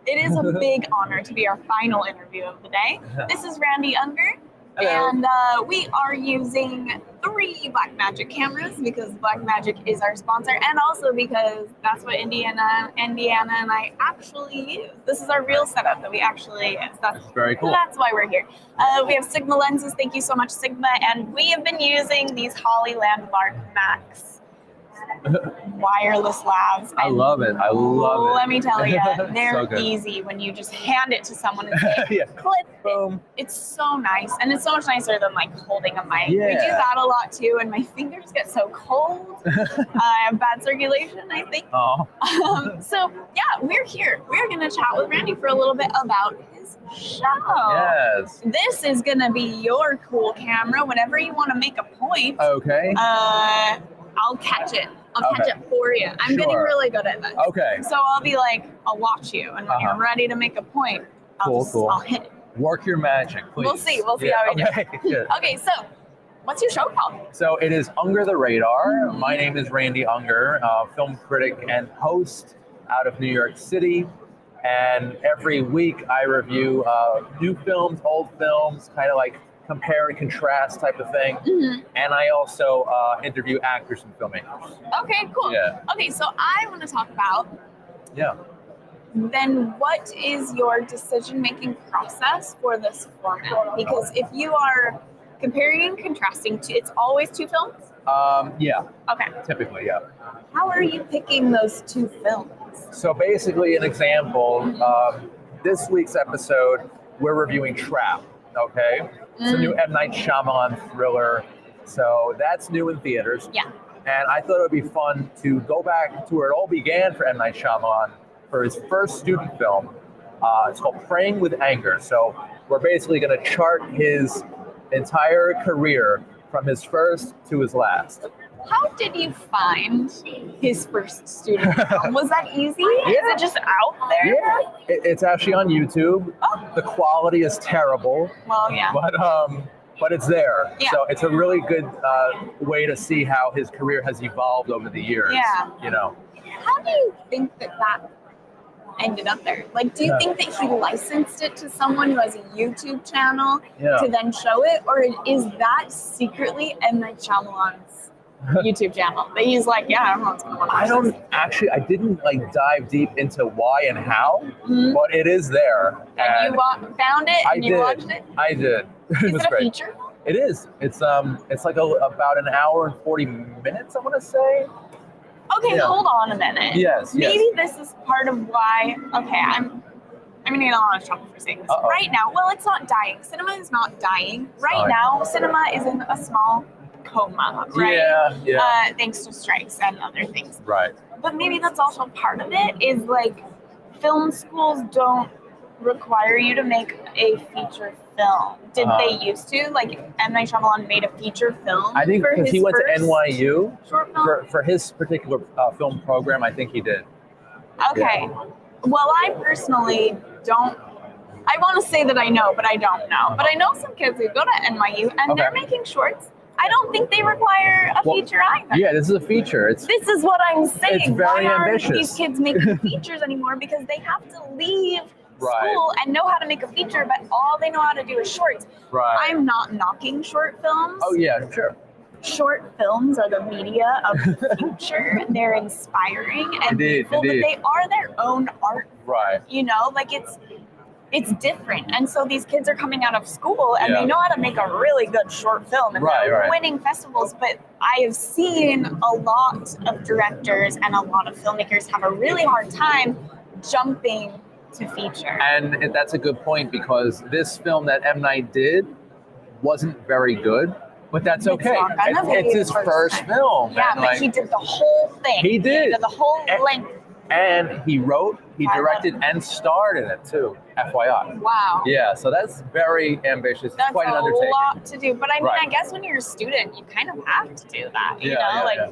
It is a big honor to be our final interview of the day. This is Randy Unger. Hello. And we are using 3 Blackmagic cameras because Blackmagic is our sponsor, and also because that's what Indiana and I actually use. This is our real setup that we actually use. That's very cool. That's why we're here. We have Sigma lenses. Thank you so much, Sigma. And we have been using these Holly Landmark Max wireless labs. I love it. I love it. Let me tell you, they're So good. easy when you just hand it to someone and say, Yeah. clip. Boom. It's so nice, and it's so much nicer than like holding a mic. Yeah. We do that a lot too, and my fingers get so cold. I have bad circulation, I think. Oh. So yeah, we're here. We're gonna chat with Randy for a little bit about his show. Yes. This is gonna be your cool camera. Whenever you want to make a point, Okay. I'll catch it. I'll catch Okay. it for you. I'm getting Sure. really good at this. Okay. So I'll be like, I'll watch you, and when you're ready to make a point, I'll hit it. Work your magic, please. We'll see Yeah, how we okay. do. Good. Okay, so what's your show called? So it is Unger the Radar. My name is Randy Unger, film critic and host out of New York City. And every week I review new films, old films, kind of like compare and contrast type of thing. And I also interview actors and filmmakers. Okay, cool. Yeah. Okay, so I want to talk about Yeah. then what is your decision-making process for this format? Because if you are comparing and contrasting, it's always 2 films? Yeah. Okay. Typically, yeah. How are you picking those 2 films? So basically, an example, this week's episode, we're reviewing Trap, okay? It's a new M. Night Shyamalan thriller. So that's new in theaters. Yeah. And I thought it would be fun to go back to where it all began for M. Night Shyamalan for his first student film. It's called Praying with Anger. So we're basically going to chart his entire career from his first to his last. How did you find his first student film? Was that easy? Yeah. Is it just out there? Yeah, it's actually on YouTube. Oh. The quality is terrible. Well, yeah. But it's there. Yeah. So it's a really good way to see how his career has evolved over the years. Yeah. You know. How do you think that ended up there? Like, do you think that he licensed it to someone who has a YouTube channel to then show it? Or is that secretly M. Night Shyamalan's YouTube channel? That he's like, yeah, I don't know what's going on. I didn't like dive deep into why and how, but it is there. And you found it and you watched it? I did. Is It was it a great. feature? It is. It's like about an hour and 40 minutes, I want to say. Okay, hold on a minute. Yes. Maybe this is part of why. Okay, I'm gonna get a lot of trouble for saying this. Uh-oh. Right now, well, it's not dying. Cinema is not dying. Right now, cinema is in a small coma, right? Yeah. Thanks to strikes and other things. Right. But maybe that's also part of it. Is like film schools don't require you to make a feature film. Did they used to? Like M. Night Shyamalan made a feature film. I think for because his he went to first NYU short film? for his particular film program, I think he did. Okay. Well, I personally don't. I want to say that I know, but I don't know. But I know some kids who go to NYU and they're making shorts. I don't think they require a feature either. Yeah, this is a feature. This is what I'm saying. It's very Why aren't ambitious. these kids making features anymore? Because they have to leave Right. school and know how to make a feature, but all they know how to do is shorts. Right. I'm not knocking short films. Oh yeah, sure. Short films are the media of the future. They're inspiring and beautiful, but they are their own art. Right. You know, like it's different. And so these kids are coming out of school and they know how to make a really good short film and they're winning festivals. But I have seen a lot of directors and a lot of filmmakers have a really hard time jumping to feature. And that's a good point because this film that M. Night did wasn't very good, but that's okay. It's his first film. Yeah, and but he did the whole thing. He did. He did the whole length. And he wrote, he directed, and starred in it too, FYI. Wow. Yeah, so that's very ambitious. That's quite an undertaking. a lot to do. But I mean, Right. I guess when you're a student, you kind of have to do that. You Yeah, know, yeah, like yeah.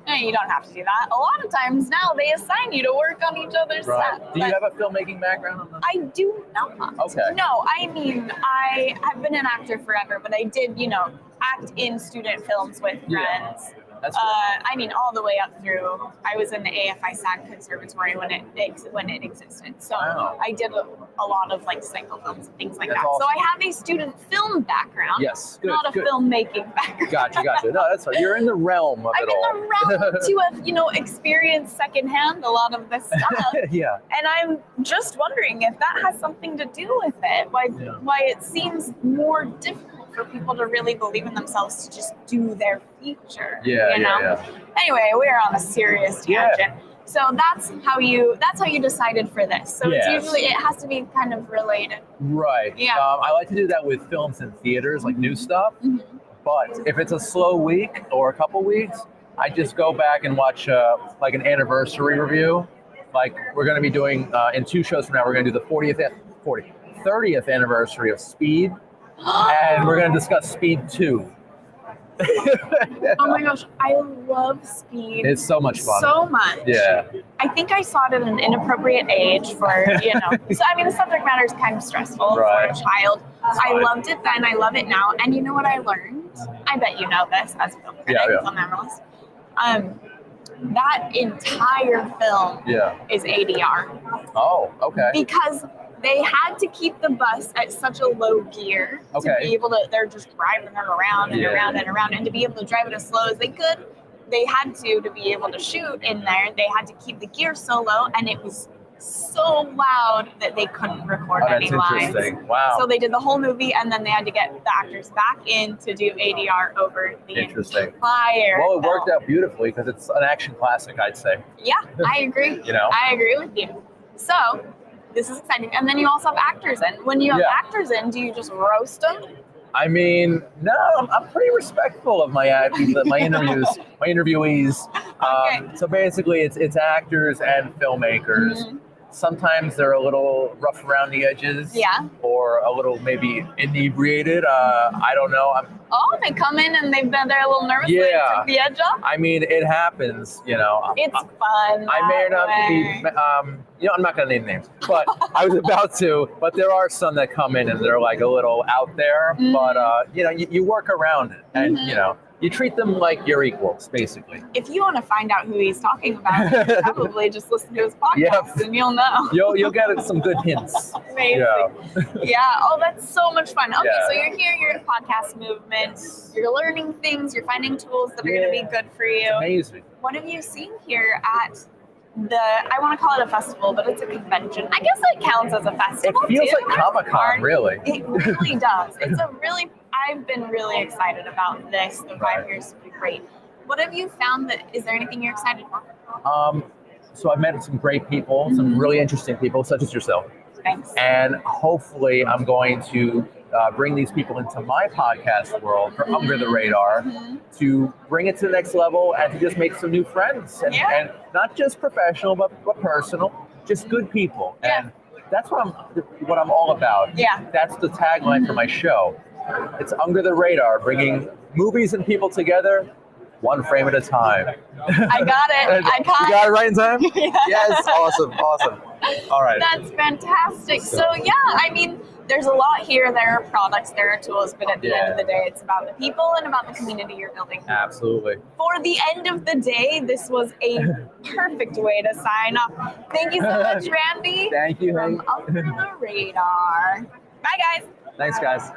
No, you don't have to do that. A lot of times now they assign you to work on each other's Right. set. Do you have a filmmaking background on that? I do not. Okay. No, I mean, I have been an actor forever, but I did, act in student films with friends. That's cool. I mean, all the way up through. I was in the AFI SAG Conservatory when it existed. So Wow. I did a lot of like cycle films and things like That's that. awesome. So I have a student film background. Yes, good, not a good. filmmaking background. Gotcha. No, that's right. You're in the realm of I'm it all. in the realm to have, experienced secondhand a lot of this stuff. Yeah. And I'm just wondering if that has something to do with it. Why it seems more difficult for people to really believe in themselves to just do their feature. Yeah. Anyway, we're on a serious tangent. Yeah. So that's how you decided for this. So Yes. it's usually, it has to be kind of related. Right. Yeah. I like to do that with films in theaters, like new stuff. Mm-hmm. But if it's a slow week or a couple weeks, I just go back and watch like an anniversary review. Like we're going to be doing in 2 shows from now, we're going to do the 30th anniversary of Speed, and we're going to discuss Speed 2. Oh my gosh, I love Speed. It's so much fun. So much. Yeah. I think I saw it at an inappropriate age for, So, I mean, the subject matter is kind of stressful Right. for a child. I loved it then, I love it now. And you know what I learned? I bet you know this as a film critic, film analyst. That entire film is ADR. Oh, okay. Because they had to keep the bus at such a low gear to be able to, they're just driving them around and around and around, and to be able to drive it as slow as they could, they had to be able to shoot in there, they had to keep the gear so low, and it was so loud that they couldn't record any lines. Interesting. Wow. So they did the whole movie, and then they had to get the actors back in to do ADR over the entire Well, it worked film. out beautifully because it's an action classic, I'd say. Yeah, I agree. You know? I agree with you. So, this is exciting. And then you also have actors in. When you have actors in, do you just roast them? I mean, no, I'm pretty respectful of my interviewees. So basically, it's actors and filmmakers. Mm-hmm. Sometimes they're a little rough around the edges, or a little maybe inebriated. I don't know. They come in and they've been there a little nervous. They took the edge off. I mean, it happens. It's fun. I may or not be. I'm not going to name names, but I was about to. But there are some that come in and they're like a little out there. Mm-hmm. But you work around it, and you treat them like you're equals, basically. If you want to find out who he's talking about, probably just listen to his podcast and you'll know. You'll get some good hints. Amazing. Yeah. Oh, that's so much fun. Okay, Yeah. so you're here, you're at Podcast Movement, you're learning things, you're finding tools that are going to be good for you. It's amazing. What have you seen here at I want to call it a festival, but it's a convention. I guess it counts as a festival. It feels too. like Comic-Con, really. It really does. I've been really excited about this. The 5 years have been great. What have you found is there anything you're excited for? So I've met some great people, some really interesting people, such as yourself. Thanks. And hopefully I'm going to bring these people into my podcast world for Under the Radar to bring it to the next level and to just make some new friends. And not just professional, but personal, just good people. And that's what I'm all about. Yeah. That's the tagline for my show. It's Under the Radar, bringing movies and people together, one frame at a time. I got it. You got it right in time? Yes. Awesome. All right. That's fantastic. So I mean, there's a lot here. There are products, there are tools, but at the end of the day, it's about the people and about the community you're building. Absolutely. For the end of the day, this was a perfect way to sign off. Thank you so much, Randy. Thank you. From Under the Radar. Bye, guys. Thanks, guys.